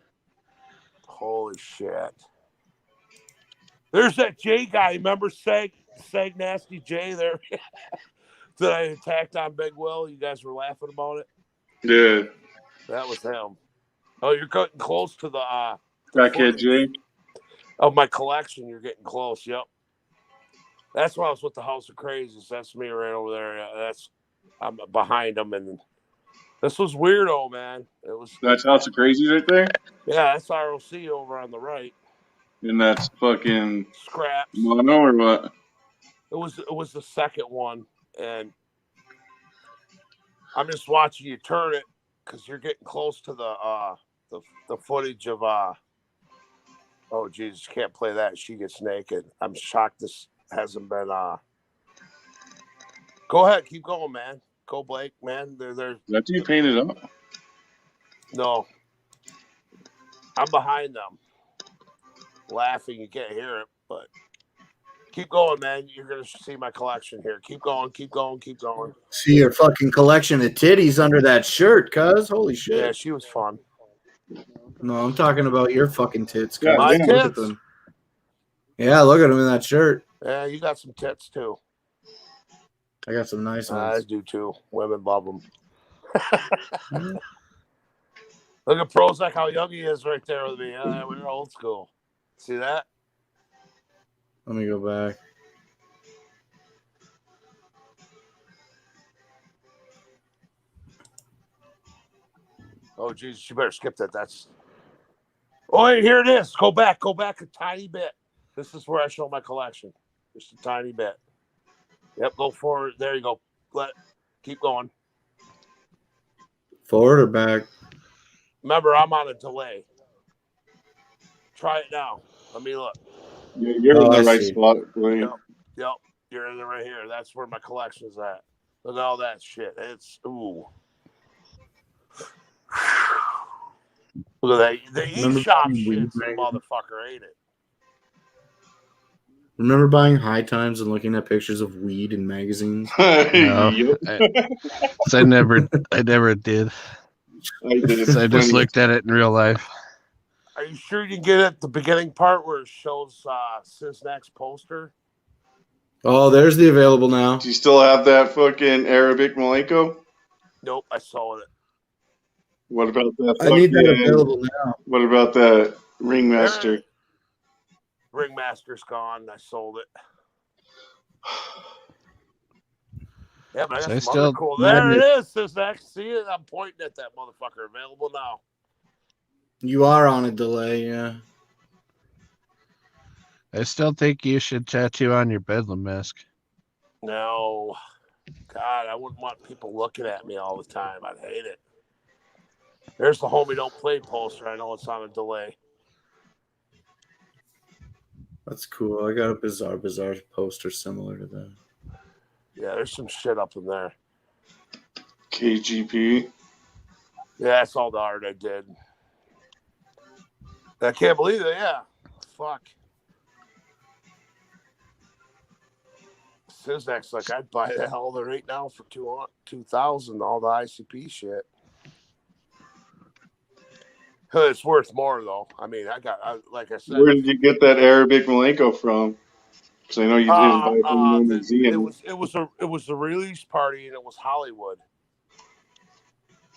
Holy shit. There's that Jay guy. Remember Sag Nasty Jay there that I attacked on Big Will? You guys were laughing about it? Yeah. That was him. Oh, you're getting close to the Crackhead Jay. of my collection. You're getting close. Yep. That's when I was with the House of Crazies. That's me right over there. Yeah, I'm behind them, and this was weirdo, man. It was. That's House of Crazy right there. Yeah, that's ROC over on the right. And that's fucking Scraps. Mono or what? It was the second one, and I'm just watching you turn it because you're getting close to the footage of oh Jesus, can't play that. She gets naked. I'm shocked this hasn't been Go ahead, keep going, man. Go, Blake, man. They're That's you painted up. no. I'm behind them. Laughing, you can't hear it, but keep going, man. You're gonna see my collection here. Keep going, keep going, keep going. See your fucking collection of titties under that shirt, cuz. Holy shit. Yeah, she was fun. No, I'm talking about your fucking tits, cuz. Yeah, My Look at tits? them. Yeah, look at them in that shirt. Yeah, you got some tits too. I got some nice I ones. do too. Women love them. Look at Prozac, how young he is right there with me. We're old school. See that? Let me go back. Oh, Jesus, you better skip that. Oh, wait, here it is. Go back a tiny bit. This is where I show my collection. Just a tiny bit. Yep, go forward. There you go. Keep going. Forward or back? Remember, I'm on a delay. Try it now. Let me look. Yeah, you're Oh, in I the right see. spot, William. Yep, you're in there right here. That's where my collection's at. Look at all that shit. It's ooh. Look at that. The Remember eShop buying shit's weed a magazines? motherfucker, ain't it? Remember buying High Times and looking at pictures of weed in magazines? No, Yep. I never did. I did. So I just looked at it in real life. Are you sure you can get at the beginning part where it shows Siznak's poster? Oh, there's the available now. Do you still have that fucking Arabic Malenko? Nope, I sold it. What about that? I need that fucking- available now. What about that Ringmaster? Ringmaster's gone. I sold it. Yeah, but I So got I some other still- cool. There it is, Siznak. See it? I'm pointing at that motherfucker. Available now. You are on a delay, yeah. I still think you should tattoo on your Bedlam mask. No. God, I wouldn't want people looking at me all the time. I'd hate it. There's the Homie Don't Play poster. I know it's on a delay. That's cool. I got a bizarre poster similar to that. Yeah, there's some shit up in there. KGP. Yeah, that's all the art I did. I can't believe it. Yeah. Fuck. Siznak's like, I'd buy that all the right now for $2,000, all the ICP shit. It's worth more, though. I mean, like I said. Where did you get that Arabic Malenko from? Because I know you didn't buy it from the museum. It was a release party, and it was Hollywood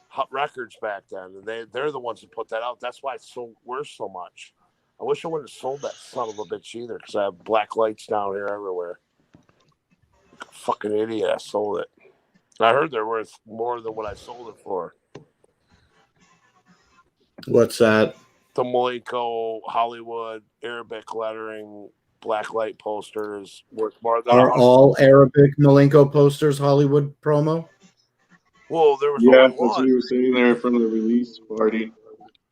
Hot Records back then, and they're the ones that put that out. That's why it's so worth so much. I wish I wouldn't have sold that son of a bitch either, because I have black lights down here everywhere. Fucking idiot! I sold it. I heard they're worth more than what I sold it for. What's that? The Malenko Hollywood Arabic lettering, blacklight posters worth more than. Are all Arabic Malenko posters Hollywood promo? Well, there was Yeah, only that's what one. you were saying there from the release party.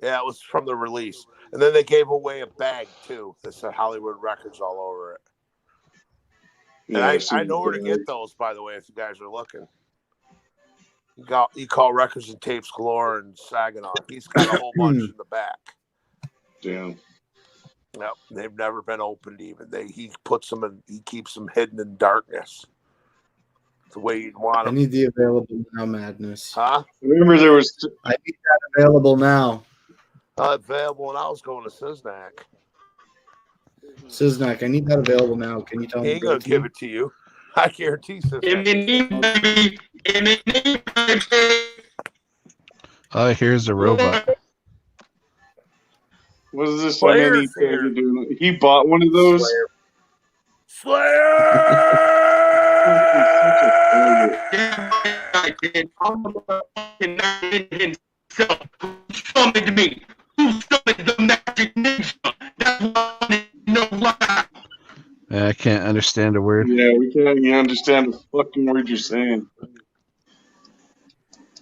Yeah, it was from the release, and then they gave away a bag too that said Hollywood Records all over it. And Yeah, I know where to get those, by the way, if you guys are looking. You call Records and Tapes Galore in Saginaw. He's got a whole bunch in the back. Damn. Yep, they've never been opened even. He puts them in. He keeps them hidden in darkness. The way you'd want I them. need the available now madness. Huh? Remember, there was. I need that available now. Available, and I was going to Siznak. Siznak, I need that available now. Can you tell He me? ain't gonna give it to you. I guarantee Siznak. Oh, here's a robot. What is this? Slayer's He here. He bought one of those. Slayer! Himself. Who summoned me? Who summoned the magic ninja? That's what I want to know why. I can't understand a word. Yeah, we can't even understand the fucking word you're saying.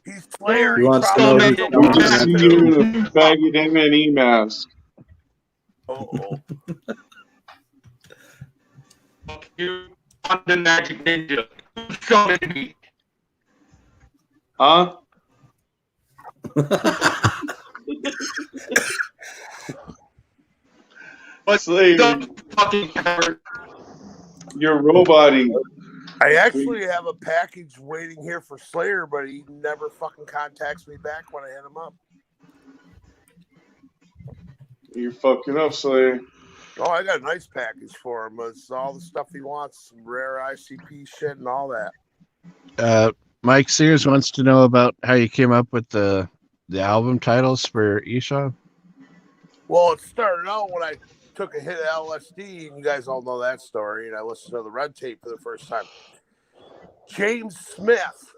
He's Slayer. He wants to know We just see you in a faggot M&E mask. Uh-oh. Fuck you. I'm the magic ninja. Who summoned me? Huh? But Slayer, the fucking coward. you're roboting. I actually have a package waiting here for Slayer, but he never fucking contacts me back when I hit him up. You're fucking up, Slayer. Oh, I got a nice package for him. It's all the stuff he wants, some rare ICP shit and all that. Mike Sears wants to know about how you came up with the album titles for eShop. Well, it started out when I took a hit of LSD, and you guys all know that story, and I listened to the Red Tape for the first time. James Smith,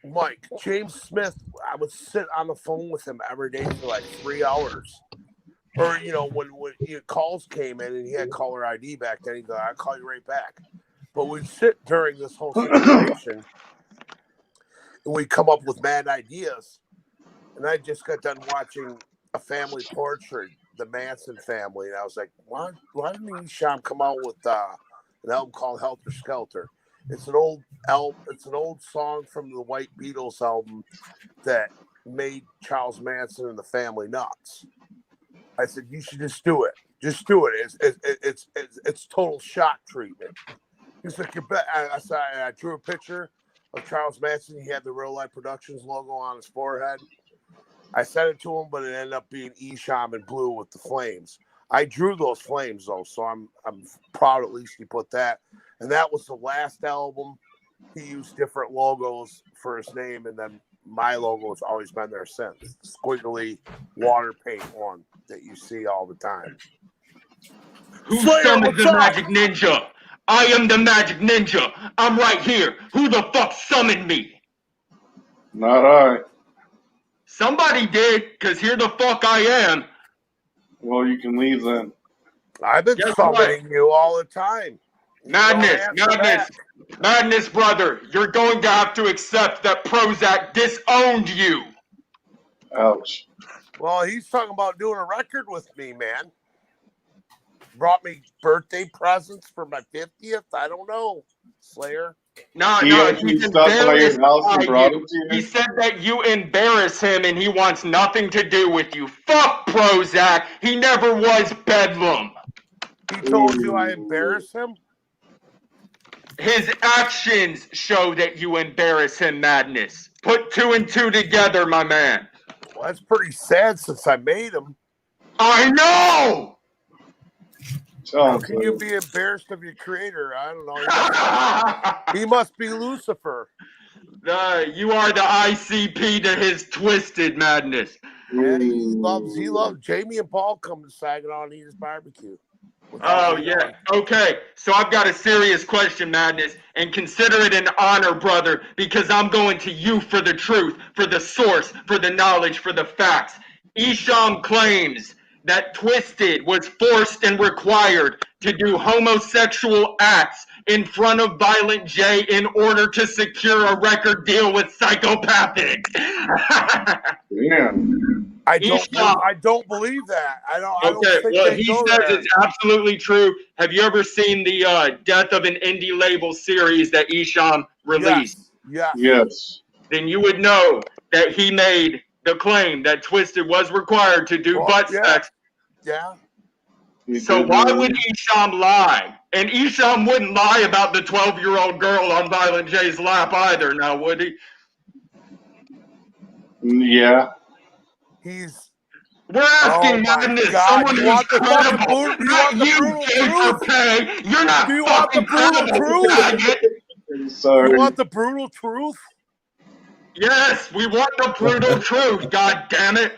I would sit on the phone with him every day for like 3 hours. Or, you know, when calls came in and he had caller ID back then, he'd go, I'll call you right back. But we'd sit during this whole situation and we'd come up with mad ideas. And I just got done watching A Family Portrait, the Manson family. And I was like, why didn't eShop come out with an album called Helter Skelter? It's an old song from the White Beatles album that made Charles Manson and the family nuts. I said, you should just do it. Just do it. It's total shock treatment. He's like, I drew a picture of Charles Manson. He had the Real Life Productions logo on his forehead. I sent it to him, but it ended up being Esham in blue with the flames. I drew those flames though, so I'm proud at least he put that. And that was the last album. He used different logos for his name, and then my logo has always been there since. Squiggly water paint one that you see all the time. Who Slayer, summoned what's the up? magic ninja? I am the magic ninja. I'm right here. Who the fuck summoned me? Not I. Somebody did, because here the fuck I am. Well, you can leave then. I've been Guess summoning you all the time. You Madness, don't answer madness, back. madness, brother. You're going to have to accept that Prozac disowned you. Ouch. Well, he's talking about doing a record with me, man. Brought me birthday presents for my 50th. I don't know, Slayer. No, He no, actually he's stopped by your embarrassed house and by brought you. it to you? He said that you embarrass him and he wants nothing to do with you. Fuck Prozac. He never was Bedlam. He told you I embarrass him? His actions show that you embarrass him, Madness. Put 2 and 2 together, my man. Well, that's pretty sad since I made him. I know! Tell How him, can you be embarrassed of your creator? I don't know. He must be Lucifer. You are the ICP to his twisted madness. Yeah, he loves Jamie and Paul come to Saginaw and eat his barbecue. Oh, yeah. Okay. So I've got a serious question, Madness, and consider it an honor, brother, because I'm going to you for the truth, for the source, for the knowledge, for the facts. Esham claims that Twisted was forced and required to do homosexual acts in front of Violent J in order to secure a record deal with Psychopathic. Yeah. I don't believe that. I don't think they he go says there. it's absolutely true. Have you ever seen the Death of an Indie Label series that Esham released? Yes. Then you would know that he made the claim that Twisted was required to do butt sex. Yeah. So why would Esham lie? And Esham wouldn't lie about the 12-year-old girl on Violent J's lap either, now would he? Yeah. We're asking Madness, someone who's credible, not you, Jay Pay. You're not fucking credible, faggot. Sorry. You want the brutal truth? Yes, we want the brutal truth, god damn it.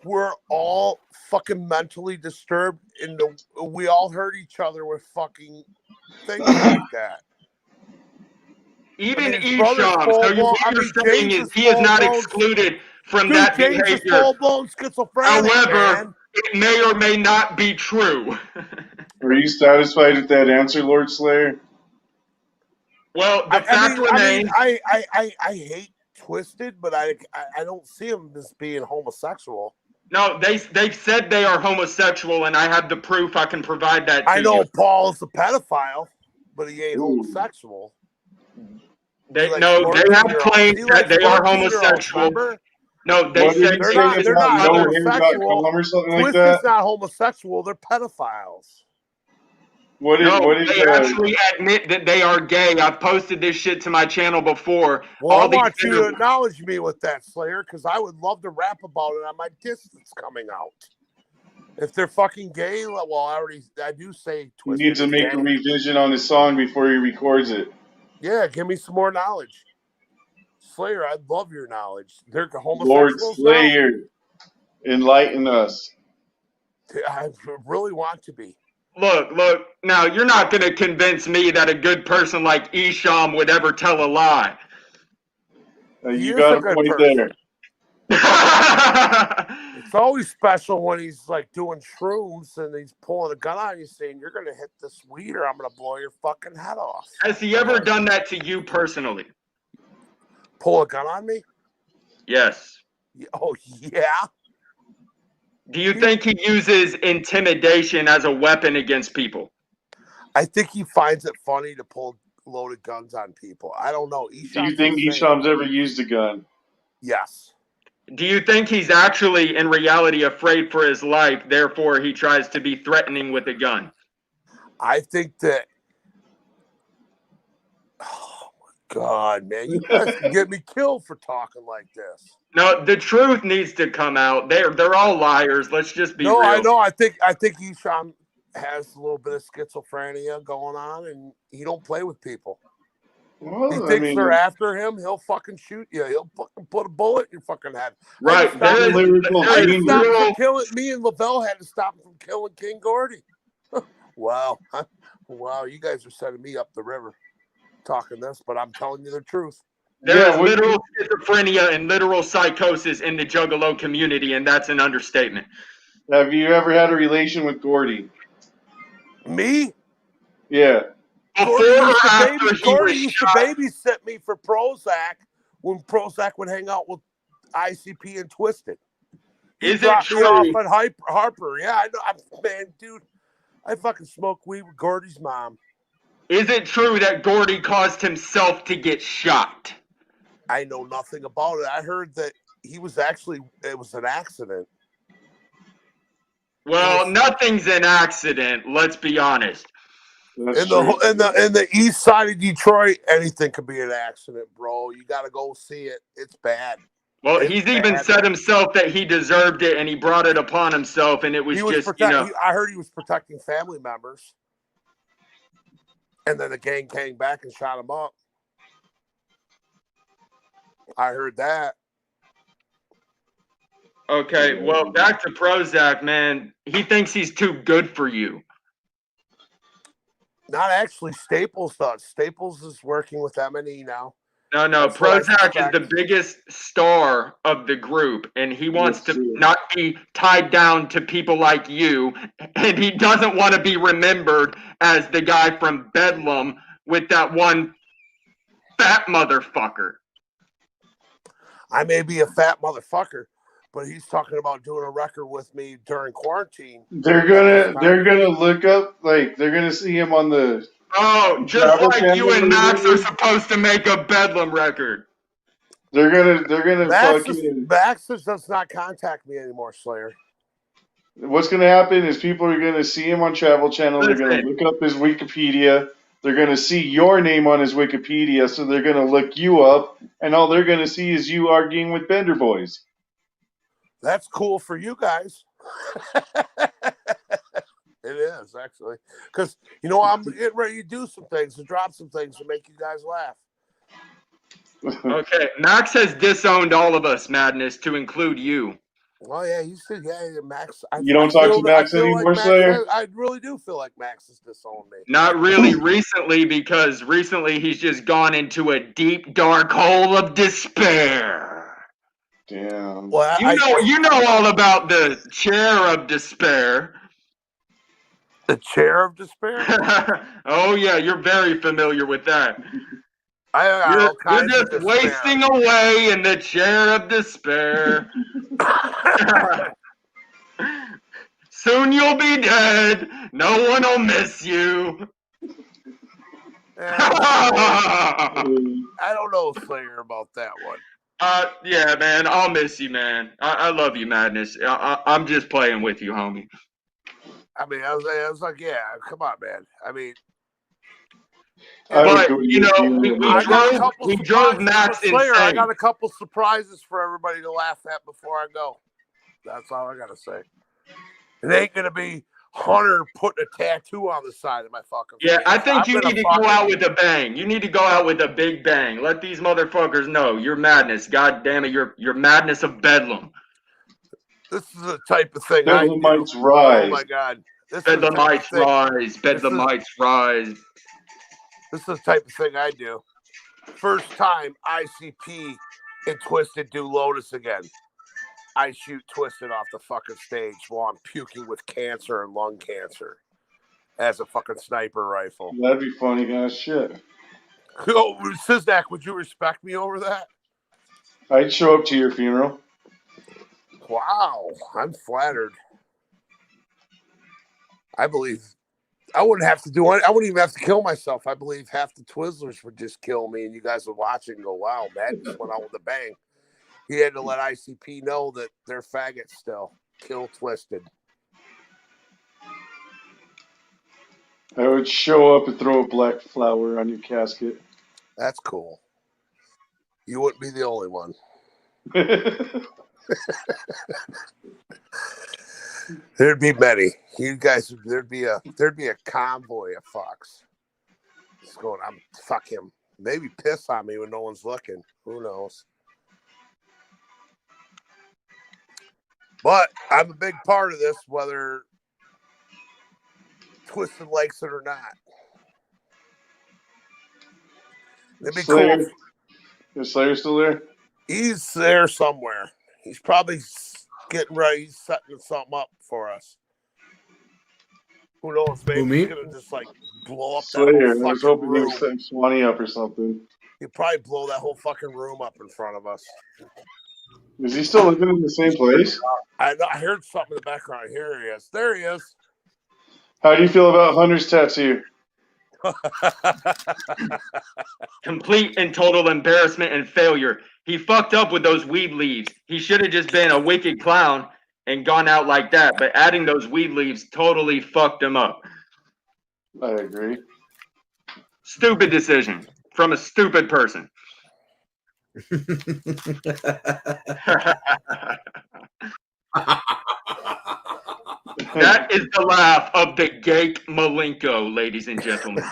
We're all fucking mentally disturbed, and we all hurt each other with fucking things like that. Even Esham, so what you're saying is he is not excluded from that James behavior. is full-blown schizophrenic, However, man. it may or may not be true. Are you satisfied with that answer, Lord Slayer? Well, the fact remains. I hate Twisted, but I don't see him as being homosexual. No, they've said they are homosexual, and I have the proof. I can provide that to I know you. Paul's a pedophile, but he ain't homosexual. They have claimed that they are homosexual. No, they said they're not homosexual. Or something like Twisted's that? not homosexual. They're pedophiles. They actually admit that they are gay. I've posted this shit to my channel before. Well, I want you to acknowledge me with that, Slayer, because I would love to rap about it on my disc that's coming out. If they're fucking gay, well, I do say Twisted. You need to make a revision on his song before he records it. Yeah, give me some more knowledge. Slayer, I'd love your knowledge. They're homosexuals. Lord Slayer, enlighten us. I really want to be. Look. Now, you're not going to convince me that a good person like Esham would ever tell a lie. You got a point there. It's always special when he's like doing shrooms and he's pulling a gun on you saying, you're going to hit this weed or I'm going to blow your fucking head off. Has he ever done that to you personally? Pull a gun on me? Yes. Oh, yeah? Do you think he uses intimidation as a weapon against people? I think he finds it funny to pull loaded guns on people. I don't know. Do you think Esham's ever used a gun? Yes. Do you think he's actually, in reality, afraid for his life, therefore he tries to be threatening with a gun? I think that... Oh, my God, man. You guys can get me killed for talking like this. No, the truth needs to come out. They're all liars. Let's just be real. I know. I think Esham has a little bit of schizophrenia going on, and he don't play with people. Well, he thinks they're after him. He'll fucking shoot you. He'll fucking put a bullet in your fucking head. Right. Me and Lavelle had to stop him from killing King Gordy. Wow. Wow. You guys are sending me up the river talking this, but I'm telling you the truth. There's literal schizophrenia and literal psychosis in the Juggalo community, and that's an understatement. Have you ever had a relation with Gordy? Me? Yeah. Gordy used to babysit me for Prozac when Prozac would hang out with ICP and Twisted. Is it true? Off at Harper. Yeah, I know. Man, dude, I fucking smoke weed with Gordy's mom. Is it true that Gordy caused himself to get shot? I know nothing about it. I heard that it was an accident. Well, nothing's an accident. Let's be honest. In the east side of Detroit, anything could be an accident, bro. You got to go see it. It's bad. Well, he's even said himself that he deserved it, and he brought it upon himself, and it was I heard he was protecting family members, and then the gang came back and shot him up. I heard that. Okay, well, back to Prozac, man. He thinks he's too good for you. Not actually Staples thought. Staples is working with M&E now. No, That's what I Prozac is the suspect. biggest star of the group, and he wants Yes, to sir. not be tied down to people like you, and he doesn't want to be remembered as the guy from Bedlam with that one fat motherfucker. I may be a fat motherfucker, but he's talking about doing a record with me during quarantine. They're gonna look up, like, they're gonna see him on the Oh, just Travel like Channel you and or Max are whatever. supposed to make a Bedlam record. They're gonna fucking. Max does not contact me anymore, Slayer. What's gonna happen is people are gonna see him on Travel Channel. They're gonna Listen. look up his Wikipedia. They're gonna see your name on his Wikipedia, so they're gonna look you up, and all they're gonna see is you arguing with Bender Boys. That's cool for you guys. It is, actually. Because, you know, I'm getting ready to do some things, to drop some things to make you guys laugh. Okay, Max has disowned all of us, Madness, to include you. Oh, yeah, you said, yeah, Max. You don't talk to Max anymore, Slayer? I really do feel like Max has disowned me. Not really recently, because recently he's just gone into a deep, dark hole of despair. Damn. Well, You know all about the chair of despair. The chair of despair? Oh, yeah, you're very familiar with that. You're just wasting away in the chair of despair. Soon you'll be dead. No one will miss you. I don't know, Slayer, about that one. Yeah, man, I'll miss you, man. I love you, Madness. I'm just playing with you, homie. I mean, I was like, yeah, come on, man. I mean, but you know, we drove Max Slayer, insane. I got a couple surprises for everybody to laugh at before I go. That's all I gotta say. It ain't gonna be Hunter putting a tattoo on the side of my fucking face. Yeah, I think you need to go out with a bang. You need to go out with a big bang. Let these motherfuckers know you're Madness. God damn it, you're Madness of This is the type of thing Bedlamites I do. rise. Oh my god. Bedlamites rise. Bedlamites rise. This is the type of thing I do. First time ICP and Twisted do Lotus again. I shoot Twisted off the fucking stage while I'm puking with cancer and lung cancer as a fucking sniper rifle. That'd be funny, guys. Shit. Oh, Sizdak, would you respect me over that? I'd show up to your funeral. Wow, I'm flattered. I believe I wouldn't have to do it. I wouldn't even have to kill myself. I believe half the Twizzlers would just kill me, and you guys would watch it and go, "Wow, Madness went out with a bang." He had to let ICP know that they're faggots still. Kill Twisted. I would show up and throw a black flower on your casket. That's cool. You wouldn't be the only one. There'd be many. You guys, there'd be a convoy of fucks. Just going, fuck him. Maybe piss on me when no one's looking. Who knows? But I'm a big part of this, whether Twisted likes it or not. It'd be Slayer, cool. is Slayer still there? He's there somewhere. He's probably getting ready. He's setting something up for us. Who knows? Maybe he's gonna just like blow up that Slayer, whole I was fucking hoping he room. was setting Swanee up or something. He'd probably blow that whole fucking room up in front of us. Is he still living in the same place? I heard something in the background. Here he is. There he is. How do you feel about Hunter's tattoo? Complete and total embarrassment and failure. He fucked up with those weed leaves. He should have just been a wicked clown and gone out like that. But adding those weed leaves totally fucked him up. I agree. Stupid decision from a stupid person. That is the laugh of the Gake Malenko, ladies and gentlemen.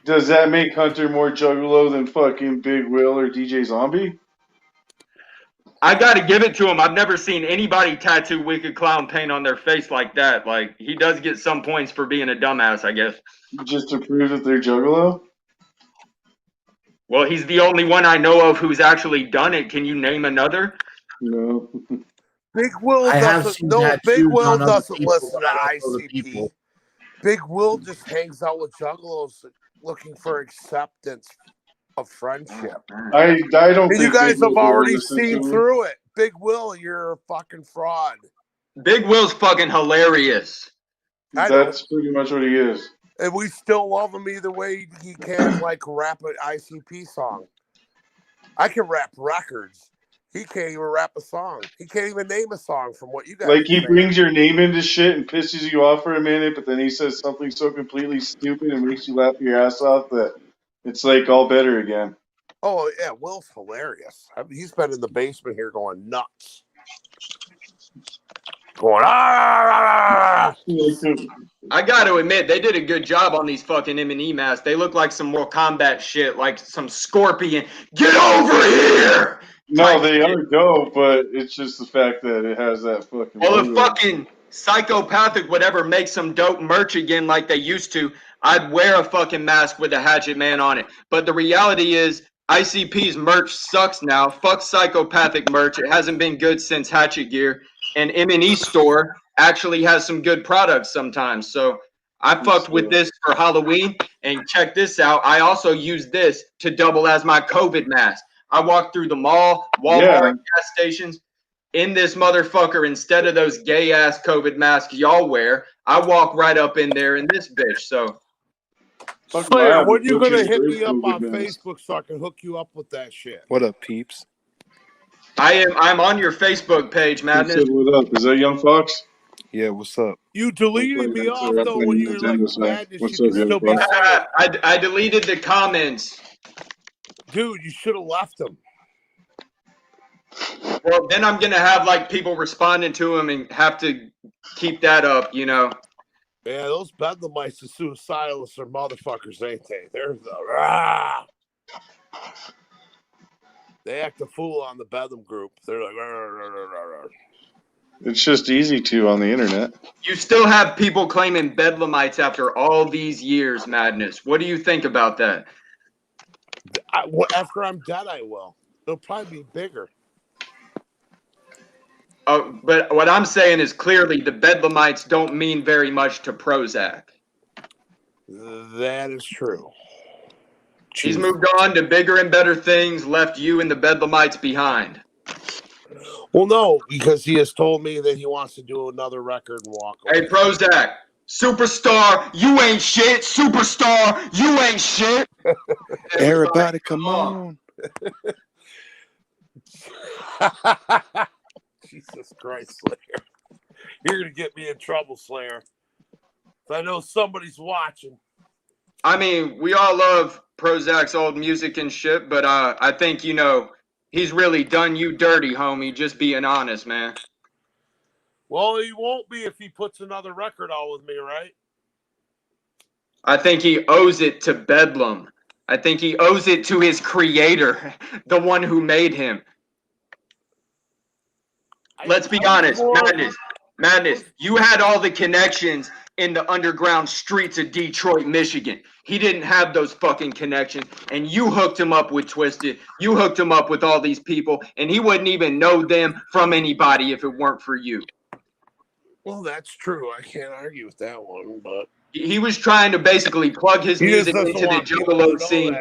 Does that make Hunter more juggalo than fucking Big Will or DJ Zombie? I got to give it to him. I've never seen anybody tattoo Wicked Clown paint on their face like that. Like, he does get some points for being a dumbass, I guess. Just to prove that they're Juggalo? Well, he's the only one I know of who's actually done it. Can you name another? No. Big Will I have doesn't. seen No, tattoos Big Will on other doesn't people, listen but to I don't know the ICP. people. Big Will just hangs out with juggalos looking for acceptance of friendship. I don't And think you guys Big have Will already listen seen to him. through it. Big Will, you're a fucking fraud. Big Will's fucking hilarious. I know. That's pretty much what he is. And we still love him either way he can, like, rap an ICP song. I can rap records. He can't even rap a song. He can't even name a song from what you guys Like, he say. brings your name into shit and pisses you off for a minute, but then he says something so completely stupid and makes you laugh your ass off that it's like all better again. Oh, yeah, Will's hilarious. I mean, he's been in the basement here going nuts. Going, ah! I got to admit, they did a good job on these fucking M&E masks. They look like some Mortal Kombat shit, like some Scorpion. Get over here! No, they are dope, but it's just the fact that it has that fucking. Well, if logo. fucking Psychopathic would ever make some dope merch again like they used to, I'd wear a fucking mask with a Hatchet Man on it. But the reality is, ICP's merch sucks now. Fuck Psychopathic merch. It hasn't been good since Hatchet Gear. And M&E store actually has some good products sometimes. So I fucked with this for Halloween. And check this out. I also use this to double as my COVID mask. I walk through the mall, Walmart, gas stations. In this motherfucker, instead of those gay ass COVID masks y'all wear, I walk right up in there in this bitch. So, Slayer, when you gonna hit me up on Facebook so I can hook you up with that shit? What up, peeps? I'm on your Facebook page, Madness. What up? Is that Young Fox? Yeah, what's up? You deleted me off though when you were like Madness. You can still be saying. I deleted the comments. Dude, you should have left them. Well, then I'm gonna have like people responding to him and have to keep that up, you know. Yeah, those Bedlamites and Suicidalists are motherfuckers, ain't they? They're the rah. They act a fool on the Bedlam group. They're like, rah, rah, rah, rah, rah. It's just easy to on the internet. You still have people claiming Bedlamites after all these years, Madness. What do you think about that? After I'm dead, I will. They'll probably be bigger. But what I'm saying is clearly the Bedlamites don't mean very much to Prozac. That is true. He's moved on to bigger and better things, left you and the Bedlamites behind. Well, no, because he has told me that he wants to do another record and walk away. Hey, Prozac, superstar, you ain't shit. Superstar, you ain't shit. Everybody, come on. Jesus Christ, Slayer. You're going to get me in trouble, Slayer. I know somebody's watching. I mean, we all love Prozac's old music and shit, but I think, you know, he's really done you dirty, homie. Just being honest, man. Well, he won't be if he puts another record out with me, right? I think he owes it to Bedlam. I think he owes it to his creator, the one who made him. Let's be honest, Madness, you had all the connections in the underground streets of Detroit, Michigan. He didn't have those fucking connections, and you hooked him up with Twisted. You hooked him up with all these people, and he wouldn't even know them from anybody if it weren't for you. Well, that's true. I can't argue with that one, but he was trying to basically plug his music into the Juggalo scene.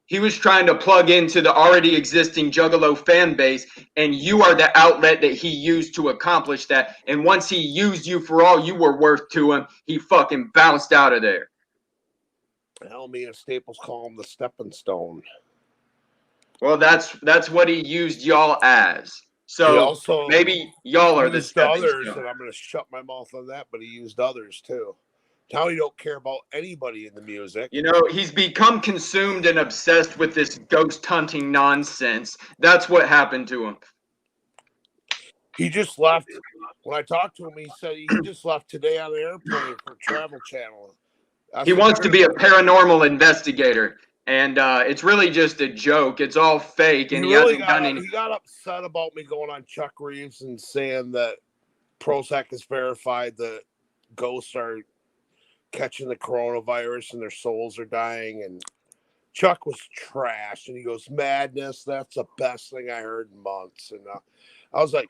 He was trying to plug into the already existing Juggalo fan base, and you are the outlet that he used to accomplish that. And once he used you for all you were worth to him, he fucking bounced out of there. Hell, me and Staples call him the stepping stone. Well, that's what he used y'all as. So maybe y'all are the stepping others, stone. and I'm going to shut my mouth on that, but he used others too. Now he don't care about anybody in the music. You know, he's become consumed and obsessed with this ghost hunting nonsense. That's what happened to him. He just left. When I talked to him, he said he just left today on the airplane for Travel Channel. He wants to be a paranormal investigator. and it's really just a joke. It's all fake, and he really hasn't done any. he got upset about me going on Chuck Reeves and saying that Prozac has verified that ghosts are catching the coronavirus and their souls are dying. And Chuck was trash, and he goes, "Madness, that's the best thing I heard in months." And I was like,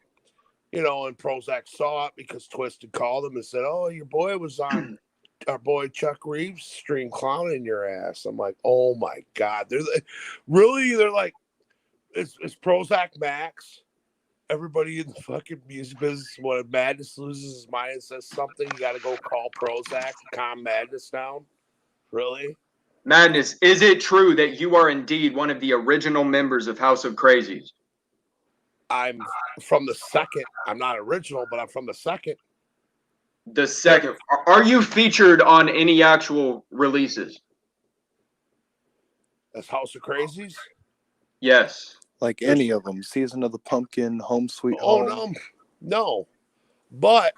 and Prozac saw it because Twisted called him and said, "Oh, your boy was on our boy Chuck Reeves stream clowning your ass." I'm like, "Oh my God." They're like, it's Prozac Max. Everybody in the fucking music business, when Madness loses his mind and says something, you got to go call Prozac to calm Madness down. Really? Madness, is it true that you are indeed one of the original members of House of Crazies? I'm from the second. I'm not original, but I'm from the second. The second. Are you featured on any actual releases? As House of Crazies? Yes. Like any of them. Season of the Pumpkin, Home Sweet Home. No. But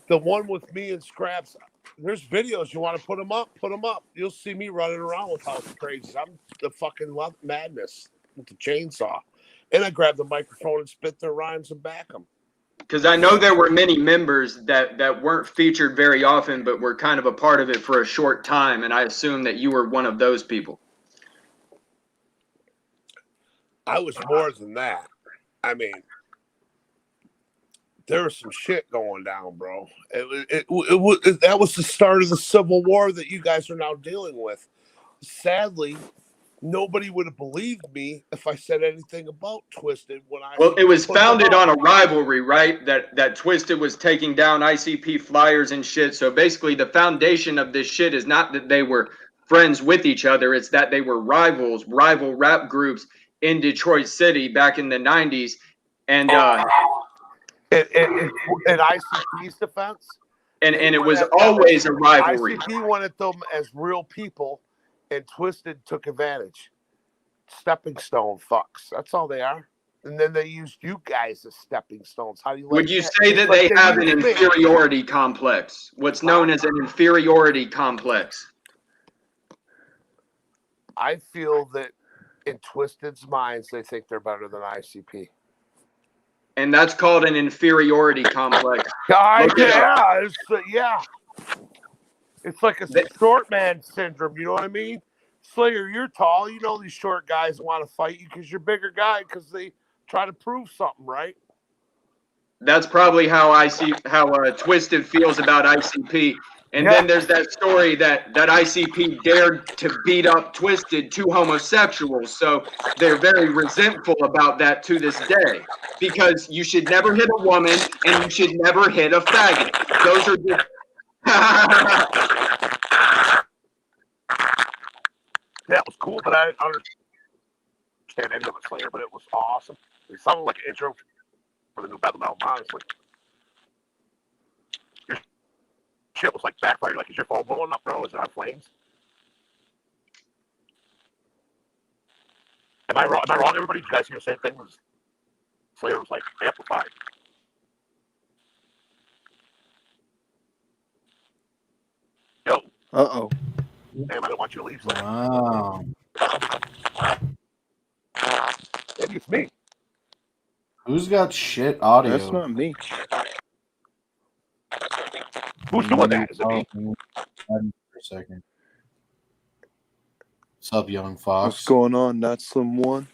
the one with me and Scraps, there's videos. You want to put them up? Put them up. You'll see me running around with House of Crazies. I'm the fucking Madness with the chainsaw. And I grab the microphone and spit their rhymes and back them. Because I know there were many members that weren't featured very often, but were kind of a part of it for a short time. And I assume that you were one of those people. I was more than that. I mean, there was some shit going down, bro. That was the start of the Civil War that you guys are now dealing with. Sadly, nobody would have believed me if I said anything about Twisted when I. Well, it was founded on a rivalry, right? That Twisted was taking down ICP flyers and shit. So basically, the foundation of this shit is not that they were friends with each other. It's that they were rival rap groups in Detroit City back in the 90s. And in ICP's defense, and it was always a rivalry. ICP wanted them as real people, and Twisted took advantage. Stepping stone fucks. That's all they are. And then they used you guys as stepping stones. How do you? Would you say that they have an inferiority complex? What's known as an inferiority complex? I feel that in Twisted's minds, they think they're better than ICP. And that's called an inferiority complex. Yeah. It's like a short man syndrome. You know what I mean? Slayer, you're tall. You know these short guys want to fight you because you're a bigger guy because they try to prove something, right? That's probably how Twisted feels about ICP. And then there's that story that ICP dared to beat up Twisted, two homosexuals. So they're very resentful about that to this day. Because you should never hit a woman and you should never hit a faggot. Those are just... That was cool, but I didn't understand any of it, Slayer, but it was awesome. It sounded like an intro for the new Battle album, honestly. Your shit was like backfired. Like, is your phone blowing up, bro? Is it on flames? Am I wrong, everybody? Did you guys hear the same thing? Slayer was like amplified. Yo. Uh-oh. Damn, I don't want you to leave. Slayer. Wow. Maybe it's me. Who's got shit audio? That's not me. Who's doing that? Is it me? For a second. What's up, Young Fox? What's going on, Not Slim One?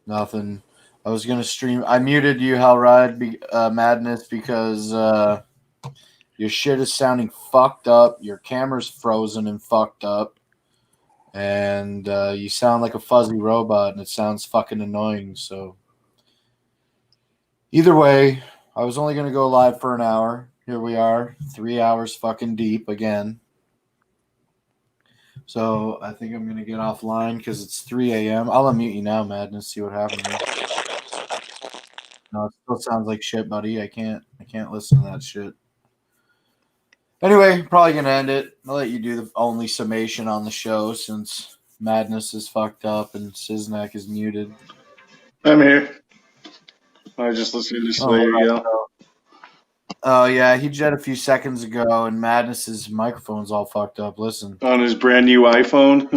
Nothing. I was gonna stream. I muted you, Hellride, Madness, because your shit is sounding fucked up. Your camera's frozen and fucked up, and you sound like a fuzzy robot, and it sounds fucking annoying. So, either way, I was only gonna go live for an hour. Here we are, 3 hours fucking deep again. So I think I'm gonna get offline because it's 3 a.m. I'll unmute you now, Madness. See what happens. No, it still sounds like shit, buddy. I can't listen to that shit. Anyway, probably gonna end it. I'll let you do the only summation on the show since Madness is fucked up and Siznek is muted. I'm here. I was just listening to Slayer yell. Oh yeah, he jet a few seconds ago, and Madness's microphone's all fucked up. Listen, On his brand new iPhone.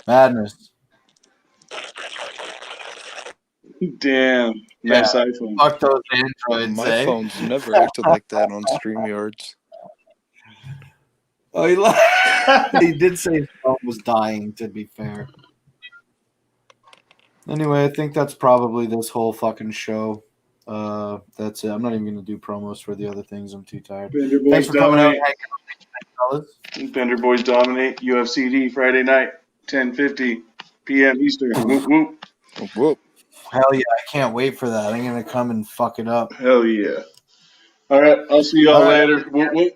Madness. Damn. Nice iPhone. Fuck those androids. My phone's never acted like that on StreamYards. Oh, he did say his phone was dying. To be fair. Anyway, I think that's probably this whole fucking show. That's it. I'm not even gonna do promos for the other things. I'm too tired. Bender Thanks Boys for coming out. dominate. Fellas. Bender Boys dominate. UFCD Friday night, 10:50 p.m. Eastern. Whoop whoop. Whoop. Hell yeah, I can't wait for that. I'm gonna come and fuck it up. Hell yeah. All right, I'll see y'all All right. later. Whoop whoop.